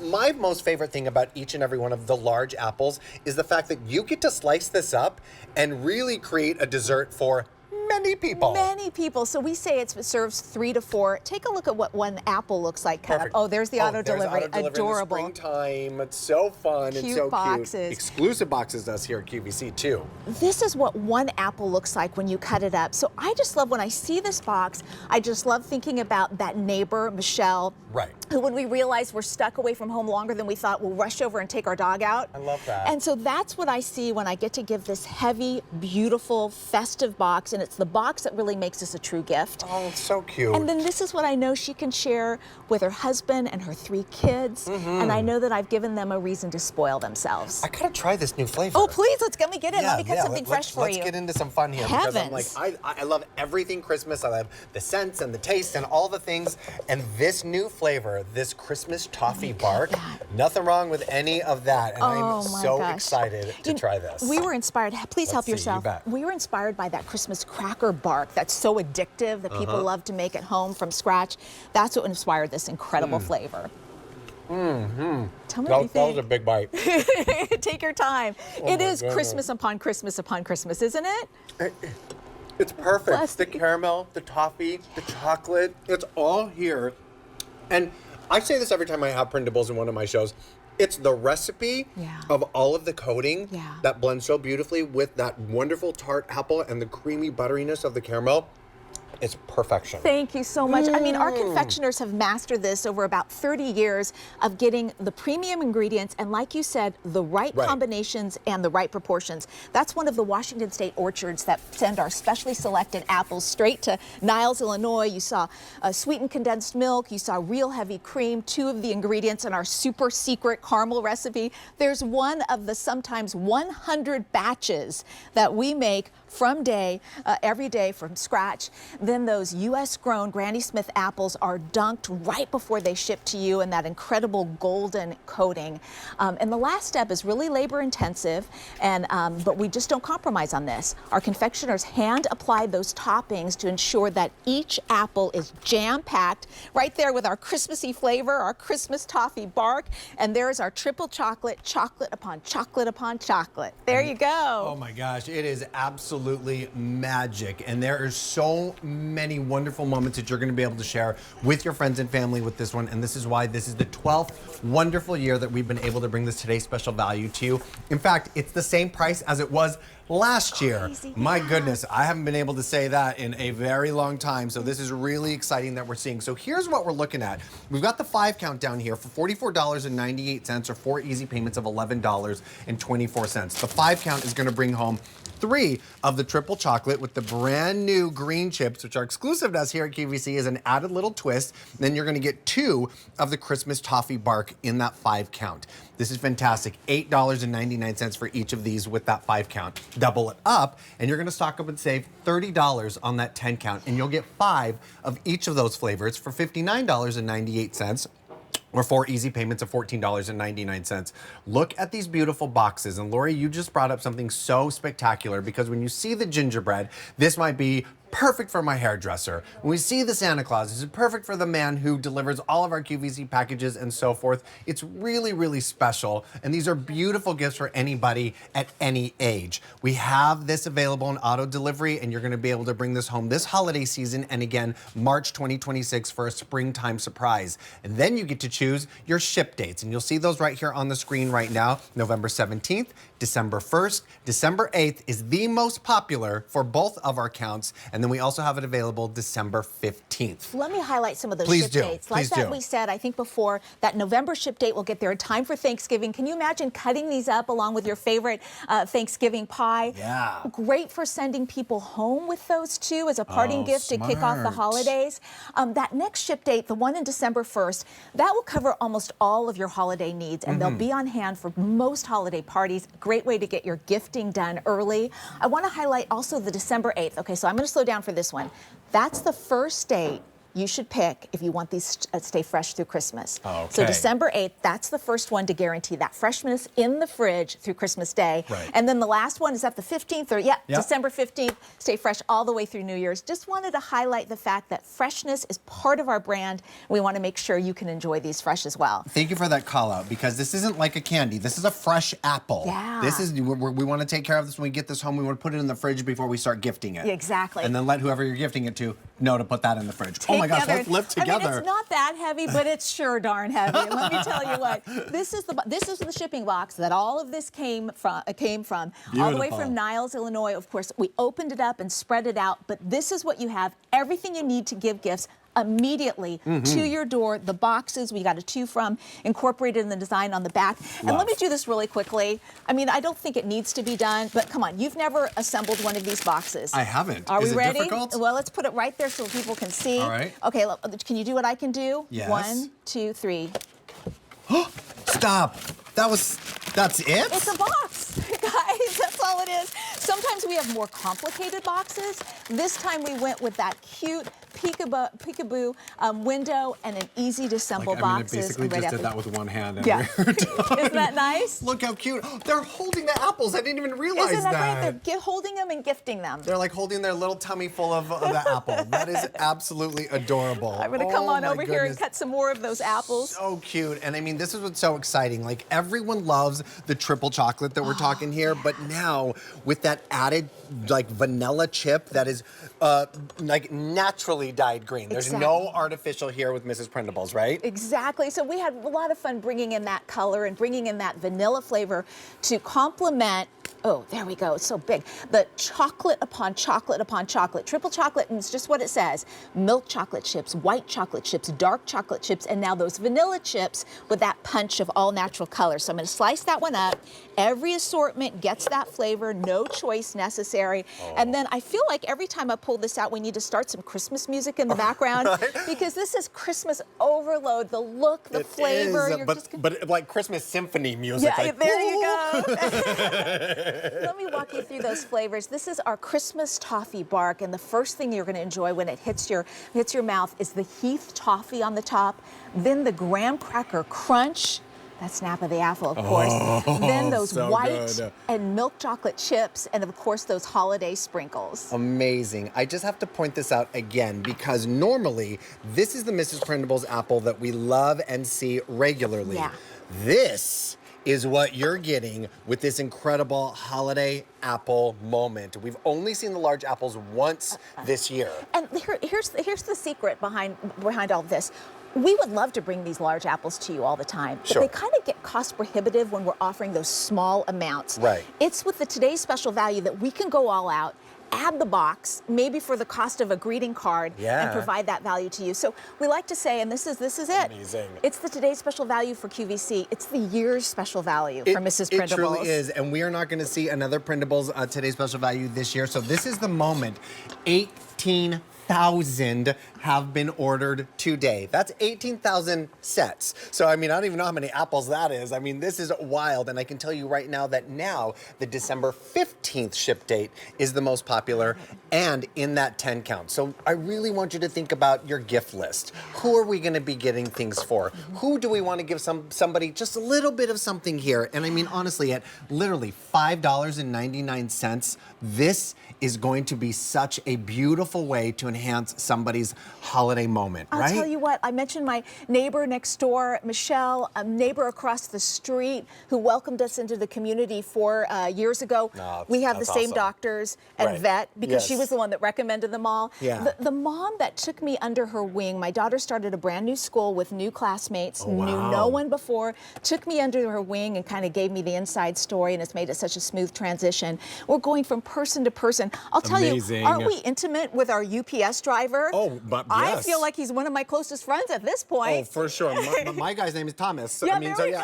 my most favorite thing about each and every one of the large apples is the fact that you get to slice this up and really create a dessert for many people. Many people. So we say it serves 3 to 4. Take a look at what one apple looks like. Oh, there's the auto delivery. Adorable. In the springtime. It's so fun and so boxes. cute. Exclusive boxes to us here at QVC too. This is what one apple looks like when you cut it up. So I just love when I see this box. I just love thinking about that neighbor, Michelle. Right. Who, when we realize we're stuck away from home longer than we thought, will rush over and take our dog out. I love that. And so that's what I see when I get to give this heavy, beautiful, festive box. And it's the box that really makes this a true gift. Oh, it's so cute. And then this is what I know she can share with her husband and her 3 kids. And I know that I've given them a reason to spoil themselves. I gotta try this new flavor. Oh, please, let me get in. Let me cut something fresh for you. Let's get into some fun here. Because I'm like, I love everything Christmas. I love the scents and the taste and all the things. And this new flavor, this Christmas toffee bark, nothing wrong with any of that. And I'm so excited to try this. We were inspired. Please help yourself. You bet. We were inspired by that Christmas cracker bark that's so addictive that people love to make at home from scratch. That's what inspired this incredible flavor. Tell me what you think. That was a big bite. Take your time. It is Christmas upon Christmas upon Christmas, isn't it? It's perfect. The caramel, the toffee, the chocolate, it's all here. And I say this every time I have Prindables in one of my shows. It's the recipe of all of the coating that blends so beautifully with that wonderful tart apple and the creamy butteriness of the caramel. It's perfection. Thank you so much. I mean, our confectioners have mastered this over about 30 years of getting the premium ingredients and, like you said, the right combinations and the right proportions. That's one of the Washington State orchards that send our specially selected apples straight to Niles, Illinois. You saw sweetened condensed milk. You saw real heavy cream, 2 of the ingredients in our super secret caramel recipe. There's one of the sometimes 100 batches that we make from every day from scratch. Then those U.S. grown Granny Smith apples are dunked right before they ship to you in that incredible golden coating. And the last step is really labor intensive, and but we just don't compromise on this. Our confectioners hand apply those toppings to ensure that each apple is jam-packed right there with our Christmassy flavor, our Christmas toffee bark, and there's our triple chocolate, chocolate upon chocolate upon chocolate. There you go. Oh my gosh, it is absolutely magic. And there are so many wonderful moments that you're going to be able to share with your friends and family with this one. And this is why this is the 12th wonderful year that we've been able to bring this Today's Special value to you. In fact, it's the same price as it was last year. Crazy, My goodness, I haven't been able to say that in a very long time. So this is really exciting that we're seeing. So here's what we're looking at. We've got the 5 count down here for $44.98 or 4 easy payments of $11.24. The 5 count is going to bring home 3 of the triple chocolate with the brand new green chips, which are exclusive to us here at QVC, as an added little twist. Then you're going to get 2 of the Christmas toffee bark in that 5 count. This is fantastic. $8.99 for each of these with that 5 count. Double it up, and you're going to stock up and save $30 on that 10 count, and you'll get 5 of each of those flavors for $59.98. or 4 easy payments of $14.99. Look at these beautiful boxes. And Lori, you just brought up something so spectacular, because when you see the gingerbread, this might be perfect for my hairdresser. When we see the Santa Claus, this is perfect for the man who delivers all of our QVC packages and so forth. It's really, really special. And these are beautiful gifts for anybody at any age. We have this available in auto delivery, and you're going to be able to bring this home this holiday season, and again, March 2026 for a springtime surprise. And then you get to choose your ship dates. And you'll see those right here on the screen right now. November 17th, December 1st, December 8th is the most popular for both of our counts. And then we also have it available December 15th. Let me highlight some of those Please ship do. dates. Please Like that do. we said, I think before, that November ship date will get there in time for Thanksgiving. Can you imagine cutting these up along with your favorite Thanksgiving pie? Yeah. Great for sending people home with those two as a parting gift to kick off the smart. holidays. That next ship date, the one in December 1st, that will cover almost all of your holiday needs, and they'll be on hand for most holiday parties. Great way to get your gifting done early. I want to highlight also the December 8th. Okay, so I'm going to slow down for this one. That's the first date you should pick if you want these to stay fresh through Christmas. Okay. So December 8th, that's the first one to guarantee that freshness in the fridge through Christmas Day. Right. And then the last one is at the 15th, or Yep. December 15th, stay fresh all the way through New Year's. Just wanted to highlight the fact that freshness is part of our brand. We want to make sure you can enjoy these fresh as well. Thank you for that call out, because this isn't like a candy. This is a fresh apple. Yeah. This is, we want to take care of this when we get this home. We want to put it in the fridge before we start gifting it. Exactly. And then let whoever you're gifting it to know to put that in the fridge. Oh my gosh, Together. let's live together. I mean, it's not that heavy, but it's sure darn heavy. And let me tell you what, this is the shipping box that all of this came from, all the way Beautiful. from Niles, Illinois. Of course, we opened it up and spread it out, but this is what you have, everything you need to give gifts immediately to your door. The boxes we got a 2 from, incorporated in the design on the back. And let me do this really quickly. I mean, I don't think it needs to be done, but come on, you've never assembled one of these boxes. I haven't. Are Is we it ready? difficult? Well, let's put it right there so people can see. All right. Okay, look, can you do what I can do? Yes. 1, 2, 3. Stop. That's it? It's a box, guys. That's all it is. Sometimes we have more complicated boxes. This time we went with that cute peekaboo window and an easy to assemble boxes. I basically right just did after- that with one hand. And Yeah. we're done. Isn't that nice? Look how cute. They're holding the apples. I didn't even realize Isn't that great? They're holding them and gifting them. They're like holding their little tummy full of the apple. That is absolutely adorable. I'm going to come on my over here and goodness. cut some more of those apples. So cute. And I mean, this is what's so exciting. Like, everyone loves the triple chocolate that we're talking here, but now with that added like vanilla chip that is like naturally dyed green. There's no artificial here with Mrs. Prindables, right? Exactly. So we had a lot of fun bringing in that color and bringing in that vanilla flavor to complement. Oh, there we go. It's so big. The chocolate upon chocolate upon chocolate. Triple chocolate, and it's just what it says. Milk chocolate chips, white chocolate chips, dark chocolate chips, and now those vanilla chips with that punch of all natural color. So I'm going to slice that one up. Every assortment gets that flavor, no choice necessary. And then I feel like every time I pull this out, we need to start some Christmas music in the background because this is Christmas overload. The look, the flavor. Is, but like Christmas symphony music. Yeah, like, there you go. Let me walk you through those flavors. This is our Christmas toffee bark, and the first thing you're going to enjoy when it hits your mouth is the Heath toffee on the top, then the graham cracker crunch. That snap of the apple, of course. Then those so white good. and milk chocolate chips, and of course those holiday sprinkles. Amazing. I just have to point this out again because normally this is the Mrs. Prindables apple that we love and see regularly. Yeah. This is what you're getting with this incredible holiday apple moment. We've only seen the large apples once this year. And here's the secret behind all of this. We would love to bring these large apples to you all the time, but they kind of get cost prohibitive when we're offering those small amounts. Right. It's with the today's special value that we can go all out, add the box, maybe for the cost of a greeting card, and provide that value to you. So we like to say, and this is it. Amazing. It's the today's special value for QVC. It's the year's special value for Mrs. Prindables. It truly is, and we are not going to see another Prindables today's special value this year. So this is the moment. 18,000 have been ordered today. That's 18,000 sets. So, I mean, I don't even know how many apples that is. I mean, this is wild. And I can tell you right now that now the December 15th ship date is the most popular and in that 10 count. So I really want you to think about your gift list. Who are we going to be getting things for? Who do we want to give somebody just a little bit of something here? And I mean, honestly, at literally $5.99, this is going to be such a beautiful way to enhance somebody's holiday moment, right? I'll tell you what, I mentioned my neighbor next door, Michelle, a neighbor across the street who welcomed us into the community 4 years ago. We have the same doctors and vet because she was the one that recommended them all. Yeah. The mom that took me under her wing, my daughter started a brand new school with new classmates, knew no one before, took me under her wing and kind of gave me the inside story, and it's made it such a smooth transition. We're going from person to person. I'll tell you, aren't we intimate with our UPS driver? Oh, but I feel like he's one of my closest friends at this point. Oh, for sure. My guy's name is Thomas. So, Yeah, I mean, there we go.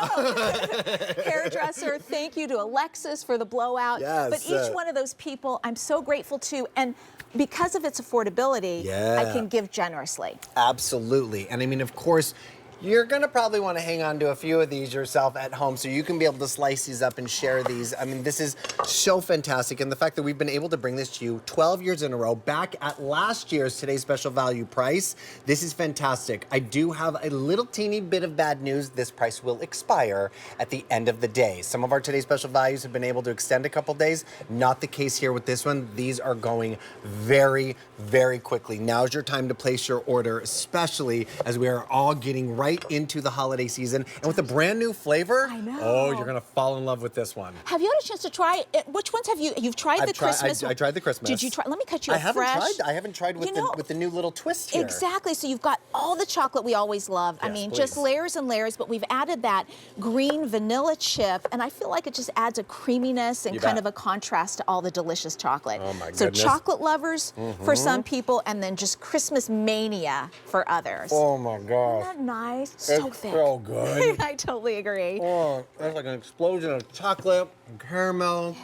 Hairdresser, thank you to Alexis for the blowout. Yes. But each one of those people, I'm so grateful to. And because of its affordability, I can give generously. Absolutely. And I mean, of course, you're going to probably want to hang on to a few of these yourself at home so you can be able to slice these up and share these. I mean, this is so fantastic. And the fact that we've been able to bring this to you 12 years in a row, back at last year's Today's Special Value price, this is fantastic. I do have a little teeny bit of bad news. This price will expire at the end of the day. Some of our Today's Special Values have been able to extend a couple days. Not the case here with this one. These are going very, very quickly. Now's your time to place your order, especially as we are all getting right into the holiday season. And with a brand new flavor, oh, you're going to fall in love with this one. Have you had a chance to try it? Which ones have you've tried the Christmas? I tried the Christmas. Did you try? Let me cut you a fresh. I haven't tried with, with the new little twist here. Exactly. So you've got all the chocolate we always love. I mean, just layers and layers, but we've added that green vanilla chip, and I feel like it just adds a creaminess and kind of a contrast to all the delicious chocolate. Oh my so goodness. chocolate lovers for some people, and then just Christmas mania for others. Oh my gosh. Isn't that nice? So it's thick. so good. I totally agree. Oh, that's like an explosion of chocolate and caramel.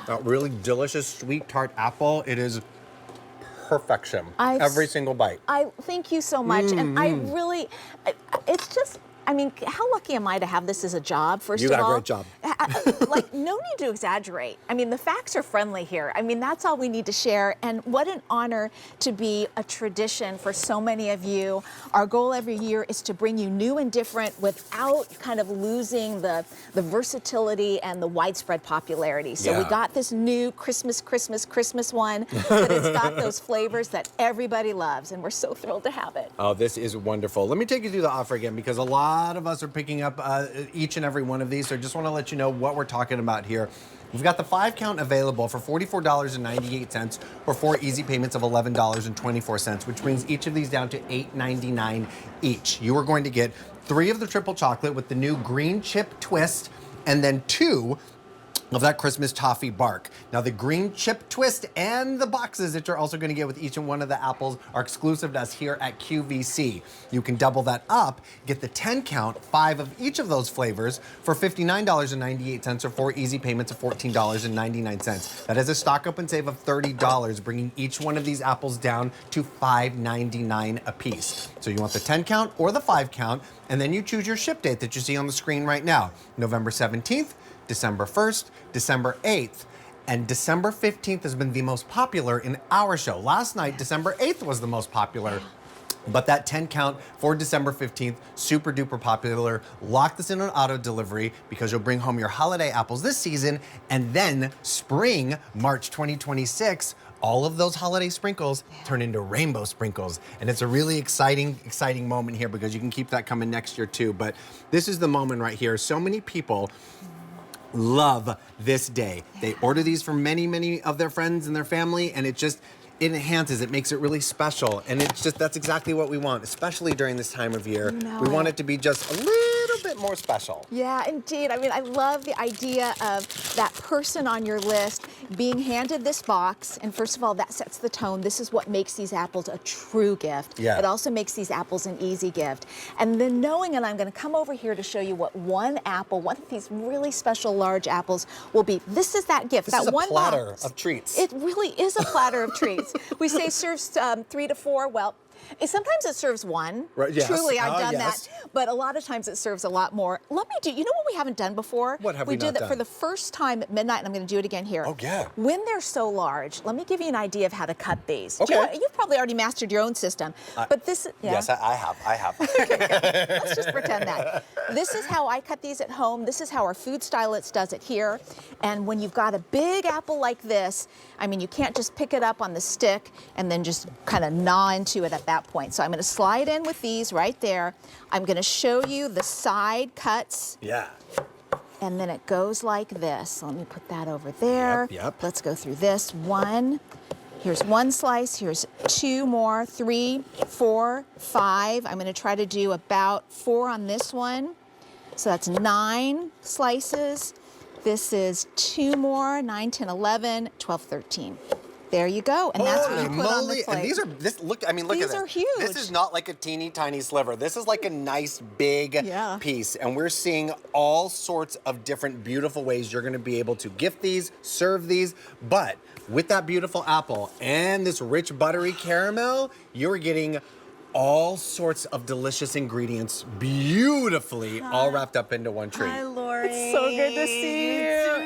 That really delicious sweet tart apple. It is perfection. Every single bite. I thank you so much, and I really, it's just. I mean, how lucky am I to have this as a job, first of all? You got a great job. Like, no need to exaggerate. I mean, the facts are friendly here. I mean, that's all we need to share. And what an honor to be a tradition for so many of you. Our goal every year is to bring you new and different without kind of losing the versatility and the widespread popularity. So we got this new Christmas one, but it's got those flavors that everybody loves, and we're so thrilled to have it. Oh, this is wonderful. Let me take you through the offer again, because a lot of us are picking up each and every one of these. So I just want to let you know what we're talking about here. We've got the 5-count available for $44.98 or 4 easy payments of $11.24, which brings each of these down to $8.99 each. You are going to get 3 of the triple chocolate with the new green chip twist, and then 2 of that Christmas toffee bark. Now, the green chip twist and the boxes that you're also going to get with each and one of the apples are exclusive to us here at QVC. You can double that up, get the 10-count, 5 of each of those flavors for $59.98 or 4 easy payments of $14.99. That is a stock up and save of $30, bringing each one of these apples down to $5.99 a piece. So you want the 10-count or the 5-count, and then you choose your ship date that you see on the screen right now. November 17th, December 1st, December 8th. And December 15th has been the most popular in our show. Last night, December 8th was the most popular. But that 10 count for December 15th, super duper popular. Lock this in on auto delivery because you'll bring home your holiday apples this season, and then spring, March 2026, all of those holiday sprinkles turn into rainbow sprinkles. And it's a really exciting moment here because you can keep that coming next year too. But this is the moment right here. So many people love this day. They order these for many of their friends and their family, and it enhances, it makes it really special. And that's exactly what we want, especially during this time of year. We want it to be just a little bit more special. Yeah, indeed. I mean, I love the idea of that person on your list being handed this box. And first of all, that sets the tone. This is what makes these apples a true gift. Yeah. It also makes these apples an easy gift. And then knowing, and I'm going to come over here to show you what one of these really special large apples will be. This is that gift. This that is a one platter box. of treats. It really is a platter of treats. We say serves 3 to 4. Well, sometimes it serves one. Right, yes. Truly, I've done yes. that. But a lot of times it serves a lot more. Let me do, you know what we haven't done before? What have we did not that done? for the first time at midnight, and I'm going to do it again here. Oh, yeah. When they're so large, let me give you an idea of how to cut these. Okay. You've probably already mastered your own system. But this, yeah. Yes, I have. Let's just pretend that. This is how I cut these at home. This is how our food stylist does it here. And when you've got a big apple like this, I mean, you can't just pick it up on the stick and then just kind of gnaw into it at that point. So I'm going to slide in with these right there. I'm going to show you the side cuts. Yeah. And then it goes like this. So let me put that over there. Yep. Let's go through this. Here's one slice. Here's 2 more, 3, 4, 5. I'm going to try to do about 4 on this one. So that's 9 slices. This is 2 more, 9, 10, 11, 12, 13. There you go, and that's what you put on the plate. And these are look at this. These are huge. This is not like a teeny tiny sliver. This is like a nice big piece, and we're seeing all sorts of different beautiful ways you're going to be able to gift these, serve these, but with that beautiful apple and this rich buttery caramel, you're getting all sorts of delicious ingredients beautifully all wrapped up into one treat. Hi, Lori. It's so good to see you.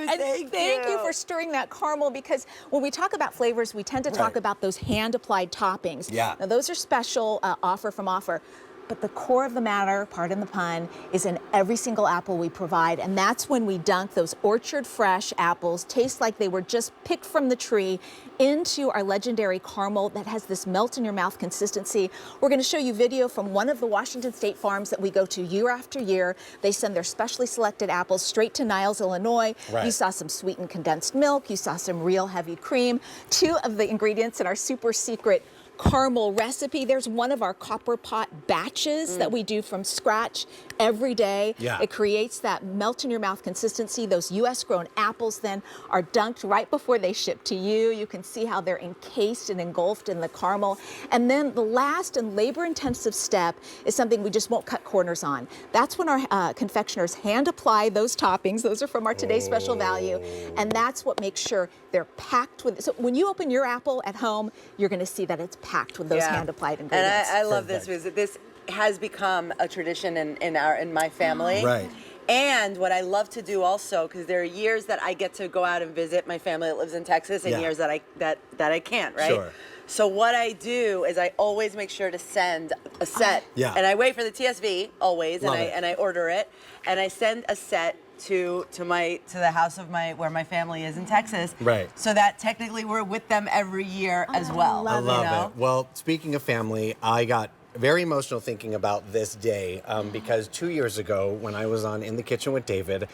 And thank you for stirring that caramel, because when we talk about flavors, we tend to talk about those hand-applied toppings. Yeah. Now, those are special offer from offer. But the core of the matter, pardon the pun, is in every single apple we provide. And that's when we dunk those orchard fresh apples, taste like they were just picked from the tree, into our legendary caramel that has this melt in your mouth consistency. We're going to show you video from one of the Washington State farms that we go to year after year. They send their specially selected apples straight to Niles, Illinois. Right. You saw some sweetened condensed milk. You saw some real heavy cream. 2 of the ingredients in our super secret caramel recipe. There's one of our copper pot batches that we do from scratch every day. Yeah. It creates that melt in your mouth consistency. Those U.S. grown apples then are dunked right before they ship to you. You can see how they're encased and engulfed in the caramel. And then the last and labor intensive step is something we just won't cut corners on. That's when our confectioners hand apply those toppings. Those are from our Today's Special Value. And that's what makes sure they're packed with. So when you open your apple at home, you're going to see that it's packed with those hand-applied ingredients. And I love this because this has become a tradition in my family. Right. And what I love to do also, because there are years that I get to go out and visit my family that lives in Texas, and years that I can't, right? Sure. So what I do is I always make sure to send a set, and I wait for the TSV always, and I order it, and I send a set to the house of where my family is in Texas. Right. So that technically we're with them every year as well. I love it. Well, speaking of family, I got very emotional thinking about this day because 2 years ago when I was on In the Kitchen with David,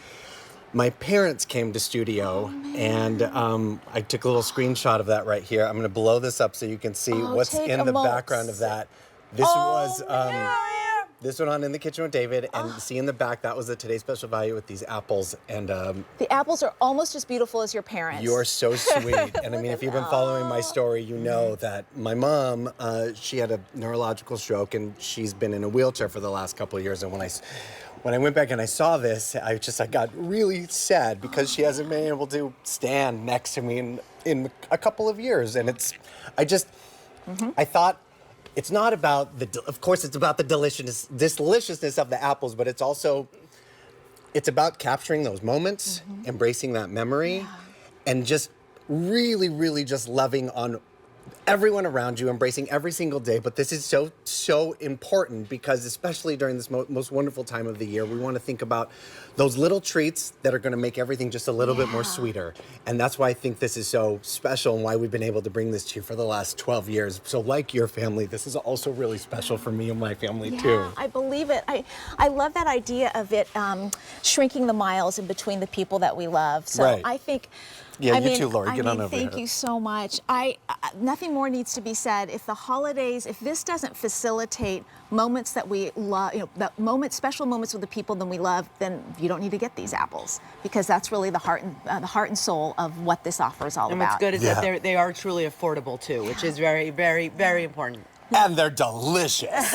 my parents came to studio and I took a little screenshot of that right here. I'm going to blow this up so you can see what's in the background of that. This was this one on In the Kitchen with David, and see in the back, that was the Today's Special Value with these apples. And the apples are almost as beautiful as your parents. You're so sweet. And I mean, if you've been following my story, you know that my mom, she had a neurological stroke, and she's been in a wheelchair for the last couple of years. And when I went back and I saw this, I got really sad because she hasn't been able to stand next to me in a couple of years. And I thought, it's not about of course, it's about the deliciousness of the apples, but it's about capturing those moments, embracing that memory, and just really, really just loving on everyone around you, embracing every single day. But this is so important because especially during this most wonderful time of the year, we want to think about those little treats that are going to make everything just a little bit more sweeter. And that's why I think this is so special and why we've been able to bring this to you for the last 12 years. So like your family, this is also really special for me and my family too. I believe it. I love that idea of it shrinking the miles in between the people that we love. So I think Yeah, you too, Lori. Get on over Thank you so much. Nothing more needs to be said. If the holidays, if this doesn't facilitate moments that we love, special moments with the people that we love, then you don't need to get these apples because that's really the heart and soul of what this offer is all and about. what's good is that they are truly affordable too, which is very, very, very important. And they're delicious.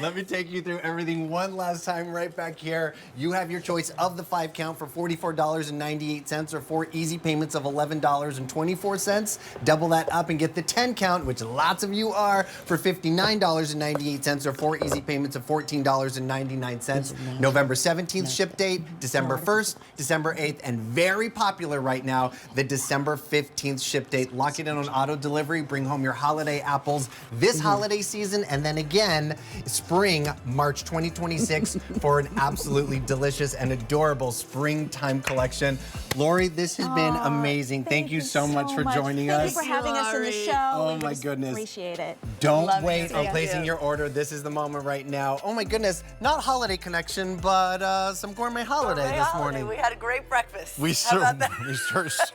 Let me take you through everything one last time right back here. You have your choice of the 5 count for $44.98 or 4 easy payments of $11.24. Double that up and get the 10 count, which lots of you are, for $59.98 or 4 easy payments of $14.99. November 17th ship date, December 1st, December 8th, and very popular right now, the December 15th ship date. Lock it in on auto delivery, bring home your holiday apples this holiday season, and then again spring March 2026 for an absolutely delicious and adorable springtime collection. Lori, this has been amazing. Thank you so much for joining us. Thank you for having us in the show. Oh my goodness. Appreciate it. Don't wait on placing your order. This is the moment right now. Oh my goodness, not holiday connection, but some gourmet holiday this morning. We had a great breakfast. We How about that?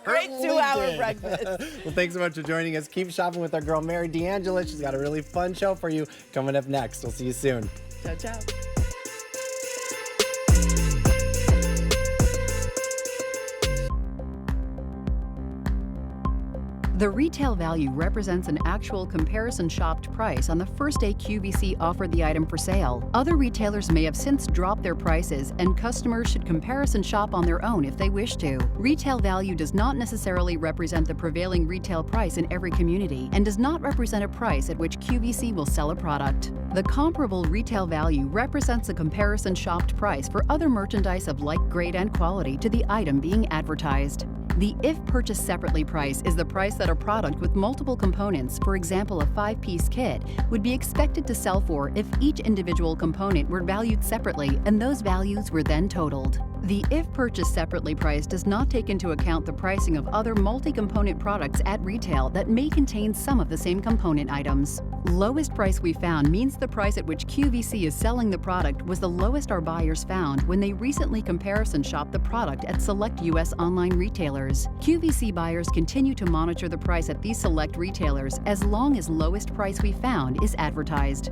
Great 2-hour breakfast. Well, thanks so much for joining us. Keep shopping with our girl Mary D'Angela. She's got a really fun show for you coming up next. We'll see you soon. Ciao, ciao. The retail value represents an actual comparison shopped price on the first day QVC offered the item for sale. Other retailers may have since dropped their prices, and customers should comparison shop on their own if they wish to. Retail value does not necessarily represent the prevailing retail price in every community and does not represent a price at which QVC will sell a product. The comparable retail value represents a comparison shopped price for other merchandise of like grade and quality to the item being advertised. The if purchased separately price is the price that a product with multiple components, for example a 5-piece kit, would be expected to sell for if each individual component were valued separately and those values were then totaled. The if purchased separately price does not take into account the pricing of other multi-component products at retail that may contain some of the same component items. Lowest price we found means the price at which QVC is selling the product was the lowest our buyers found when they recently comparison shopped the product at select U.S. online retailers. QVC buyers continue to monitor the price at these select retailers as long as lowest price we found is advertised.